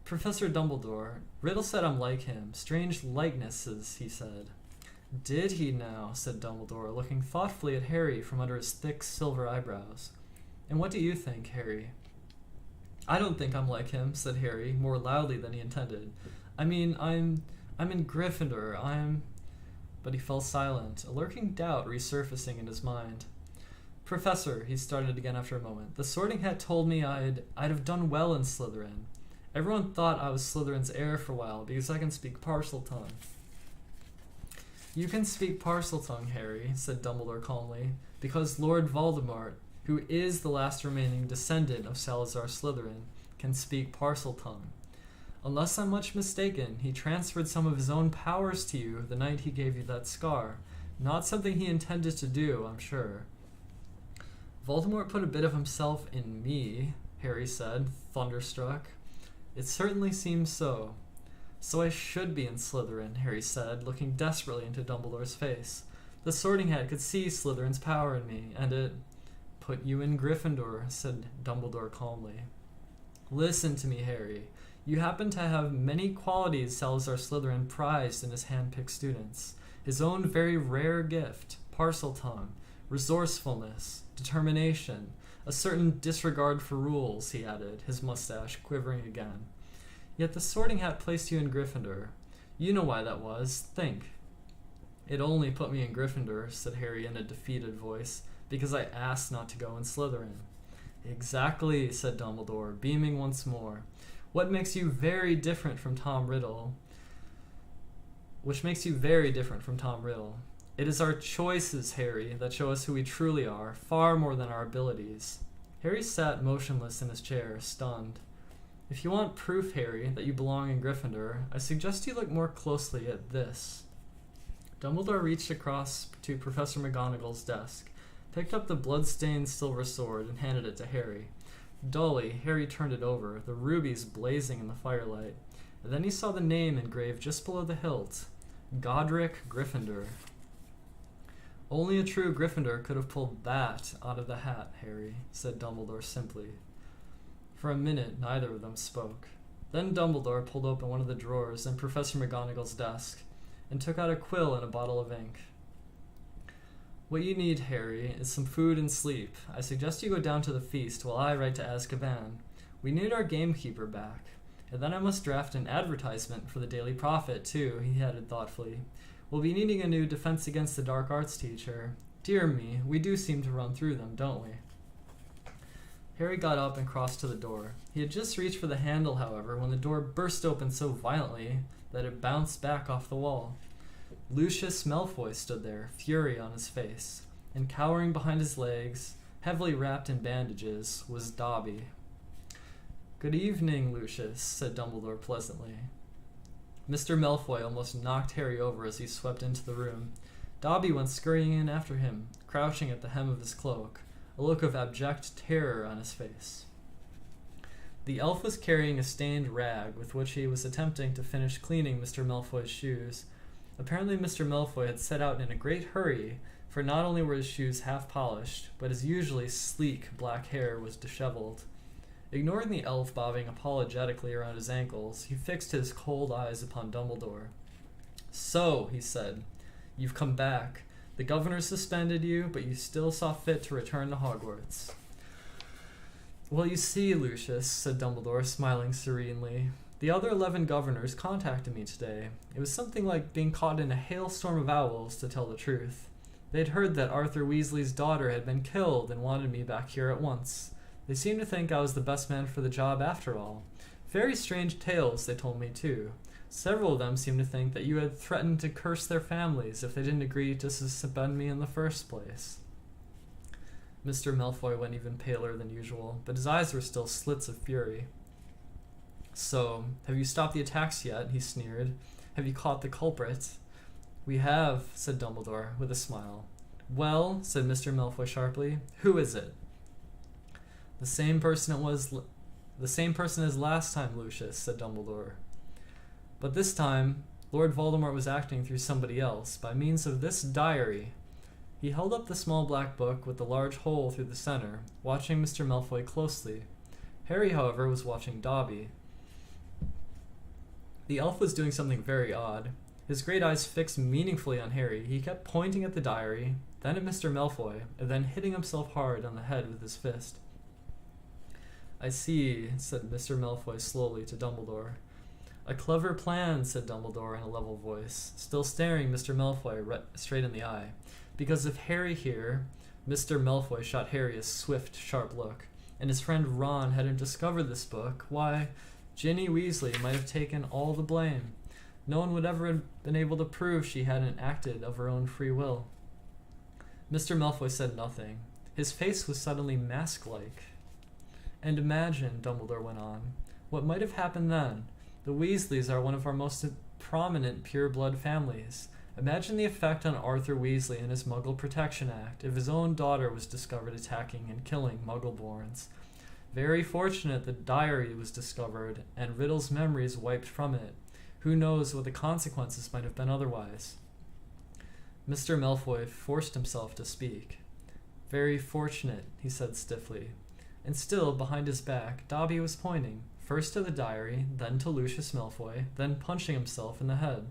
"Professor Dumbledore, Riddle said I'm like him. Strange likenesses," he said. "Did he now?" said Dumbledore, looking thoughtfully at Harry from under his thick silver eyebrows. "And what do you think, Harry?" "I don't think I'm like him," said Harry, more loudly than he intended. "I mean, I'm in Gryffindor, But he fell silent, a lurking doubt resurfacing in his mind. "Professor," he started again after a moment, "the Sorting Hat told me I'd have done well in Slytherin. Everyone thought I was Slytherin's heir for a while because I can speak Parseltongue." "You can speak Parseltongue, Harry," said Dumbledore calmly, "because Lord Voldemort, who is the last remaining descendant of Salazar Slytherin, can speak Parseltongue. Unless I'm much mistaken, he transferred some of his own powers to you the night he gave you that scar. Not something he intended to do, I'm sure." "Voldemort put a bit of himself in me," Harry said, thunderstruck. "It certainly seems so." "So I should be in Slytherin," Harry said, looking desperately into Dumbledore's face. "The Sorting Hat could see Slytherin's power in me, and it—" "Put you in Gryffindor," said Dumbledore calmly. "Listen to me, Harry. You happen to have many qualities Salazar Slytherin prized in his hand-picked students. His own very rare gift, Parseltongue, resourcefulness, determination, a certain disregard for rules," he added, his mustache quivering again. "Yet the Sorting Hat placed you in Gryffindor. You know why that was. Think." "It only put me in Gryffindor," said Harry in a defeated voice, "because I asked not to go in Slytherin." "Exactly," said Dumbledore, beaming once more. "What makes you very different from Tom Riddle? Which makes you very different from Tom Riddle. It is our choices, Harry, that show us who we truly are, far more than our abilities." Harry sat motionless in his chair, stunned. "If you want proof, Harry, that you belong in Gryffindor, I suggest you look more closely at this." Dumbledore reached across to Professor McGonagall's desk, picked up the blood-stained silver sword, and handed it to Harry. Dully, Harry turned it over, the rubies blazing in the firelight, and then he saw the name engraved just below the hilt, Godric Gryffindor. "Only a true Gryffindor could have pulled that out of the hat, Harry," said Dumbledore simply. For a minute, neither of them spoke. Then Dumbledore pulled open one of the drawers in Professor McGonagall's desk and took out a quill and a bottle of ink. "What you need, Harry, is some food and sleep. I suggest you go down to the feast while I write to Azkaban. We need our gamekeeper back. And then I must draft an advertisement for the Daily Prophet, too," he added thoughtfully. "We'll be needing a new Defense Against the Dark Arts teacher. Dear me, we do seem to run through them, don't we?" Harry got up and crossed to the door. He had just reached for the handle, however, when the door burst open so violently that it bounced back off the wall. Lucius Malfoy stood there, fury on his face, and cowering behind his legs, heavily wrapped in bandages, was Dobby. "Good evening, Lucius," said Dumbledore pleasantly. Mr. Malfoy almost knocked Harry over as he swept into the room. Dobby went scurrying in after him, crouching at the hem of his cloak, a look of abject terror on his face. The elf was carrying a stained rag with which he was attempting to finish cleaning Mr. Malfoy's shoes. Apparently Mr. Malfoy had set out in a great hurry, for not only were his shoes half polished, but his usually sleek black hair was disheveled. Ignoring the elf bobbing apologetically around his ankles, he fixed his cold eyes upon Dumbledore. "So," he said, "you've come back. The governor suspended you, but you still saw fit to return to Hogwarts." "Well, you see, Lucius," said Dumbledore, smiling serenely, "the other 11 governors contacted me today. It was something like being caught in a hailstorm of owls, to tell the truth. They'd heard that Arthur Weasley's daughter had been killed and wanted me back here at once. They seemed to think I was the best man for the job after all. Very strange tales, they told me, too. Several of them seemed to think that you had threatened to curse their families if they didn't agree to suspend me in the first place. Mr. Malfoy went even paler than usual, but his eyes were still slits of fury. So, have you stopped the attacks yet? He sneered. Have you caught the culprit? We have, said Dumbledore, with a smile. Well, said Mr. Malfoy sharply, who is it? The same person as last time, Lucius, said Dumbledore. But this time, Lord Voldemort was acting through somebody else, by means of this diary. He held up the small black book with the large hole through the center, watching Mr. Malfoy closely. Harry, however, was watching Dobby. The elf was doing something very odd. His great eyes fixed meaningfully on Harry, he kept pointing at the diary, then at Mr. Malfoy, and then hitting himself hard on the head with his fist. I see, said Mr. Malfoy slowly to Dumbledore. A clever plan, said Dumbledore in a level voice, still staring Mr. Malfoy straight in the eye. Because if Harry here, Mr. Malfoy shot Harry a swift, sharp look, and his friend Ron hadn't discovered this book, why, Ginny Weasley might have taken all the blame. No one would ever have been able to prove she hadn't acted of her own free will. Mr. Malfoy said nothing. His face was suddenly mask-like. And imagine, Dumbledore went on, what might have happened then. The Weasleys are one of our most prominent pure-blood families. Imagine the effect on Arthur Weasley and his Muggle Protection Act if his own daughter was discovered attacking and killing Muggle-borns. Very fortunate the diary was discovered and Riddle's memories wiped from it. Who knows what the consequences might have been otherwise? Mr. Malfoy forced himself to speak. Very fortunate, he said stiffly. And still, behind his back, Dobby was pointing, first to the diary, then to Lucius Malfoy, then punching himself in the head.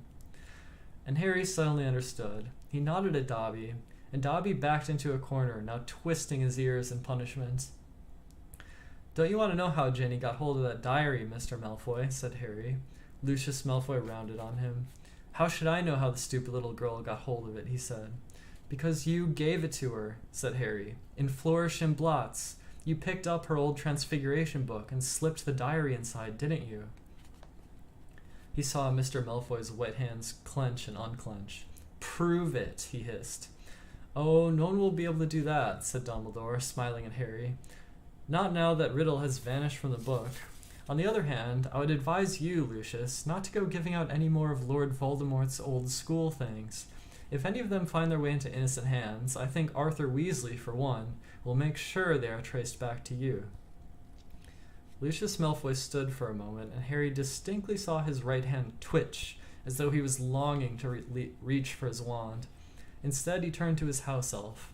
And Harry suddenly understood. He nodded at Dobby, and Dobby backed into a corner, now twisting his ears in punishment. Don't you want to know how Ginny got hold of that diary, Mr. Malfoy? Said Harry. Lucius Malfoy rounded on him. How should I know how the stupid little girl got hold of it, he said. Because you gave it to her, said Harry, in Flourish and Blots. You picked up her old Transfiguration book and slipped the diary inside, didn't you? He saw Mr. Malfoy's wet hands clench and unclench. Prove it, he hissed. Oh, no one will be able to do that, said Dumbledore, smiling at Harry. Not now that Riddle has vanished from the book. On the other hand, I would advise you, Lucius, not to go giving out any more of Lord Voldemort's old school things. If any of them find their way into innocent hands, I think Arthur Weasley, for one, will make sure they are traced back to you. Lucius Malfoy stood for a moment, and Harry distinctly saw his right hand twitch, as though he was longing to reach for his wand. Instead, he turned to his house elf.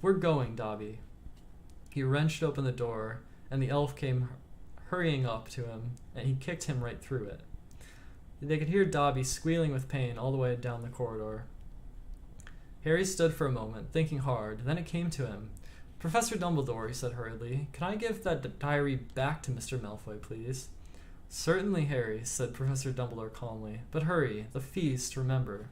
We're going, Dobby. He wrenched open the door, and the elf came hurrying up to him, and he kicked him right through it. They could hear Dobby squealing with pain all the way down the corridor. Harry stood for a moment, thinking hard. Then it came to him. Professor Dumbledore, he said hurriedly, can I give that diary back to Mr. Malfoy, please? Certainly, Harry, said Professor Dumbledore calmly. But hurry, the feast, remember.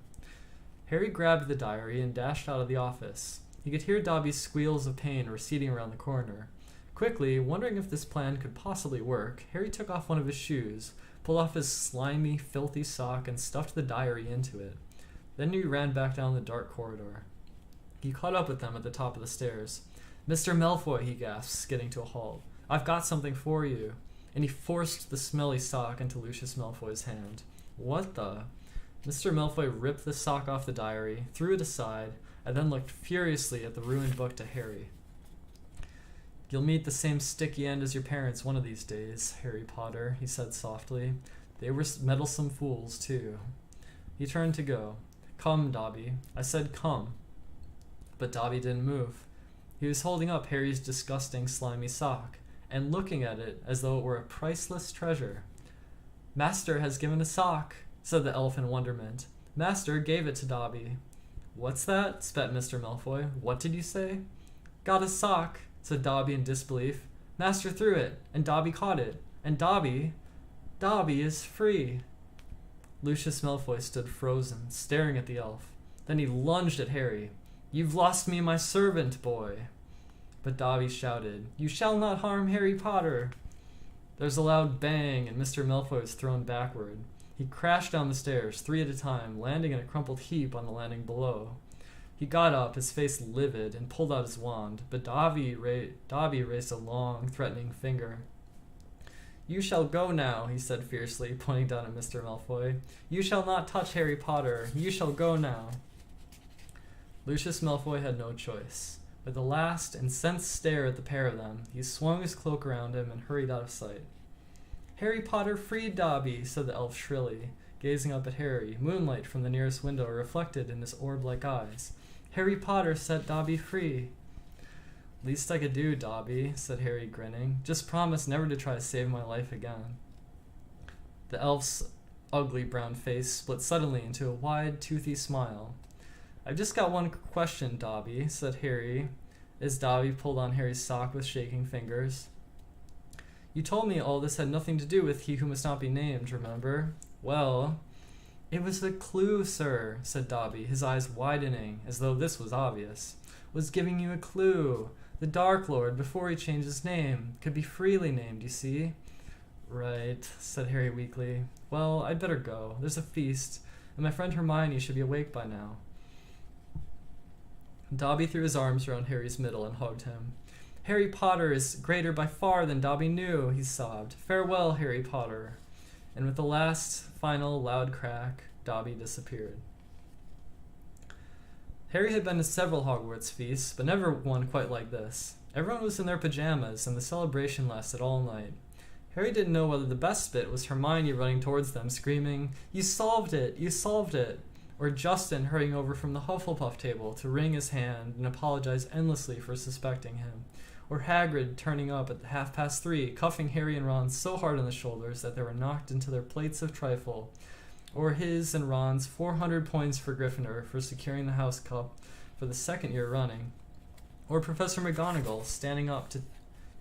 Harry grabbed the diary and dashed out of the office. He could hear Dobby's squeals of pain receding around the corner. Quickly, wondering if this plan could possibly work, Harry took off one of his shoes, pulled off his slimy, filthy sock, and stuffed the diary into it. Then he ran back down the dark corridor. He caught up with them at the top of the stairs. Mr. Malfoy, he gasped, skidding to a halt. I've got something for you. And he forced the smelly sock into Lucius Malfoy's hand. What the? Mr. Malfoy ripped the sock off the diary, threw it aside, and then looked furiously at the ruined book to Harry. You'll meet the same sticky end as your parents one of these days, Harry Potter, he said softly. They were meddlesome fools, too. He turned to go. Come, Dobby. I said come. But Dobby didn't move. He was holding up Harry's disgusting, slimy sock, and looking at it as though it were a priceless treasure. Master has given a sock, said the elf in wonderment. Master gave it to Dobby. What's that? Spat Mr. Malfoy. What did you say? Got a sock, said Dobby in disbelief. Master threw it, and Dobby caught it, and Dobby is free. Lucius Malfoy stood frozen, staring at the elf. Then he lunged at Harry. You've lost me my servant, boy. But Dobby shouted, You shall not harm Harry Potter. There's a loud bang, and Mr. Malfoy was thrown backward. He crashed down the stairs, 3 at a time, landing in a crumpled heap on the landing below. He got up, his face livid, and pulled out his wand, but Dobby raised a long, threatening finger. "You shall go now," he said fiercely, pointing down at Mr. Malfoy. "You shall not touch Harry Potter. You shall go now." Lucius Malfoy had no choice. With a last, incensed stare at the pair of them, he swung his cloak around him and hurried out of sight. "Harry Potter freed Dobby," said the elf shrilly, gazing up at Harry, moonlight from the nearest window reflected in his orb-like eyes. "Harry Potter set Dobby free." "Least I could do, Dobby," said Harry, grinning. "Just promise never to try to save my life again." The elf's ugly brown face split suddenly into a wide, toothy smile. "I've just got one question, Dobby," said Harry, as Dobby pulled on Harry's sock with shaking fingers. "You told me all this had nothing to do with He Who Must Not Be Named, remember? Well, it was a clue, sir," said Dobby, his eyes widening, as though this was obvious. "Was giving you a clue. The Dark Lord, before he changed his name, could be freely named, you see." "Right," said Harry weakly. "Well, I'd better go. There's a feast, and my friend Hermione should be awake by now." Dobby threw his arms around Harry's middle and hugged him. "Harry Potter is greater by far than Dobby knew," he sobbed. "Farewell, Harry Potter." And with the last, final, loud crack, Dobby disappeared. Harry had been to several Hogwarts feasts, but never one quite like this. Everyone was in their pajamas, and the celebration lasted all night. Harry didn't know whether the best bit was Hermione running towards them, screaming, "You solved it! You solved it!" or Justin hurrying over from the Hufflepuff table to wring his hand and apologize endlessly for suspecting him, or Hagrid turning up at 3:30, cuffing Harry and Ron so hard on the shoulders that they were knocked into their plates of trifle, or his and Ron's 400 points for Gryffindor for securing the House Cup for the 2nd year running, or Professor McGonagall standing up to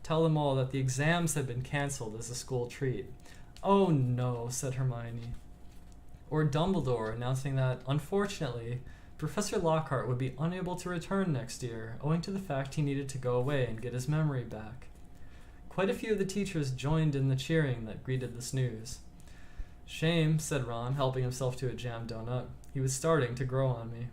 tell them all that the exams had been cancelled as a school treat. "Oh no," said Hermione. Or Dumbledore announcing that, unfortunately, Professor Lockhart would be unable to return next year, owing to the fact he needed to go away and get his memory back. Quite a few of the teachers joined in the cheering that greeted this news. "Shame," said Ron, helping himself to a jam donut. "He was starting to grow on me."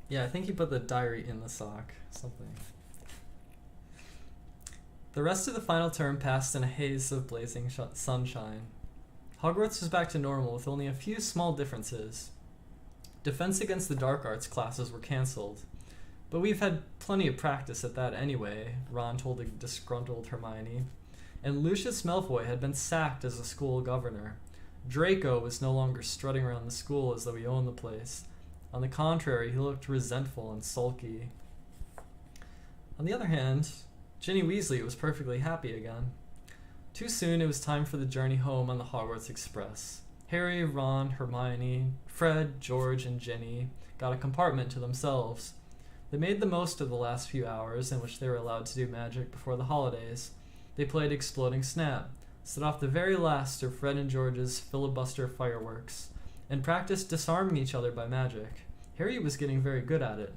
Yeah, I think he put the diary in the sock. Something. The rest of the final term passed in a haze of blazing sunshine. Hogwarts was back to normal with only a few small differences. Defense against the dark arts classes were cancelled. "But we've had plenty of practice at that anyway," Ron told a disgruntled Hermione. And Lucius Malfoy had been sacked as a school governor. Draco was no longer strutting around the school as though he owned the place. On the contrary, he looked resentful and sulky. On the other hand, Ginny Weasley was perfectly happy again. Too soon it was time for the journey home on the Hogwarts Express. Harry, Ron, Hermione, Fred, George, and Ginny got a compartment to themselves. They made the most of the last few hours in which they were allowed to do magic before the holidays. They played Exploding Snap, set off the very last of Fred and George's filibuster fireworks, and practiced disarming each other by magic. Harry was getting very good at it.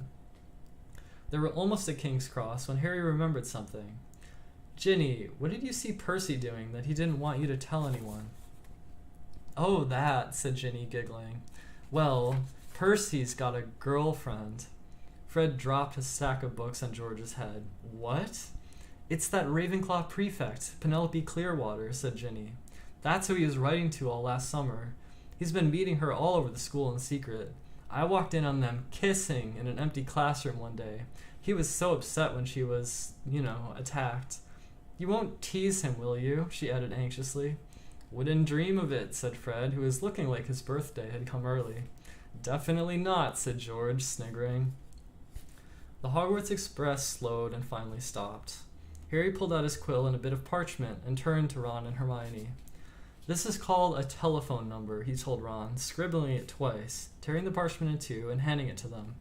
They were almost at King's Cross when Harry remembered something. "Ginny, what did you see Percy doing that he didn't want you to tell anyone?" "Oh, that," said Ginny, giggling. "Well, Percy's got a girlfriend." Fred dropped a stack of books on George's head. "What?" "It's that Ravenclaw prefect, Penelope Clearwater," said Ginny. "That's who he was writing to all last summer. He's been meeting her all over the school in secret. I walked in on them kissing in an empty classroom one day. He was so upset when she was, attacked." "You won't tease him, will you?" she added anxiously. "Wouldn't dream of it," said Fred, who was looking like his birthday had come early. "Definitely not," said George, sniggering. The Hogwarts Express slowed and finally stopped. Harry pulled out his quill and a bit of parchment and turned to Ron and Hermione. "This is called a telephone number," he told Ron, scribbling it twice, tearing the parchment in two, and handing it to them.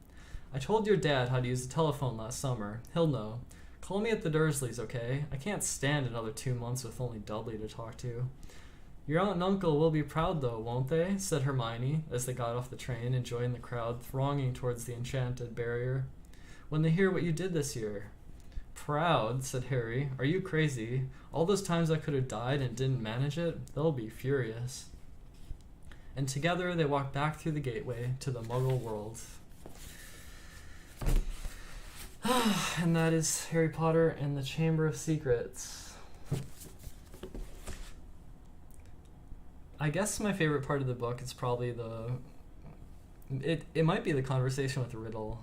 "I told your dad how to use the telephone last summer. He'll know. Call me at the Dursleys, okay? I can't stand another 2 months with only Dudley to talk to." Your aunt and uncle will be proud, though, won't they? Said Hermione as they got off the train and joined the crowd thronging towards the enchanted barrier. When they hear what you did this year. Proud, said Harry. Are you crazy? All those times I could have died and didn't manage it, they'll be furious. And together they walked back through the gateway to the Muggle world. And that is Harry Potter and the Chamber of Secrets. I guess my favorite part of the book is probably it might be the conversation with Riddle.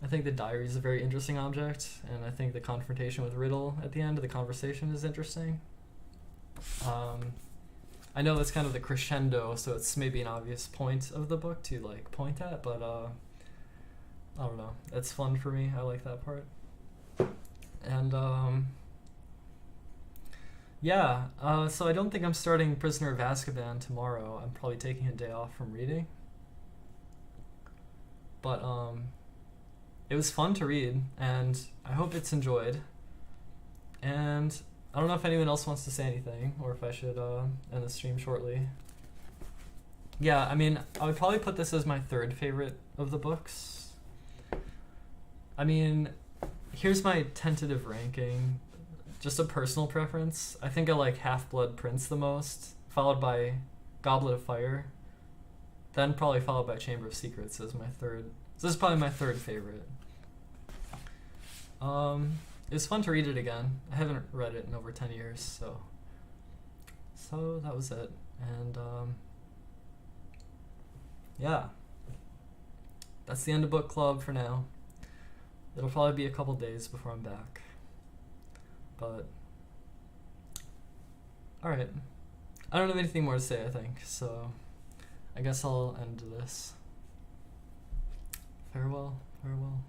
I think the diary is a very interesting object, and I think the confrontation with Riddle at the end of the conversation is interesting. I know that's kind of the crescendo, so it's maybe an obvious point of the book to like point at, but I don't know. It's fun for me. I like that part. And yeah, so I don't think I'm starting Prisoner of Azkaban tomorrow. I'm probably taking a day off from reading. But it was fun to read, and I hope it's enjoyed. And I don't know if anyone else wants to say anything, or if I should end the stream shortly. Yeah, I mean, I would probably put this as my third favorite of the books. I mean, here's my tentative ranking. Just a personal preference. I think I like Half-Blood Prince the most, followed by Goblet of Fire, then probably followed by Chamber of Secrets as my third. So this is probably my third favorite. It was fun to read it again. I haven't read it in over 10 years, so that was it. And yeah, that's the end of book club for now. It'll probably be a couple days before I'm back. But alright. I don't have anything more to say, I think, so I guess I'll end this. Farewell, farewell.